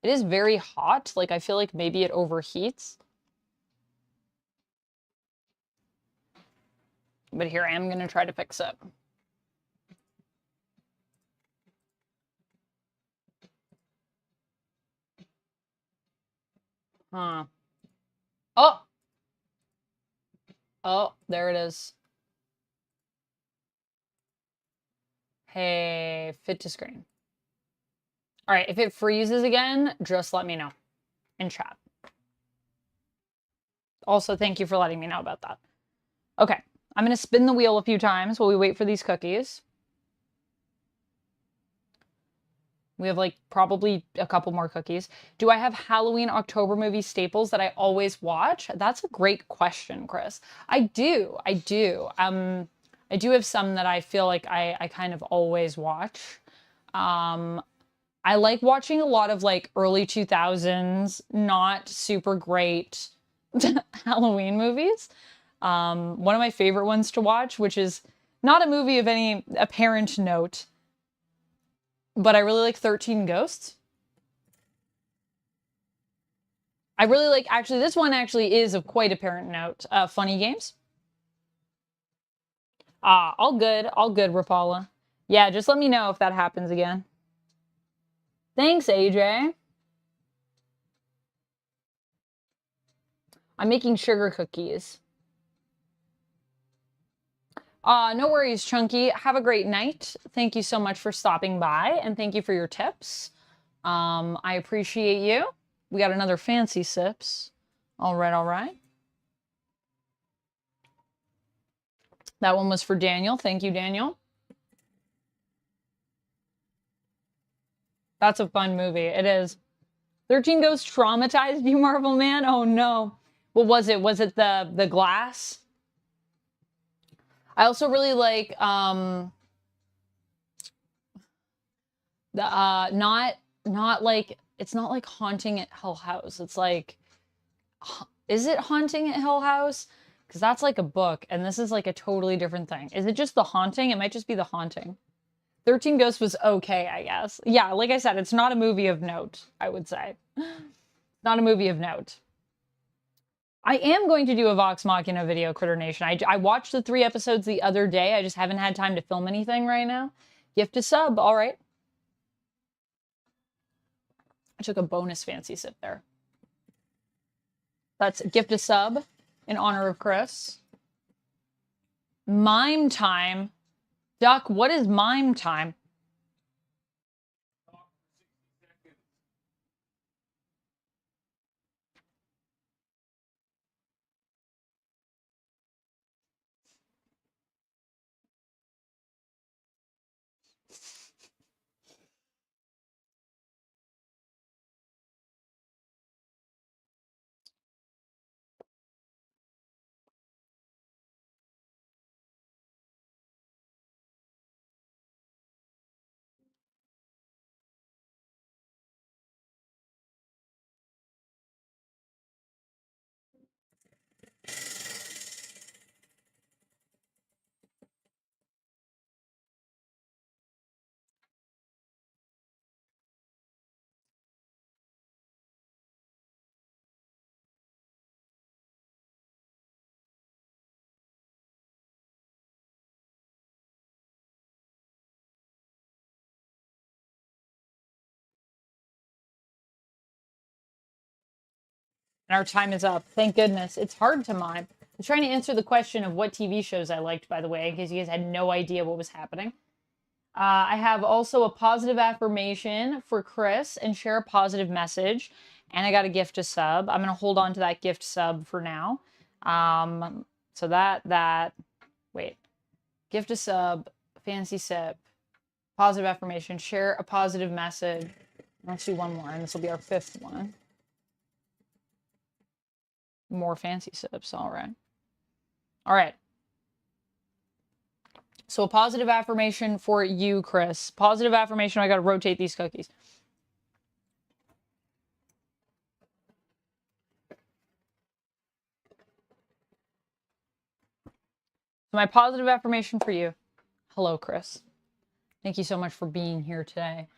It is very hot. Like, I feel like maybe it overheats. But here I am going to try to fix it. Huh. Oh! Oh, there it is. Hey, fit to screen. All right, if it freezes again, just let me know in chat. Also, thank you for letting me know about that. Okay, I'm going to spin the wheel a few times while we wait for these cookies. We have like probably a couple more cookies. Do I have Halloween October movie staples that I always watch? That's a great question, Chris. I do. I do. I do have some that I feel like I kind of always watch. I like watching a lot of like early 2000s, not super great Halloween movies. One of my favorite ones to watch, which is not a movie of any apparent note, but I really like 13 Ghosts. I really like, actually, this one actually is of quite apparent note. Funny Games. All good, Rapala. Yeah, just let me know if that happens again. Thanks, AJ. I'm making sugar cookies. No worries, Chunky. Have a great night. Thank you so much for stopping by, and thank you for your tips. I appreciate you. We got another fancy sips. All right, all right. That one was for Daniel. Thank you, Daniel. That's a fun movie. It is. 13 Ghosts traumatized you, Marvel Man? Oh, no. What was it? Was it the glass? I also really like, the, not like, it's not like Haunting at Hill House. It's like, is it Haunting at Hill House? Because that's like a book, and this is like a totally different thing. Is it just The Haunting? It might just be The Haunting. 13 Ghosts was okay, I guess. Yeah, like I said, it's not a movie of note, I would say. Not a movie of note. I am going to do a Vox Machina video, Critter Nation. I watched the 3 episodes the other day. I just haven't had time to film anything right now. Gift a sub, all right. I took a bonus fancy sip there. That's gift a sub in honor of Chris. Mime time. Duck, what is mime time? And our time is up. Thank goodness. It's hard to mime. I'm trying to answer the question of what TV shows I liked, by the way, in case you guys had no idea what was happening. I have also a positive affirmation for Chris and share a positive message. And I got a gift a sub. I'm going to hold on to that gift sub for now. So wait. Gift a sub, fancy sip, positive affirmation, share a positive message. Let's do one more, and this will be our 5th one. More fancy sips, all right. All right. So a positive affirmation for you, Chris. Positive affirmation, I got to rotate these cookies. My positive affirmation for you. Hello, Chris. Thank you so much for being here today.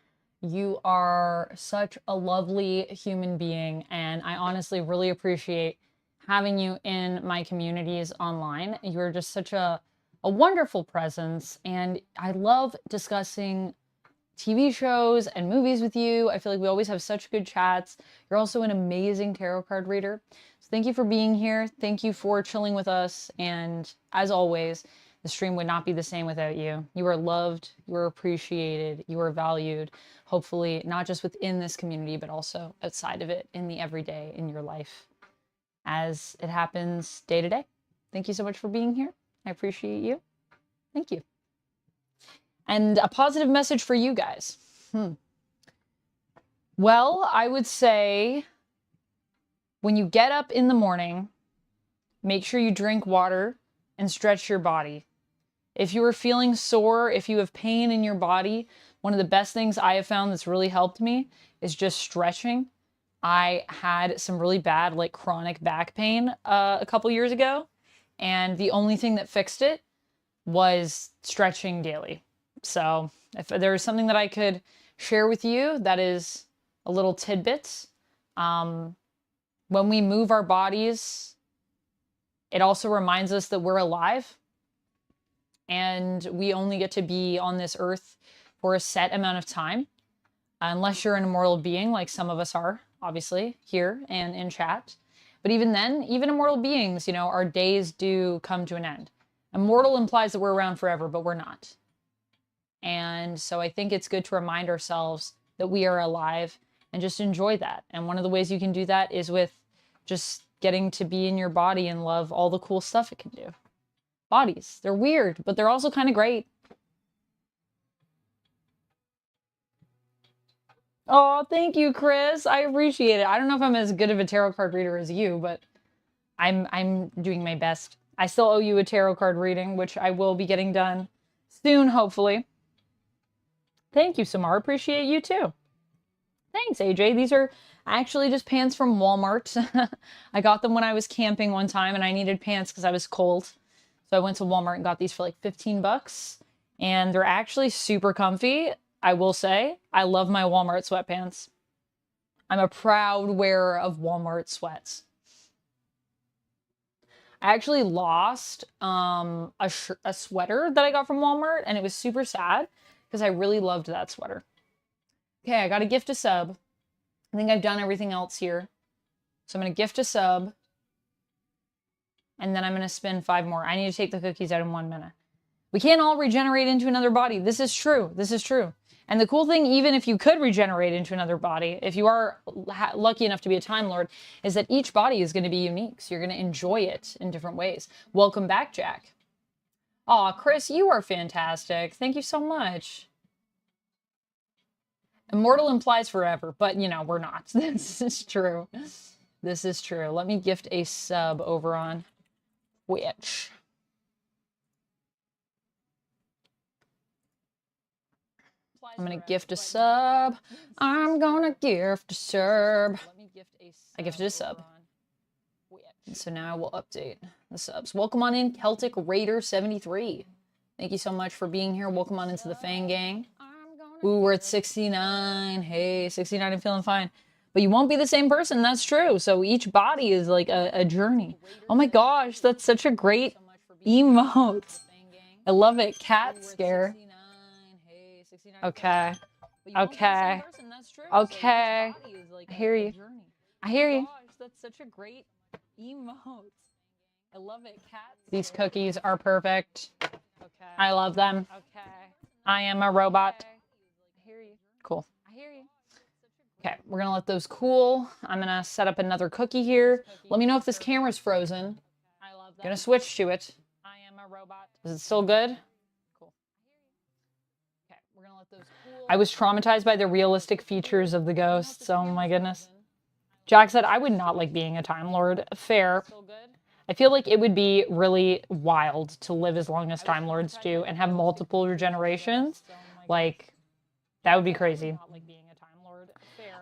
You are such a lovely human being, and I honestly really appreciate having you in my communities online. You're just such a wonderful presence, and I love discussing TV shows and movies with you. I feel like we always have such good chats. You're also an amazing tarot card reader. So thank you for being here. Thank you for chilling with us. And as always, the stream would not be the same without you. You are loved, you are appreciated, you are valued, hopefully not just within this community, but also outside of it in the everyday in your life as it happens day to day. Thank you so much for being here. I appreciate you. Thank you. And a positive message for you guys. Well, I would say when you get up in the morning, make sure you drink water and stretch your body. If you are feeling sore, if you have pain in your body, one of the best things I have found that's really helped me is just stretching. I had some really bad, like, chronic back pain a couple years ago, and the only thing that fixed it was stretching daily. So if there is something that I could share with you that is a little tidbit, when we move our bodies, it also reminds us that we're alive and we only get to be on this earth for a set amount of time, unless you're an immortal being like some of us are, obviously, here and in chat. But even then, even immortal beings, you know, our days do come to an end. Immortal implies that we're around forever, but we're not. And so I think it's good to remind ourselves that we are alive and just enjoy that. And one of the ways you can do that is with just getting to be in your body and love all the cool stuff it can do. Bodies, they're weird, but they're also kind of great. Oh, thank you, Chris. I appreciate it. I don't know if I'm as good of a tarot card reader as you, but I'm doing my best. I still owe you a tarot card reading, which I will be getting done soon, hopefully. Thank you, Samar. Appreciate you too. Thanks, AJ. These are actually just pants from Walmart. I got them when I was camping one time and I needed pants because I was cold. So I went to Walmart and got these for like 15 bucks. And they're actually super comfy. I will say, I love my Walmart sweatpants. I'm a proud wearer of Walmart sweats. I actually lost a sweater that I got from Walmart, and it was super sad because I really loved that sweater. Okay, I got to gift a sub. I think I've done everything else here. So I'm going to gift a sub. And then I'm going to spin 5 more. I need to take the cookies out in 1 minute. We can't all regenerate into another body. This is true. This is true. And the cool thing, even if you could regenerate into another body, if you are lucky enough to be a Time Lord, is that each body is going to be unique. So you're going to enjoy it in different ways. Welcome back, Jack. Aw, Chris, you are fantastic. Thank you so much. Immortal implies forever, but, you know, we're not. This is true. This is true. Let me gift a sub over on Twitch. I'm going to gift a sub. I'm going to gift a sub. I gifted a sub. So now I will update the subs. Welcome on in, Celtic Raider 73. Thank you so much for being here. Welcome on into the Fang Gang. Ooh, we're at 69. Hey, 69, I'm feeling fine. But you won't be the same person, that's true. So each body is like a journey. Oh my gosh, that's such a great emote. I love it. Cat scare. Okay. Okay. Okay. I hear you. I hear you. That's such a great emote. I love it. Cats. These cookies are perfect. Okay. I love them. Okay. I am a robot. Okay. I hear you. Cool. I hear you. Okay, we're gonna let those cool. I'm gonna set up another cookie here. Let me know if this camera's frozen. I love that. Gonna switch to it. I am a robot. Is it still good? Cool. Okay, we're gonna let those cool. I was traumatized by the realistic features of the ghosts. Oh my goodness. Jack said, I would not like being a Time Lord. Fair. I feel like it would be really wild to live as long as Time Lords do and have multiple regenerations. Like, that would be crazy.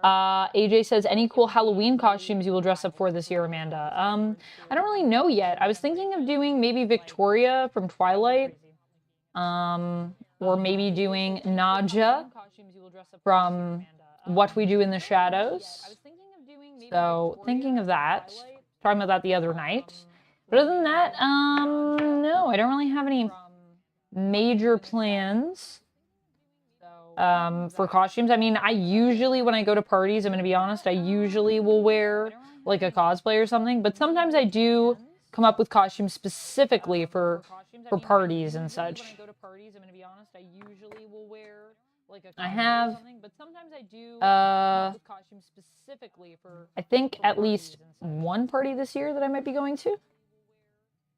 AJ says, any cool Halloween costumes you will dress up for this year, Amanda? I don't really know yet. I was thinking of doing maybe Victoria from Twilight. Or maybe doing Nadja from What We Do in the Shadows. So, thinking of that. Talking about that the other night. But other than that, no, I don't really have any major plans for costumes. I mean, I usually, when I go to parties, I'm going to be honest, I usually will wear like a cosplay or something. But sometimes I do come up with costumes specifically for parties and such. I have, I think at least one party this year that I might be going to.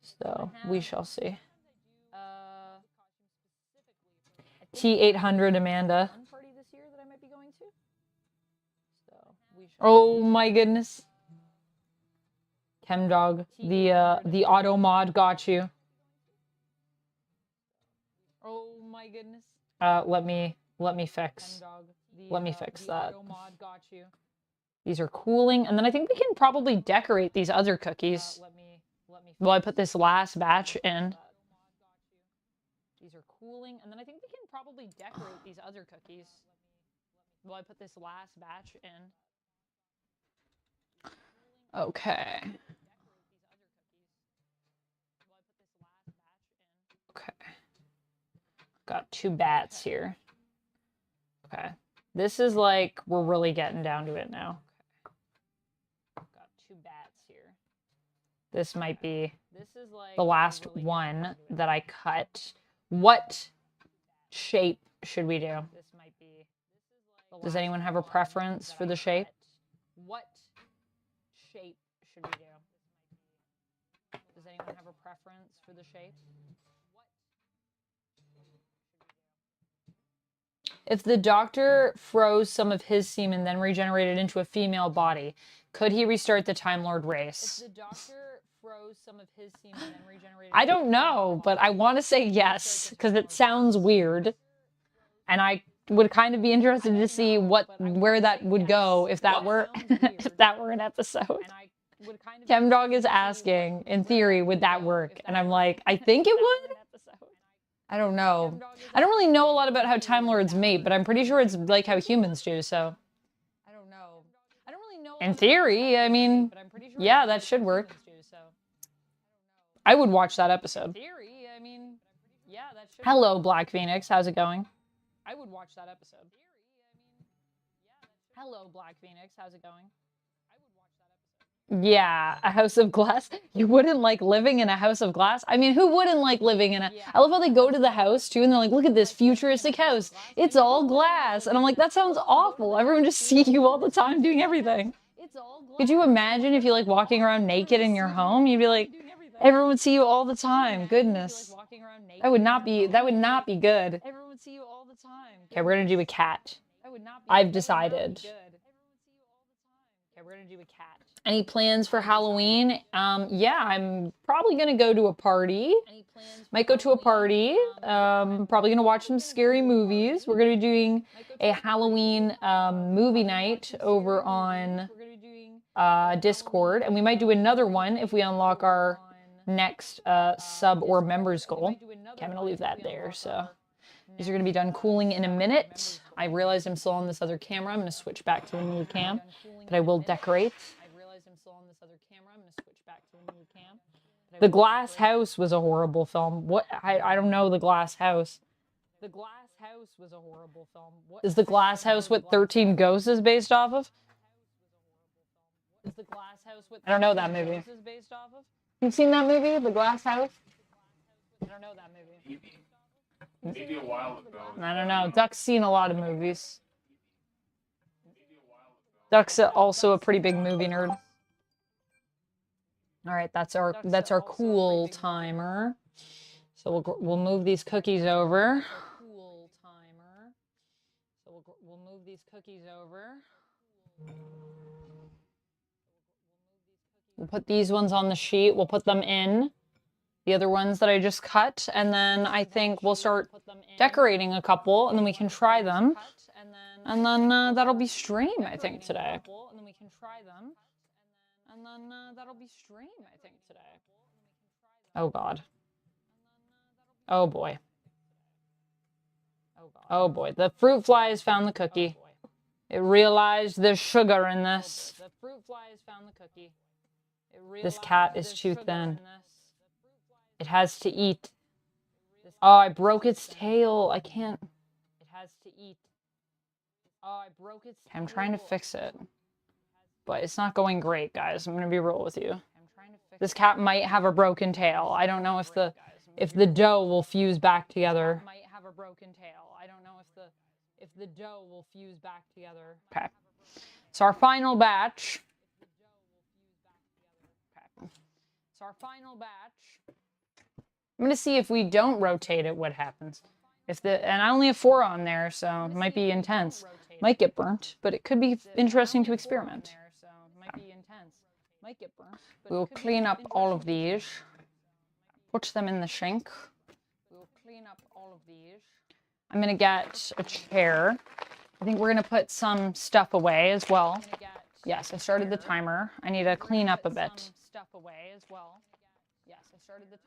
So we shall see. T800 Amanda. Oh my goodness. Chemdog, the auto mod got you. Oh my goodness. Let me fix that. These are cooling, and then I think we can probably decorate these other cookies. Will I put this last batch in? These are cooling, and then I think we can probably decorate these other cookies. Will I put this last batch in? Okay. Okay. Got 2 bats here. Okay. This is like, we're really getting down to it now. Okay. Got 2 bats here. This might be the last one that I cut. What shape should we do? Does anyone have a preference for the shape? What shape should we do? Does anyone have a preference for the shape? If the doctor froze some of his semen, then regenerated into a female body, could he restart the Time Lord race? If the doctor froze some of his semen, then regenerated I don't know, but I want to say yes, because it sounds weird. And I would kind of be interested to see where that would go if that were if that were an episode. Chemdog is asking, in theory, would that work? And I'm like, I think it would. I don't know. I don't really know a lot about how Time Lords mate, but I'm pretty sure it's like how humans do, so. I don't know. I don't really know. In theory, I mean, yeah, that should work. I would watch that episode. Hello, Black Phoenix. How's it going? I would watch that episode. Hello, Black Phoenix. How's it going? Yeah, a house of glass. You wouldn't like living in a house of glass? I mean, who wouldn't like living in a... I love how they go to the house, too, and they're like, look at this futuristic house. It's all glass. And I'm like, that sounds awful. Everyone just see you all the time doing everything. Could you imagine if you like walking around naked in your home? You'd be like, everyone would see you all the time. Goodness. That would not be good. Everyone would see you all the time. Okay, we're gonna do a cat. I've decided. Okay, we're gonna do a cat. Any plans for Halloween? Yeah, I'm probably gonna go to a party. Might go to a party. Probably gonna watch some scary movies. We're gonna be doing a Halloween movie night over on Discord, and we might do another one if we unlock our next sub or members goal. Okay, I'm gonna leave that there. So these are gonna be done cooling in a minute. I realized I'm still on this other camera. I'm gonna switch back to the new cam, but I will decorate. The Glass House was a horrible film. What? I don't know The Glass House. The Glass House was a horrible film. Is The Glass House what 13 Ghosts is based off of? I don't know that movie. You've seen that movie, The Glass House? I don't know that movie. Maybe a while ago. I don't know. Duck's seen a lot of movies. Duck's also a pretty big movie nerd. All right, that's our cool timer. So we'll move these cookies over. We'll move these cookies over. We'll put these ones on the sheet. We'll put them in. The other ones that I just cut, and then I think we'll start decorating a couple, and then we can try them. And then that'll be stream, I think, today. Oh, God. Oh, boy. Oh, boy. The fruit fly has found the cookie. It realized there's sugar in this. This cat is too thin. It has to eat. Oh, I broke its tail. I can't. It has to eat. Oh, I broke its tail. I'm trying to fix it. But it's not going great, guys. I'm going to be real with you. This cat might have a broken tail. I don't know if the dough will fuse back together. Okay. So our final batch. I'm gonna see if we don't rotate it, what happens. And I only have 4 on there, so it might be intense. Might get burnt, but it could be interesting to experiment. We'll clean up all of these. Put them in the sink. I'm gonna get a chair. I think we're gonna put some stuff away as well. Yes, I started the timer. I need to clean up a bit.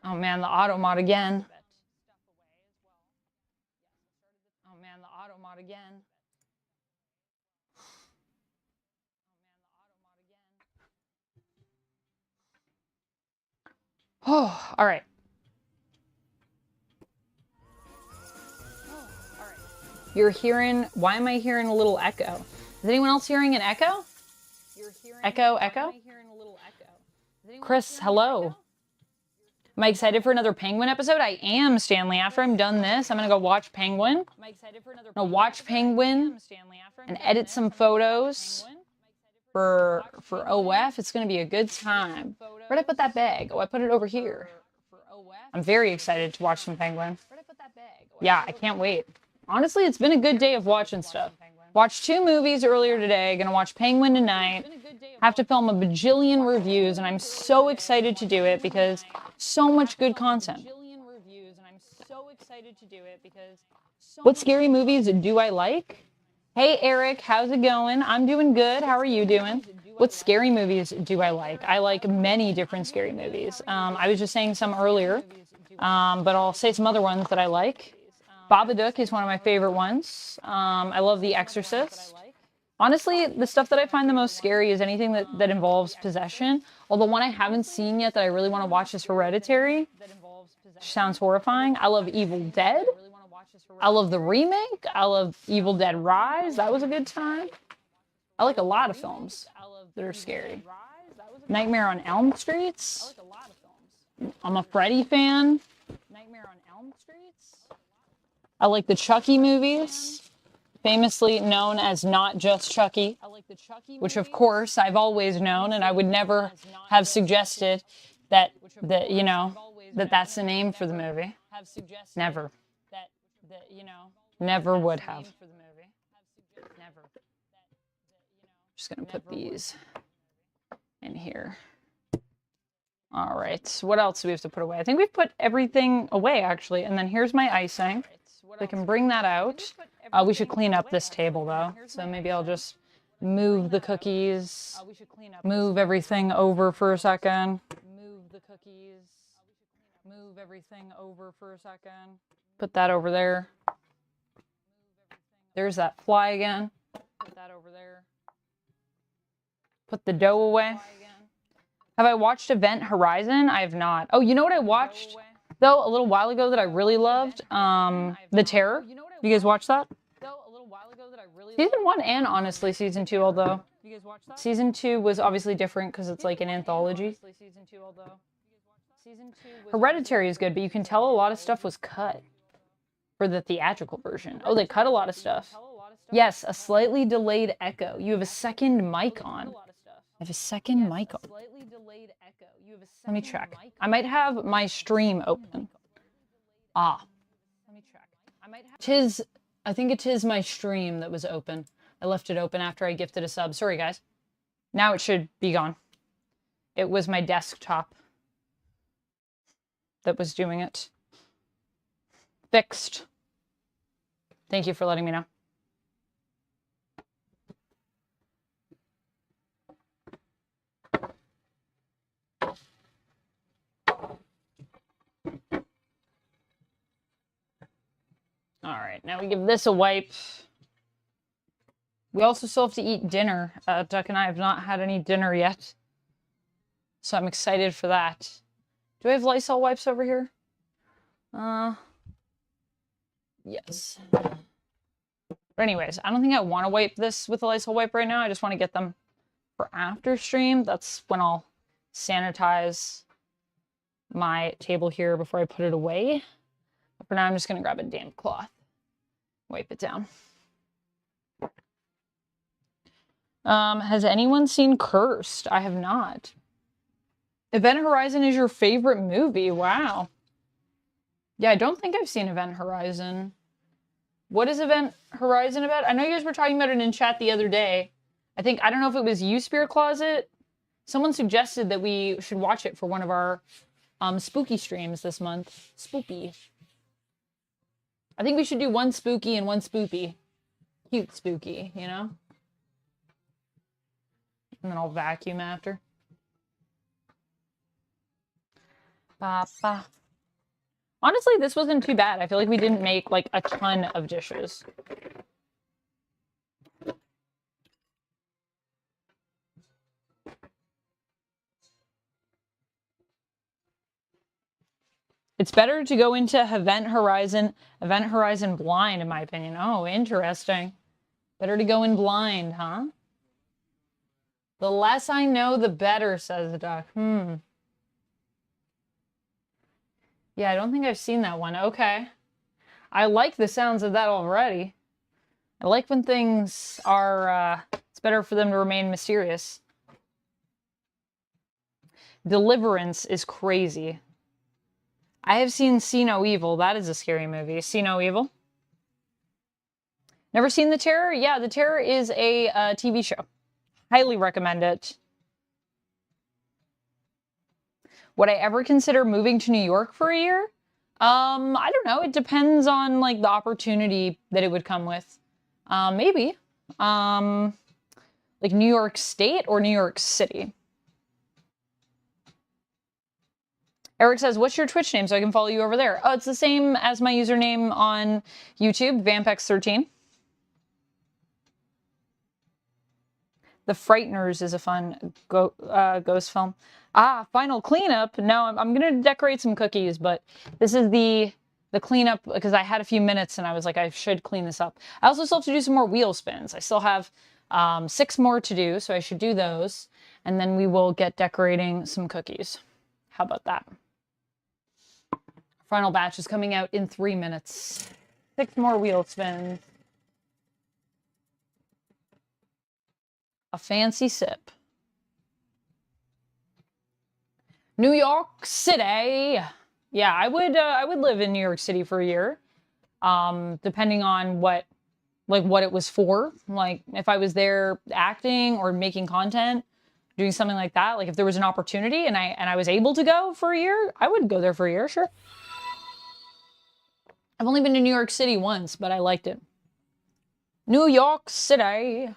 Oh man, the auto mod again. Oh, all right. You're hearing, why am I hearing a little echo? Is anyone else hearing an echo? Echo? Chris, hello. Am I excited for another Penguin episode? I am, Stanley. After I'm done this, I'm going to go watch Penguin. I'm going to watch Penguin and edit some photos for OF. It's going to be a good time. Where'd I put that bag? Oh, I put it over here. I'm very excited to watch some Penguin. Yeah, I can't wait. Honestly, it's been a good day of watching stuff. Watched 2 movies earlier today. Gonna watch Penguin tonight. Have to film a bajillion reviews, and I'm so excited to do it because so much good content. What scary movies do I like? Hey, Eric, how's it going? I'm doing good. How are you doing? What scary movies do I like? I like many different scary movies. I was just saying some earlier, but I'll say some other ones that I like. Babadook is one of my favorite ones. I love The Exorcist. Honestly, the stuff that I find the most scary is anything that involves possession. Although one I haven't seen yet that I really want to watch is Hereditary. Sounds horrifying. I love Evil Dead. I love the remake. I love Evil Dead Rise. That was a good time. I like a lot of films that are scary. Nightmare on Elm Street. I'm a Freddy fan. I like the Chucky movies, famously known as Not Just Chucky, which of course I've always known, and I would never have suggested that that's the name for the movie. Never. Never would have. Just gonna put these in here. All right, so what else do we have to put away? I think we've put everything away, actually. And then here's my icing. So I can bring that out. We should clean up this table, though. So maybe I'll just move the cookies, move everything over for a second. Put that over there. There's that fly again. Put that over there. Put the dough away. Have I watched Event Horizon? I have not. Oh, you know what I watched, though, a little while ago that I really loved? The Terror. You guys watch that? Season 1 and, honestly, Season 2, although You guys watch that? Season 2 was obviously different because it's like an anthology. Hereditary is good, but you can tell a lot of stuff was cut for the theatrical version. Oh, they cut a lot of stuff. Yes, a slightly delayed echo. You have a second mic on. I have a second mic on. Let me check. I might have my stream open. Ah. Let me check. I think it is my stream that was open. I left it open after I gifted a sub. Sorry, guys. Now it should be gone. It was my desktop that was doing it. Fixed. Thank you for letting me know. All right, now we give this a wipe. We also still have to eat dinner. Duck and I have not had any dinner yet. So I'm excited for that. Do I have Lysol wipes over here? Yes. But anyways, I don't think I want to wipe this with a Lysol wipe right now. I just want to get them for after stream. That's when I'll sanitize my table here before I put it away. But for now, I'm just going to grab a damp cloth. Wipe it down. Has anyone seen Cursed? I have not. Event Horizon is your favorite movie? Wow. Yeah, I don't think I've seen Event Horizon. What is Event Horizon about? I know you guys were talking about it in chat the other day. I don't know if it was you, Spirit Closet. Someone suggested that we should watch it for one of our spooky streams this month. Spooky. I think we should do one spooky and one spoopy. Cute spooky, you know? And then I'll vacuum after. Ba-ba. Honestly, this wasn't too bad. I feel like we didn't make, like, a ton of dishes. It's better to go into Event Horizon blind, in my opinion. Oh, interesting. Better to go in blind, huh? The less I know, the better, says the Duck. Yeah, I don't think I've seen that one. Okay. I like the sounds of that already. I like when things are, it's better for them to remain mysterious. Deliverance is crazy. I have seen See No Evil. That is a scary movie. See No Evil. Never seen The Terror? Yeah, The Terror is a TV show. Highly recommend it. Would I ever consider moving to New York for a year? I don't know. It depends on, like, the opportunity that it would come with. Maybe. Like New York State or New York City? Eric says, what's your Twitch name so I can follow you over there? Oh, it's the same as my username on YouTube, Vampex13. The Frighteners is a fun ghost film. Ah, final cleanup. No, I'm going to decorate some cookies, but this is the cleanup because I had a few minutes and I was like, I should clean this up. I also still have to do some more wheel spins. I still have 6 more to do, so I should do those. And then we will get decorating some cookies. How about that? Final batch is coming out in 3 minutes. 6 more wheel spins. A fancy sip. New York City. Yeah, I would live in New York City for a year. Depending on what it was for. Like if I was there acting or making content, doing something like that, like if there was an opportunity and I was able to go for a year, I would go there for a year, sure. I've only been to New York City once, but I liked it. New York City.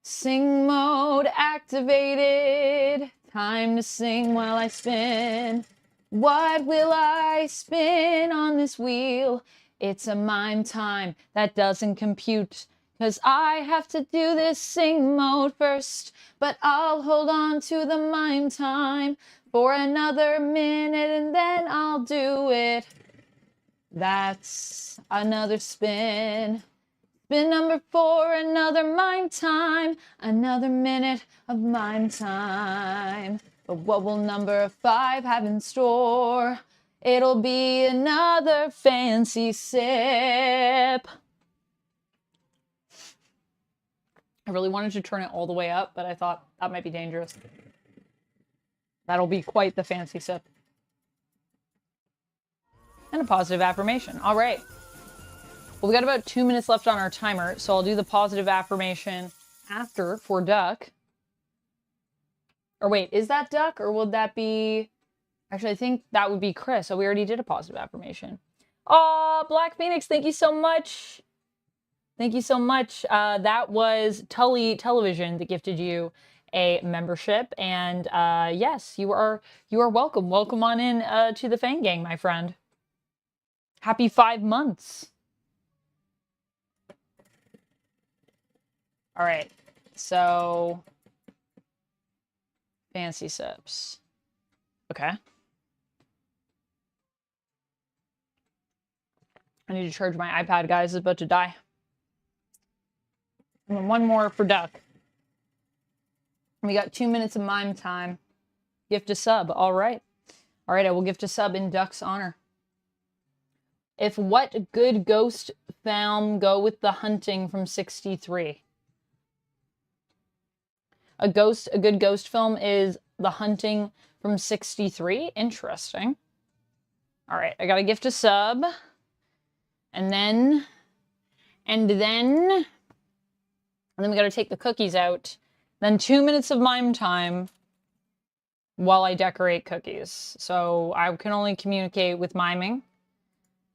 Sing mode activated. Time to sing while I spin. What will I spin on this wheel? It's a mime time that doesn't compute. 'Cause I have to do this sing mode first. But I'll hold on to the mime time for another minute and then I'll do it. That's another spin. Spin number 4, another mime time. Another minute of mime time. But what will number 5 have in store? It'll be another fancy sip. I really wanted to turn it all the way up, but I thought that might be dangerous. That'll be quite the fancy sip. And a positive affirmation. All right. Well, we got about 2 minutes left on our timer, so I'll do the positive affirmation after for Duck. Or wait, is that Duck, or would that be... Actually, I think that would be Chris. So we already did a positive affirmation. Aw, Black Phoenix, thank you so much. Thank you so much. That was Tully Television that gifted you a membership. And yes, you are welcome. Welcome on in to the Fang Gang, my friend. Happy 5 months. All right, so fancy sips. Okay. I need to charge my iPad, guys. It's about to die. And then one more for Duck. We got 2 minutes of mime time. Gift a sub. All right. All right, I will gift a sub in Duck's honor. If what good ghost film go with the hunting from 63? A good ghost film is The Hunting from 63. Interesting. All right, I got to gift a sub. And then we got to take the cookies out. Then 2 minutes of mime time while I decorate cookies. So I can only communicate with miming.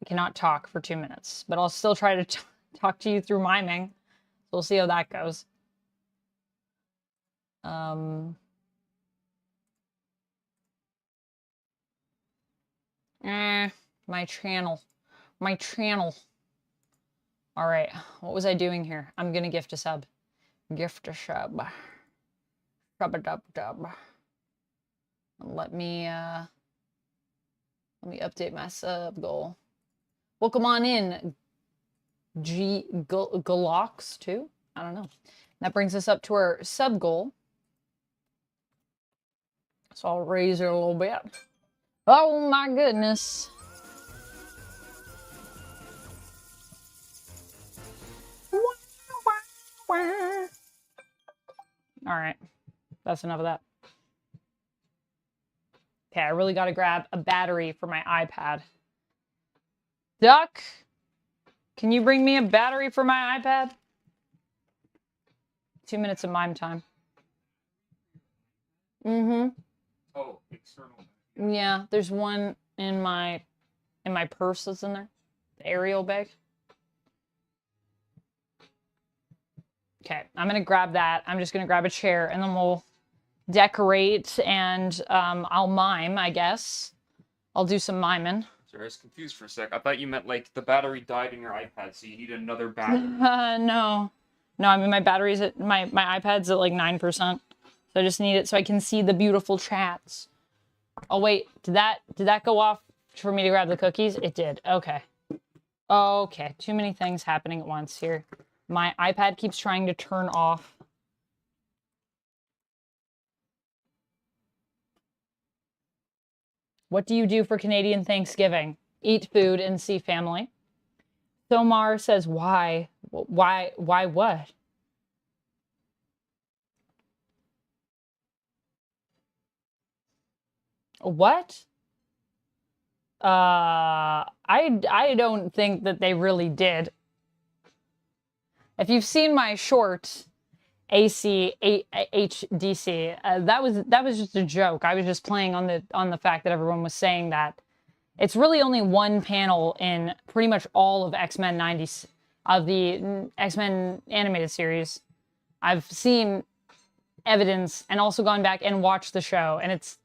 I cannot talk for 2 minutes, but I'll still try to talk to you through miming. So we'll see how that goes. My channel. All right, what was I doing here? I'm gonna gift a sub. Gift a sub. Shub-a-dub-dub. Let me update my sub goal. Welcome on in, Galox too? I don't know. That brings us up to our sub goal. So I'll raise it a little bit. Oh my goodness. All right, that's enough of that. Okay, I really got to grab a battery for my iPad. Duck, can you bring me a battery for my iPad? 2 minutes of mime time. Mm-hmm. Oh, external. Yeah, there's one in my purse that's in there. The aerial bag. Okay, I'm gonna grab that. I'm just gonna grab a chair and then we'll decorate and I'll mime, I guess. I'll do some miming. Sorry, I was confused for a sec. I thought you meant like the battery died in your iPad, so you need another battery. No, I mean my battery's at my iPad's at like 9%, so I just need it so I can see the beautiful chats. Oh wait, did that go off for me to grab the cookies? It did. Okay. Okay, too many things happening at once here. My iPad keeps trying to turn off. What do you do for Canadian Thanksgiving? Eat food and see family. Thomar says, why? Why what? What? I don't think that they really did. If you've seen my short HDC, that was just a joke. I was just playing on the fact that everyone was saying that. It's really only one panel in pretty much all of X-Men 90s of the X-Men animated series. I've seen evidence and also gone back and watched the show, and it's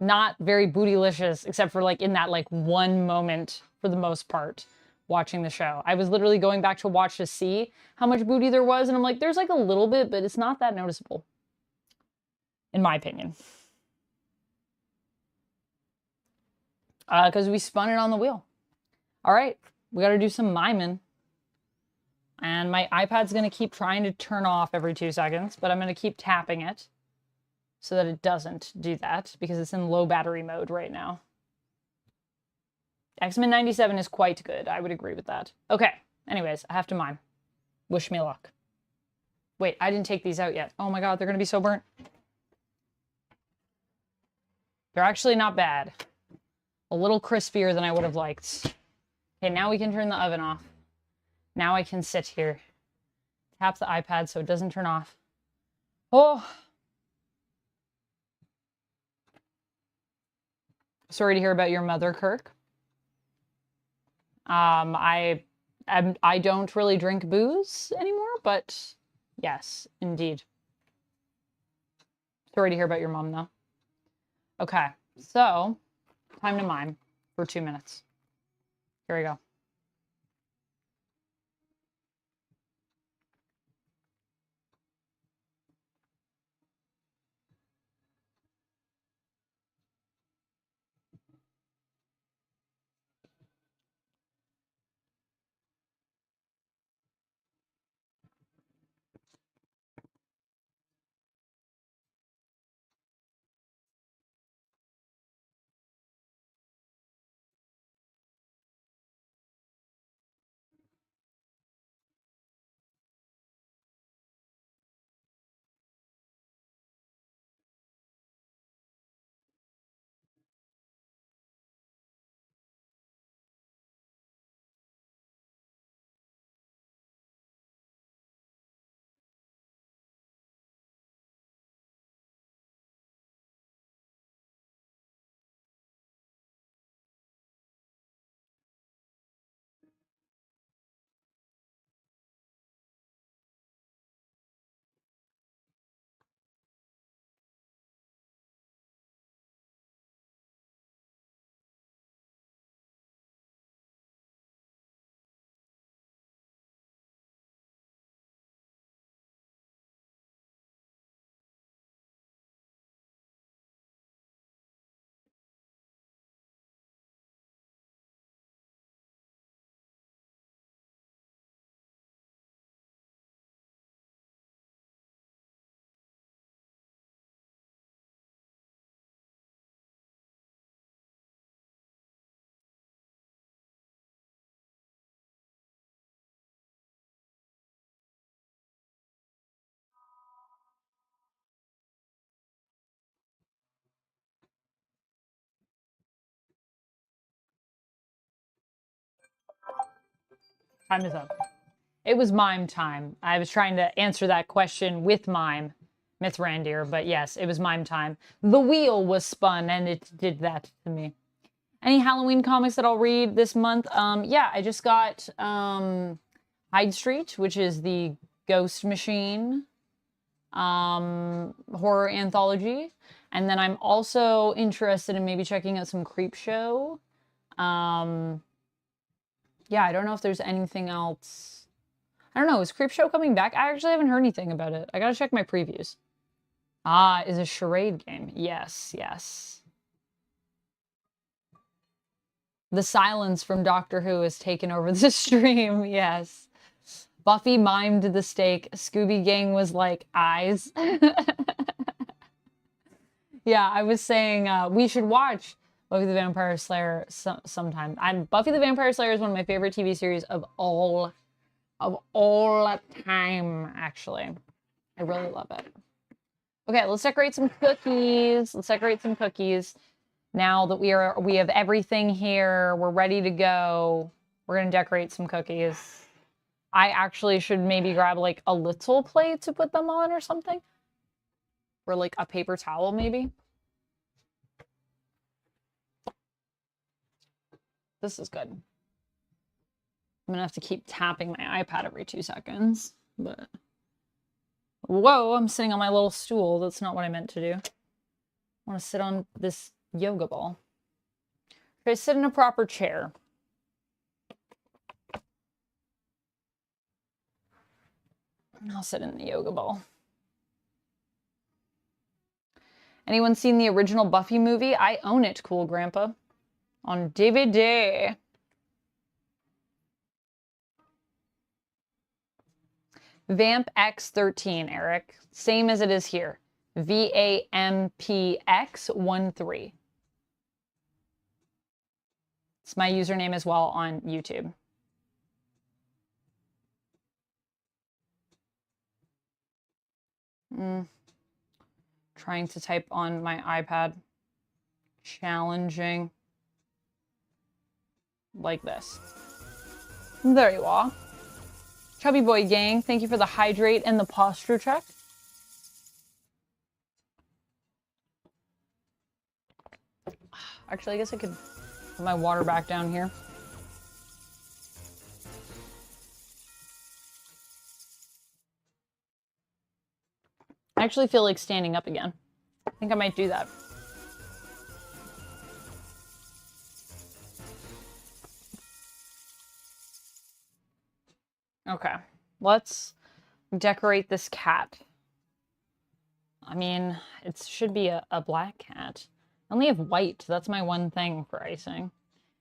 not very bootylicious except for like in that like one moment for the most part watching the show. I was literally going back to watch to see how much booty there was, and I'm like, there's like a little bit, but it's not that noticeable, in my opinion. Because we spun it on the wheel. All right, we got to do some miming. And my iPad's going to keep trying to turn off every 2 seconds, but I'm going to keep tapping it so that it doesn't do that because it's in low battery mode right now. X-Men 97 is quite good. I would agree with that. Okay, anyways, I have to mime. Wish me luck. Wait, I didn't take these out yet. Oh my god, they're going to be so burnt. They're actually not bad. A little crispier than I would have liked. Okay, now we can turn the oven off. Now I can sit here. Tap the iPad so it doesn't turn off. Oh! Sorry to hear about your mother, Kirk. I don't really drink booze anymore, but yes, indeed. Sorry to hear about your mom, though. Okay, so time to mime for 2 minutes. Here we go. Time is up. It was mime time. I was trying to answer that question with mime, Mithrandir, but yes, it was mime time. The wheel was spun and it did that to me. Any Halloween comics that I'll read this month? Yeah, I just got Hyde Street, which is the Ghost Machine horror anthology. And then I'm also interested in maybe checking out some Creepshow. Yeah, I don't know if there's anything else. I don't know, is Creepshow coming back? I actually haven't heard anything about it. I gotta check my previews. Ah, is a charade game. Yes, yes. The silence from Doctor Who has taken over the stream, yes. Buffy mimed the steak. Scooby Gang was like, eyes. Yeah, I was saying we should watch Buffy the Vampire Slayer sometime. Buffy the Vampire Slayer is one of my favorite TV series of all time, actually. I really love it. Okay, let's decorate some cookies. Let's decorate some cookies. Now that we have everything here, we're ready to go. We're gonna decorate some cookies. I actually should maybe grab like a little plate to put them on or something. Or like a paper towel, maybe. This is good. I'm gonna have to keep tapping my iPad every 2 seconds, but... Whoa, I'm sitting on my little stool. That's not what I meant to do. I want to sit on this yoga ball. Should I sit in a proper chair? I'll sit in the yoga ball. Anyone seen the original Buffy movie? I own it, cool grandpa. On DVD. Vamp X13, Eric. Same as it is here. VAMPX13. It's my username as well on YouTube. Trying to type on my iPad. Challenging. Like this. There you are. Chubby Boy Gang, thank you for the hydrate and the posture check. Actually, I guess I could put my water back down here. I actually feel like standing up again. I think I might do that. Okay, let's decorate this cat. I mean, it should be a black cat. I only have white. That's my one thing for icing.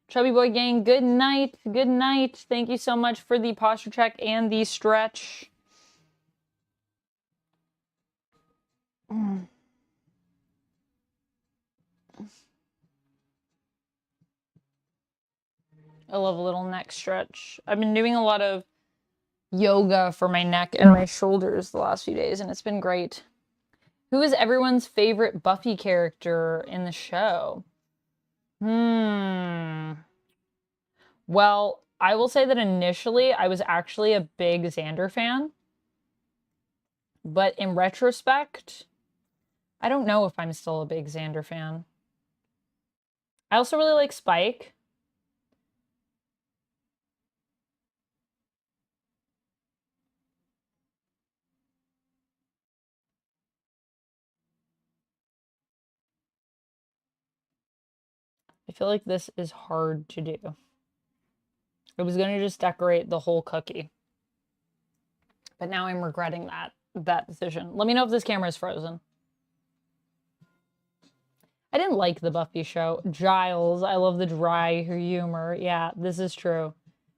Chubby Boy Gang, good night. Good night. Thank you so much for the posture check and the stretch. I love a little neck stretch. I've been doing a lot of yoga for my neck and my shoulders the last few days, and it's been great. Who is everyone's favorite Buffy character in the show? Well, I will say that initially I was actually a big Xander fan. But in retrospect, I don't know if I'm still a big Xander fan. I also really like Spike. I feel like this is hard to do. I was going to just decorate the whole cookie. But now I'm regretting that decision. Let me know if this camera is frozen. I didn't like the Buffy show. Giles, I love the dry humor. Yeah, this is true.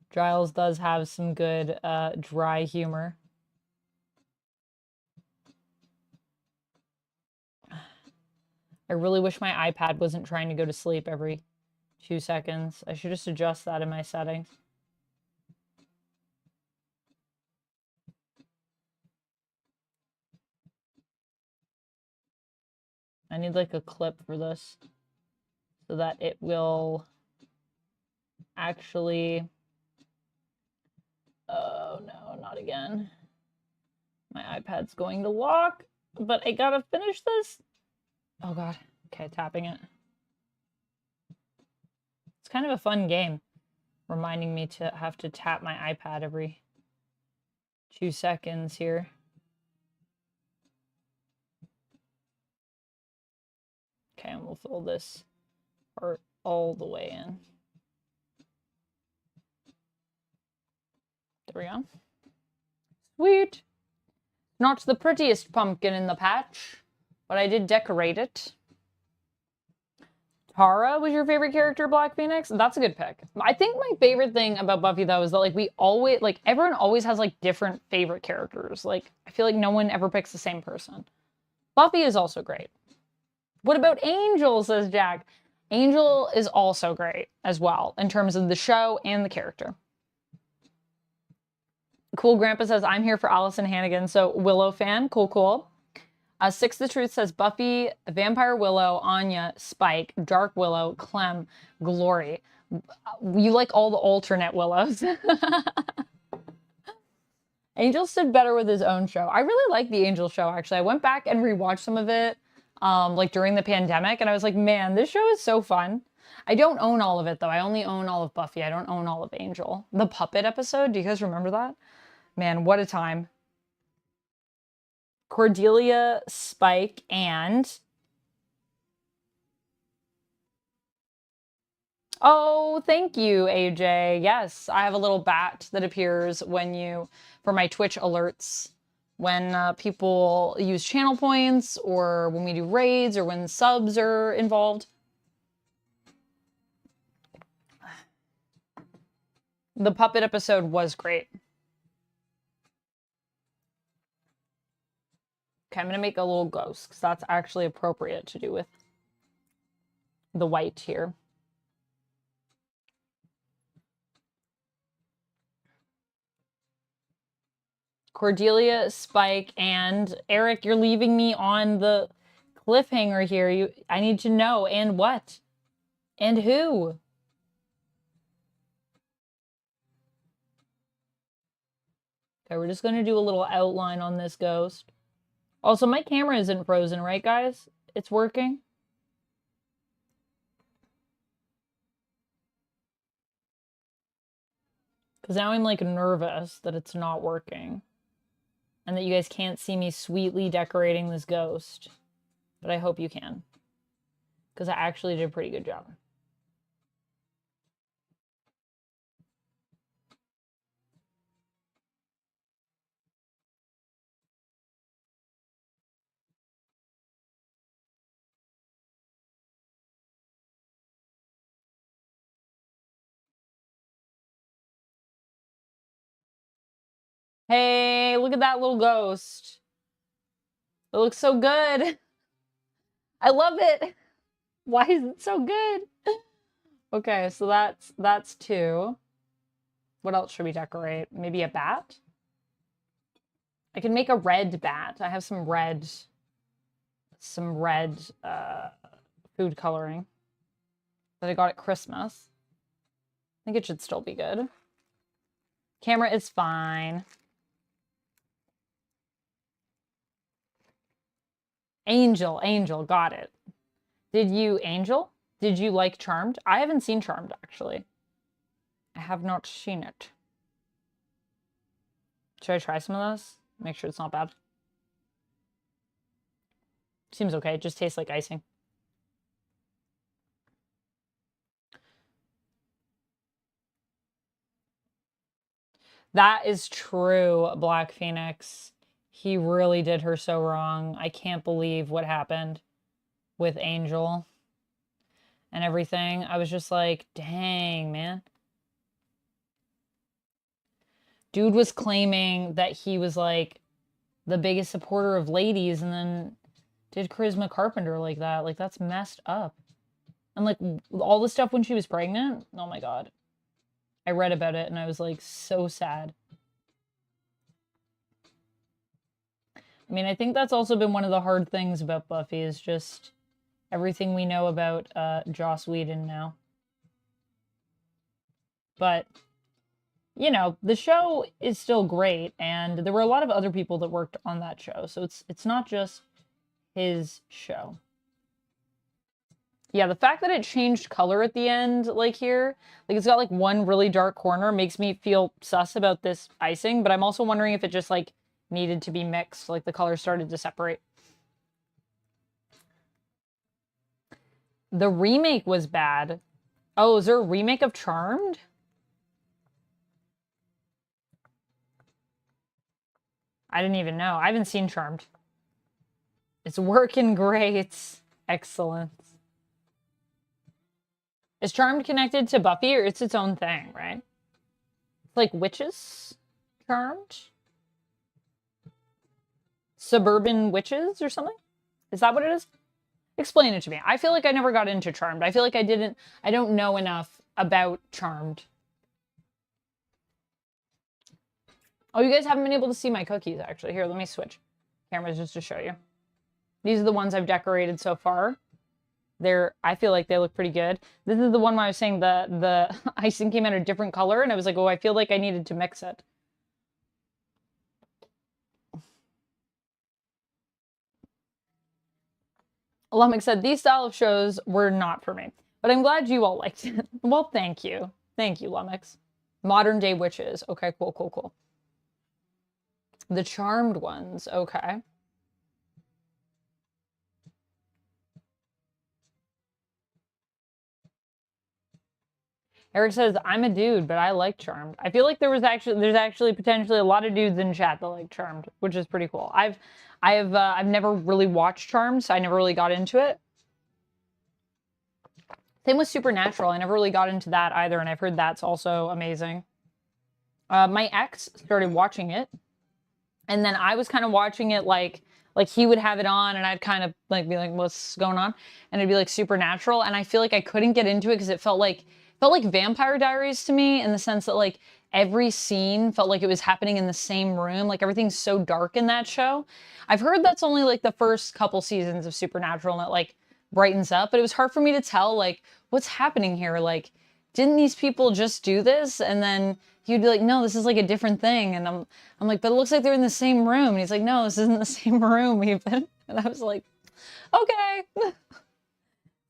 Giles does have some good dry humor. I really wish my iPad wasn't trying to go to sleep every 2 seconds. I should just adjust that in my settings. I need like a clip for this so that it will actually... Oh no, not again. My iPad's going to lock, but I gotta finish this. Oh god. Okay, tapping it. It's kind of a fun game, reminding me to have to tap my iPad every 2 seconds here. Okay, and we'll fill this part all the way in. There we go. Sweet. Not the prettiest pumpkin in the patch, but I did decorate it. Tara was your favorite character, Black Phoenix? That's a good pick. I think my favorite thing about Buffy, though, is that, like, we always, like, everyone always has, like, different favorite characters. Like, I feel like no one ever picks the same person. Buffy is also great. What about Angel, says Jack? Angel is also great as well, in terms of the show and the character. Cool Grandpa says, I'm here for Allison Hannigan, so Willow fan. Cool, cool. Six the Truth says, Buffy, Vampire Willow, Anya, Spike, Dark Willow, Clem, Glory. You like all the alternate Willows. Angel stood better with his own show. I really like the Angel show, actually. I went back and rewatched some of it, like during the pandemic, and I was like, man, this show is so fun. I don't own all of it, though. I only own all of Buffy. I don't own all of Angel. The puppet episode, do you guys remember that? Man, what a time. Cordelia, Spike, and... Oh, thank you, AJ. Yes, I have a little bat that appears when you... for my Twitch alerts. When people use channel points, or when we do raids, or when subs are involved. The puppet episode was great. Okay, I'm gonna make a little ghost because that's actually appropriate to do with the white here. Cordelia, Spike, and Eric, you're leaving me on the cliffhanger here. I need to know. And what? And who? Okay, we're just gonna do a little outline on this ghost. Also, my camera isn't frozen, right, guys? It's working. Because now I'm, like, nervous that it's not working. And that you guys can't see me sweetly decorating this ghost. But I hope you can. Because I actually did a pretty good job. Hey, look at that little ghost. It looks so good. I love it. Why is it so good? Okay, so that's 2. What else should we decorate? Maybe a bat? I can make a red bat. I have some red food coloring that I got at Christmas. I think it should still be good. Camera is fine. Angel, got it. Angel? Did you like Charmed? I haven't seen Charmed, actually. I have not seen it. Should I try some of this? Make sure it's not bad. Seems okay. It just tastes like icing. That is true, Black Phoenix. He really did her so wrong. I can't believe what happened with Angel and everything. I was just like, dang, man. Dude was claiming that he was, like, the biggest supporter of ladies and then did Charisma Carpenter like that. Like, that's messed up. And, like, all the stuff when she was pregnant. Oh, my God. I read about it and I was, like, so sad. I mean, I think that's also been one of the hard things about Buffy is just everything we know about Joss Whedon now. But, you know, the show is still great, and there were a lot of other people that worked on that show, so it's not just his show. Yeah, the fact that it changed color at the end, like here, like it's got like one really dark corner makes me feel sus about this icing, but I'm also wondering if it just like needed to be mixed, like the colors started to separate. The remake was bad. Oh, is there a remake of Charmed? I didn't even know. I haven't seen Charmed. It's working great. Excellent. Is Charmed connected to Buffy, or it's its own thing, right? It's like witches? Charmed? Suburban witches or something? Is that what it is? Explain it to me. I feel like I never got into Charmed. I feel like I don't know enough about Charmed. Oh, you guys haven't been able to see my cookies, actually. Here, let me switch cameras just to show you. These are the ones I've decorated so far. I feel like they look pretty good. This is the one where I was saying the icing came out a different color, and I was like, oh, I feel like I needed to mix it. Lummick said, these style of shows were not for me, but I'm glad you all liked it. Well, thank you. Thank you, Lummick. Modern day witches. Okay, cool, cool, cool. The Charmed ones. Okay. Eric says, I'm a dude, but I like Charmed. I feel like there's actually potentially a lot of dudes in chat that like Charmed, which is pretty cool. I've never really watched Charmed, so I never really got into it. Same with Supernatural. I never really got into that either, and I've heard that's also amazing. My ex started watching it, And then I was kind of watching it like he would have it on and I'd kind of like be like, what's going on? And it'd be like supernatural. And I feel like I couldn't get into it because it felt like Vampire Diaries to me, in the sense that like every scene felt like it was happening in the same room. Like everything's so dark in that show. I've heard that's only like the first couple seasons of Supernatural and it like brightens up, but it was hard for me to tell like what's happening here. Like, didn't these people just do this? And then he'd be like, no, this is like a different thing. And I'm like, but it looks like they're in the same room. And he's like, no, this isn't the same room even. And I was like, okay.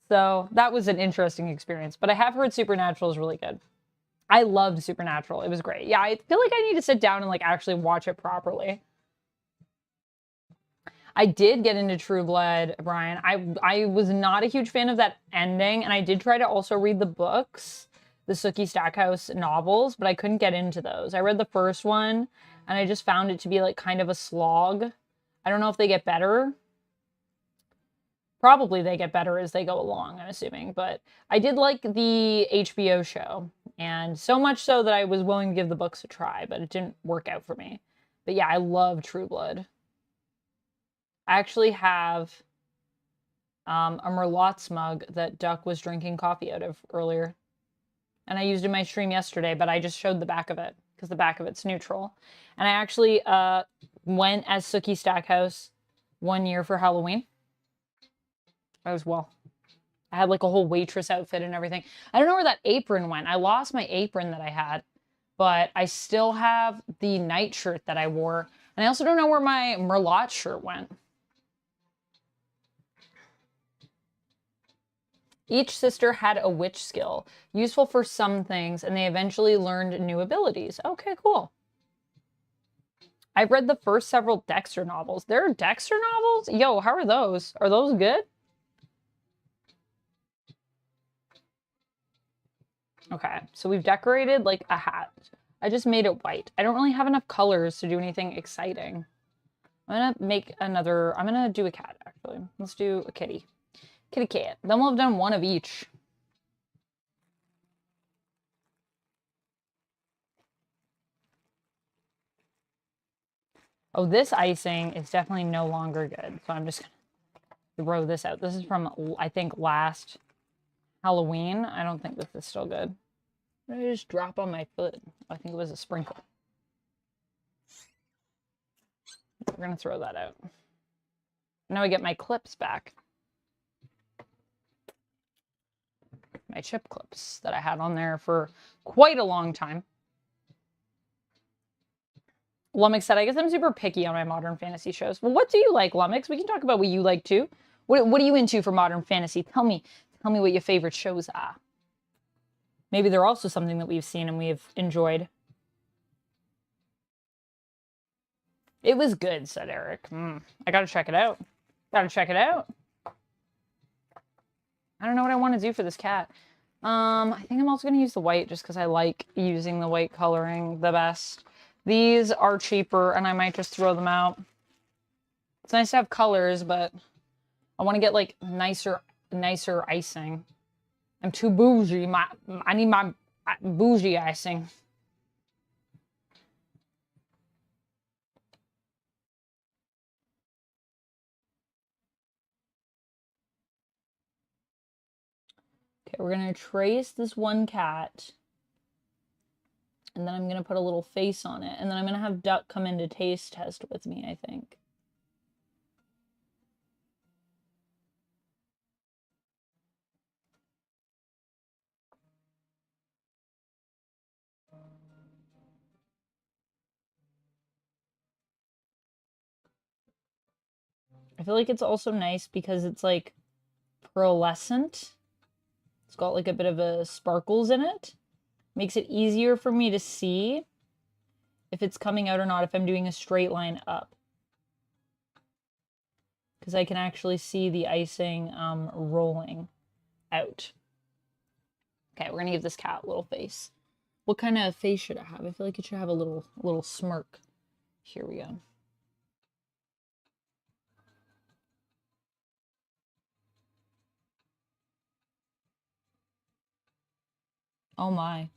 So that was an interesting experience. But I have heard Supernatural is really good. I loved Supernatural. It was great. Yeah, I feel like I need to sit down and like actually watch it properly. I did get into True Blood, Brian. I was not a huge fan of that ending, and I did try to also read the books, the Sookie Stackhouse novels, but I couldn't get into those. I read the first one, and I just found it to be like kind of a slog. I don't know if they get better. Probably they get better as they go along, I'm assuming, but I did like the HBO show, and so much so that I was willing to give the books a try, but it didn't work out for me. But yeah, I love True Blood. I actually have a Merlot's mug that Duck was drinking coffee out of earlier. And I used it in my stream yesterday, but I just showed the back of it because the back of it's neutral. And I actually went as Sookie Stackhouse one year for Halloween. I was I had like a whole waitress outfit and everything. I don't know where that apron went. I lost my apron that I had, but I still have the night shirt that I wore. And I also don't know where my Merlot shirt went. Each sister had a witch skill, useful for some things, and they eventually learned new abilities. Okay, cool. I've read the first several Dexter novels. There are Dexter novels? Yo, how are those? Are those good? Okay, so we've decorated like a hat. I just made it white. I don't really have enough colors to do anything exciting. I'm gonna do a cat, actually. Let's do a kitty. Kitty cat. Then we'll have done one of each. Oh, this icing is definitely no longer good. So I'm just gonna throw this out. This is from, I think, last Halloween. I don't think this is still good. What did I just drop on my foot? I think it was a sprinkle. We're gonna throw that out. Now I get my clips back. My chip clips that I had on there for quite a long time. Lumix said, I guess I'm super picky on my modern fantasy shows. Well, what do you like, Lumix? We can talk about what you like too. What are you into for modern fantasy? Tell me what your favorite shows are. Maybe they're also something that we've seen and we've enjoyed. It was good, said Eric. I gotta check it out. Gotta check it out. I don't know what I want to do for this cat. I think I'm also going to use the white just because I like using the white coloring the best. These are cheaper and I might just throw them out. It's nice to have colors, but I want to get like nicer icing. I'm too bougie. I need my bougie icing. Okay, we're going to trace this one cat. And then I'm going to put a little face on it. And then I'm going to have Duck come in to taste test with me, I think. I feel like it's also nice because it's like pearlescent. It's got like a bit of a sparkles in it. Makes it easier for me to see if it's coming out or not if I'm doing a straight line up. Because I can actually see the icing rolling out. Okay, we're gonna give this cat a little face. What kind of face should it have? I feel like it should have a little smirk. Here we go. Oh my.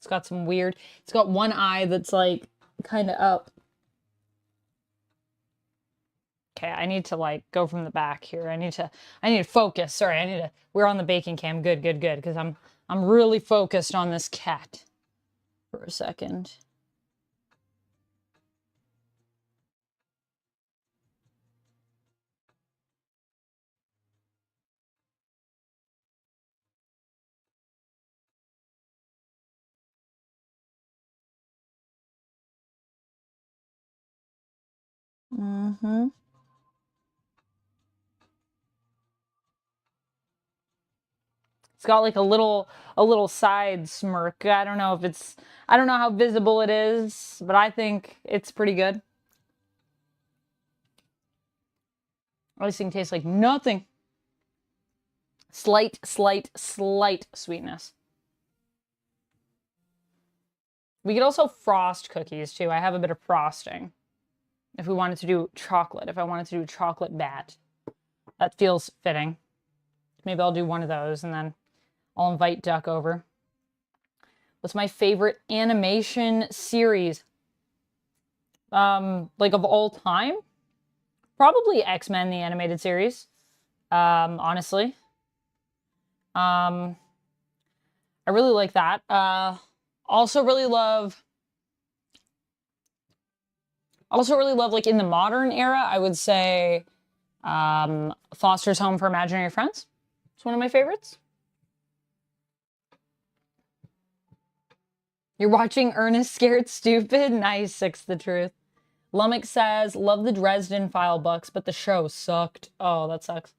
It's got some weird, it's got one eye that's like kind of up. Okay, I need to like go from the back here. I need to focus. Sorry, we're on the baking cam. Good, because I'm really focused on this cat for a second. Mm-hmm. It's got like a little side smirk. I don't know how visible it is, but I think it's pretty good. Icing tastes like nothing. Slight sweetness. We could also frost cookies too. I have a bit of frosting. If we wanted to do chocolate, if I wanted to do a chocolate bat, that feels fitting. Maybe I'll do one of those and then I'll invite Duck over. What's my favorite animation series? Like of all time? Probably X-Men, the animated series. Honestly. I really like that. Also really love like in the modern era, I would say Foster's Home for Imaginary Friends. It's one of my favorites. You're watching Ernest Scared Stupid? Nice, Six the Truth. Lummox says, love the Dresden File books, but the show sucked. Oh, that sucks.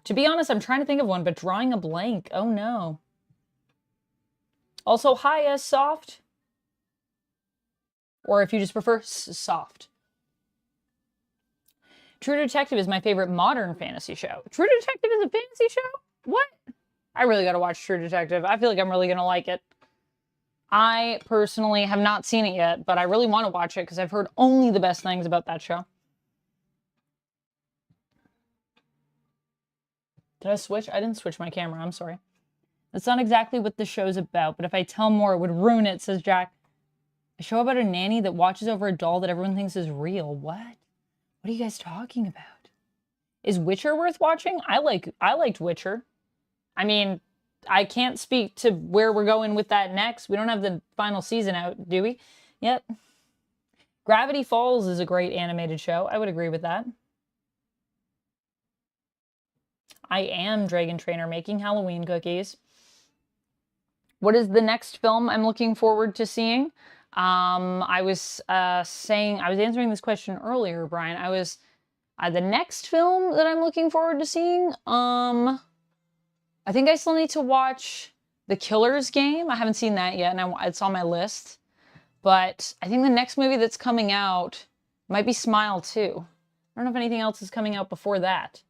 To be honest, I'm trying to think of one, but drawing a blank. Oh, no. Also, hi, Soft. Or if you just prefer, Soft. True Detective is my favorite modern fantasy show. True Detective is a fantasy show? What? I really gotta watch True Detective. I feel like I'm really gonna like it. I personally have not seen it yet, but I really want to watch it because I've heard only the best things about that show. Did I switch? I didn't switch my camera. I'm sorry. That's not exactly what the show's about, but if I tell more, it would ruin it, says Jack. A show about a nanny that watches over a doll that everyone thinks is real. What? What are you guys talking about? Is Witcher worth watching? I liked Witcher. I mean, I can't speak to where we're going with that next. We don't have the final season out, do we? Yet. Gravity Falls is a great animated show. I would agree with that. I am Dragon Trainer making Halloween cookies. What is the next film I'm looking forward to seeing? I was answering this question earlier, Brian. The next film that I'm looking forward to seeing, I think I still need to watch The Killer's Game. I haven't seen that yet, and it's on my list. But I think the next movie that's coming out might be Smile 2. I don't know if anything else is coming out before that.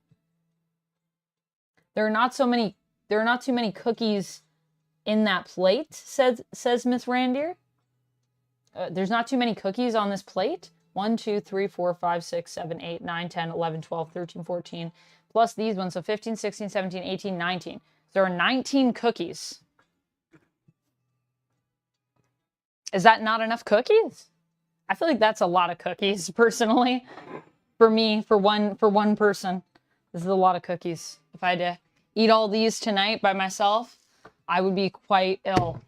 There are not too many cookies in that plate, says Miss Randier. There's not too many cookies on this plate. 1, 2, 3, 4, 5, 6, 7, 8, 9, 10, 11, 12, 13, 14. Plus these ones, so 15, 16, 17, 18, 19. There are 19 cookies. Is that not enough cookies? I feel like that's a lot of cookies, personally. For me, for one person. This is a lot of cookies. If I had to eat all these tonight by myself, I would be quite ill.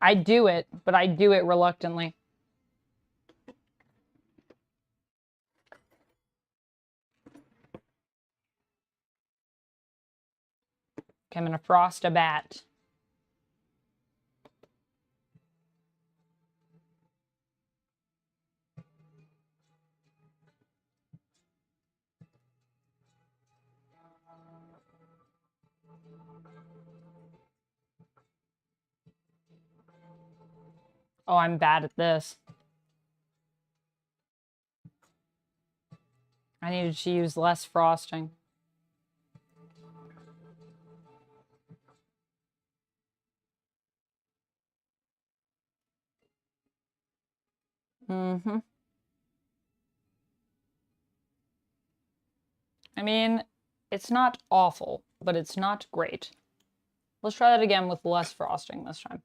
I do it, but I do it reluctantly. Okay, I'm gonna frost a bat. Oh, I'm bad at this. I needed to use less frosting. Mm-hmm. I mean, It's not awful, but it's not great. Let's try that again with less frosting this time.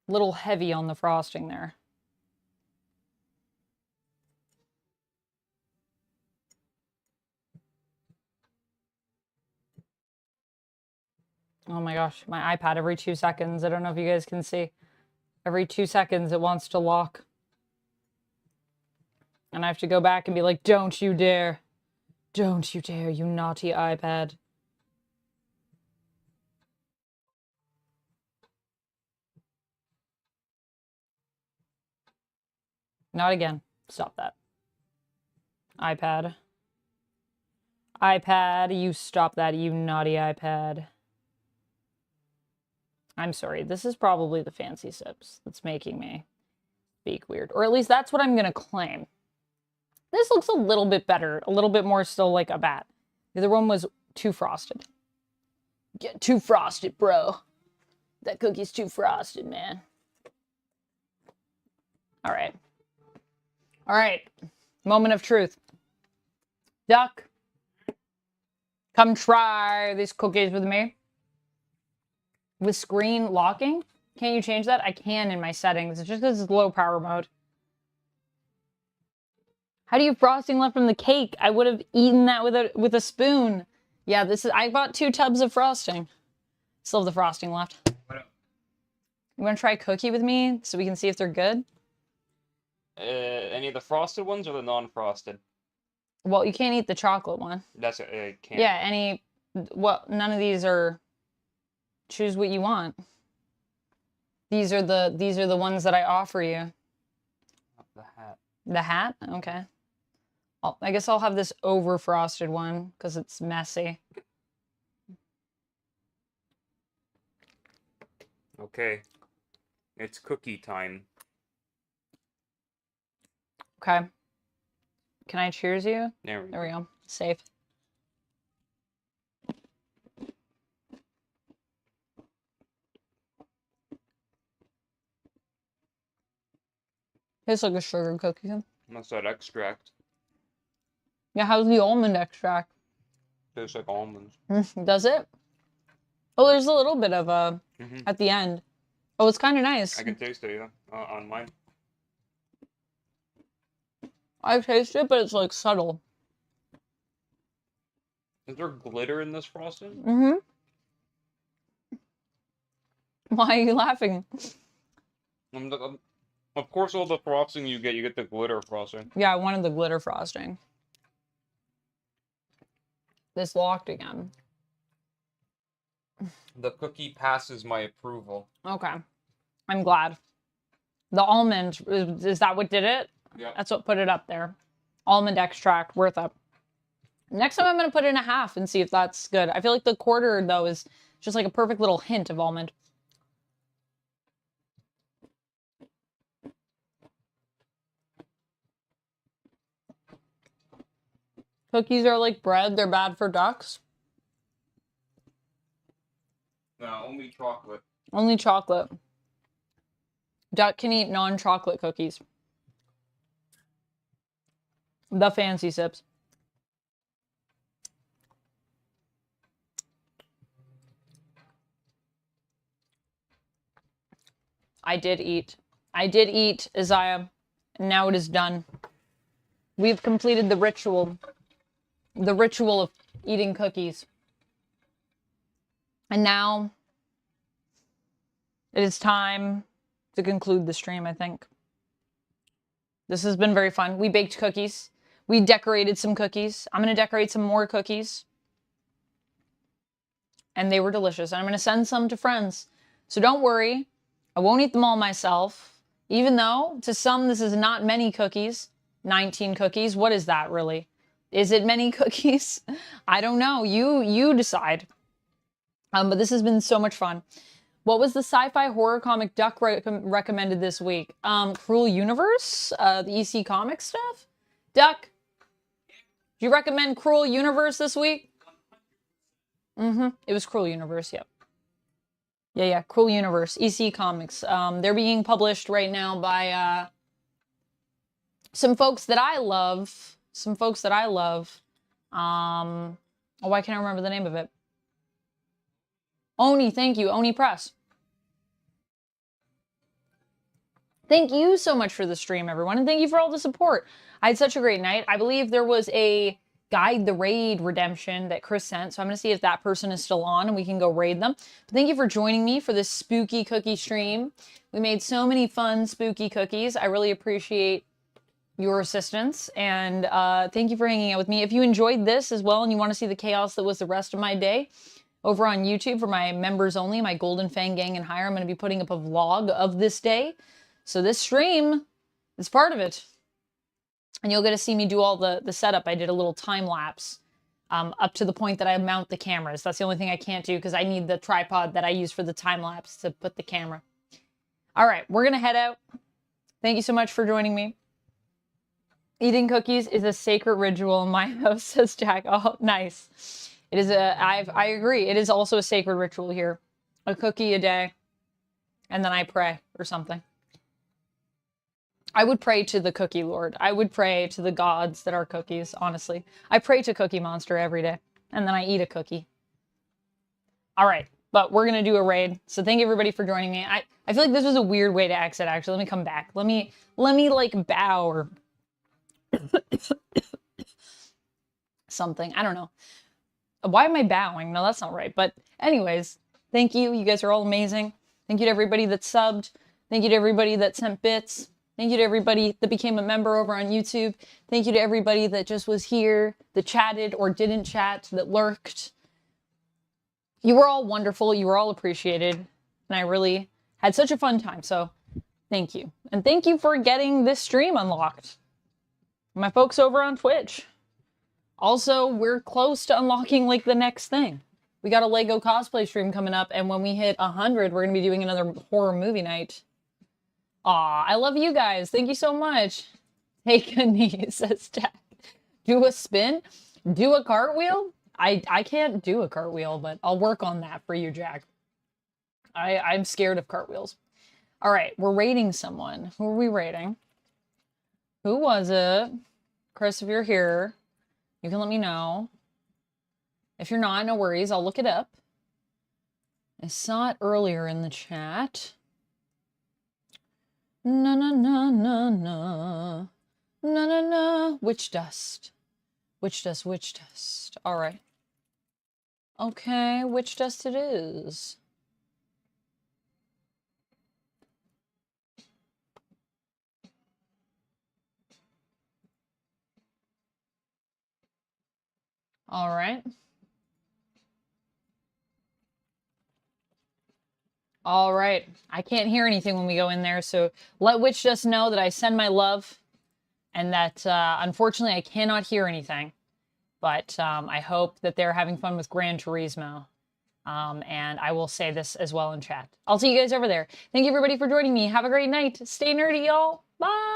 A little heavy on the frosting there. Oh my gosh, my iPad every 2 seconds. I don't know if you guys can see. Every 2 seconds it wants to lock. And I have to go back and be like, don't you dare. Don't you dare, you naughty iPad. Not again. Stop that. iPad. iPad, you stop that, you naughty iPad. I'm sorry, this is probably the fancy sips that's making me speak weird. Or at least that's what I'm gonna claim. This looks a little bit better, a little bit more still like a bat. The other one was too frosted. Get too frosted, bro. That cookie's too frosted, man. All right. All right. Moment of truth. Duck, come try these cookies with me. With screen locking? Can't you change that? I can in my settings. It's just because it's low power mode. How do you have frosting left from the cake? I would have eaten that with a spoon. Yeah, I bought 2 tubs of frosting. Still have the frosting left. You want to try a cookie with me so we can see if they're good? Any of the frosted ones or the non-frosted? Well, you can't eat the chocolate one. That's can't. Yeah, well, none of these are. Choose what you want. These are the ones that I offer you. The hat. The hat? Okay. I guess I'll have this over frosted one because it's messy. Okay. It's cookie time. Okay. Can I cheers you? There we go. Safe. Tastes like a sugar cookie. That's that extract. Yeah, how's the almond extract? Tastes like almonds. Does it? Oh, there's a little bit of at the end. Oh, it's kind of nice. I can taste it, yeah, on mine. I taste it, but it's like subtle. Is there glitter in this frosting? Mm-hmm. Why are you laughing? Of course, all the frosting you get the glitter frosting. Yeah, I wanted the glitter frosting. This locked again. The cookie passes my approval. Okay. I'm glad. The almond, is that what did it? Yeah. That's what put it up there. Almond extract, worth it. Next time I'm going to put in a half and see if that's good. I feel like the quarter, though, is just like a perfect little hint of almond. Cookies are like bread. They're bad for ducks. No, only chocolate. Only chocolate. Duck can eat non-chocolate cookies. The fancy sips. I did eat. I did eat, Isaiah. Now it is done. We've completed the ritual. The ritual of eating cookies. And now it is time to conclude the stream, I think. This has been very fun. We baked cookies. We decorated some cookies. I'm going to decorate some more cookies. And they were delicious. And I'm going to send some to friends. So don't worry. I won't eat them all myself. Even though, to some, this is not many cookies. 19 cookies. What is that, really? Is it many cookies? I don't know. You decide. But this has been so much fun. What was the sci-fi horror comic Duck recommended this week? Cruel Universe? The EC Comics stuff? Duck, do you recommend Cruel Universe this week? It was Cruel Universe, yep. Yeah, Cruel Universe, EC Comics. They're being published right now by some folks that I love. some folks that I love. Oh, why can't I remember the name of it? Oni, thank you. Oni Press. Thank you so much for the stream, everyone, and thank you for all the support. I had such a great night. I believe there was a Guide the Raid redemption that Chris sent, so I'm going to see if that person is still on and we can go raid them. But thank you for joining me for this spooky cookie stream. We made so many fun spooky cookies. I really appreciate your assistance, and thank you for hanging out with me. If you enjoyed this as well and you want to see the chaos that was the rest of my day, over on YouTube for my members only, my Golden Fang Gang and Higher, I'm going to be putting up a vlog of this day. So this stream is part of it. And you'll get to see me do all the setup. I did a little time lapse up to the point that I mount the cameras. That's the only thing I can't do because I need the tripod that I use for the time lapse to put the camera. All right, we're going to head out. Thank you so much for joining me. Eating cookies is a sacred ritual in my house, says Jack. Oh, nice. It is I agree. It is also a sacred ritual here. A cookie a day. And then I pray or something. I would pray to the Cookie Lord. I would pray to the gods that are cookies, honestly. I pray to Cookie Monster every day. And then I eat a cookie. All right. But we're going to do a raid. So thank you everybody for joining me. I feel like this was a weird way to exit, actually. Let me come back. Let me like bow or something. I don't know. Why am I bowing? No, that's not right. But anyways, thank you. You guys are all amazing. Thank you to everybody that subbed. Thank you to everybody that sent bits. Thank you to everybody that became a member over on YouTube. Thank you to everybody that just was here, that chatted or didn't chat, that lurked. You were all wonderful. You were all appreciated. And I really had such a fun time. So thank you. And thank you for getting this stream unlocked. My folks over on Twitch. Also, we're close to unlocking like the next thing. We got a Lego cosplay stream coming up. And when we hit 100, we're going to be doing another horror movie night. Aw, I love you guys. Thank you so much. Take a knee, says Jack. Do a spin? Do a cartwheel? I can't do a cartwheel, but I'll work on that for you, Jack. I'm scared of cartwheels. All right, we're raiding someone. Who are we raiding? Who was it? Chris, if you're here, you can let me know. If you're not, no worries. I'll look it up. I saw it earlier in the chat. Na na na na na. Na na na. Witch dust. Witch dust, witch dust. All right. Okay, witch dust it is. All right. All right. I can't hear anything when we go in there, so let Witch Dust know that I send my love and that, unfortunately, I cannot hear anything. But I hope that they're having fun with Gran Turismo. And I will say this as well in chat. I'll see you guys over there. Thank you, everybody, for joining me. Have a great night. Stay nerdy, y'all. Bye.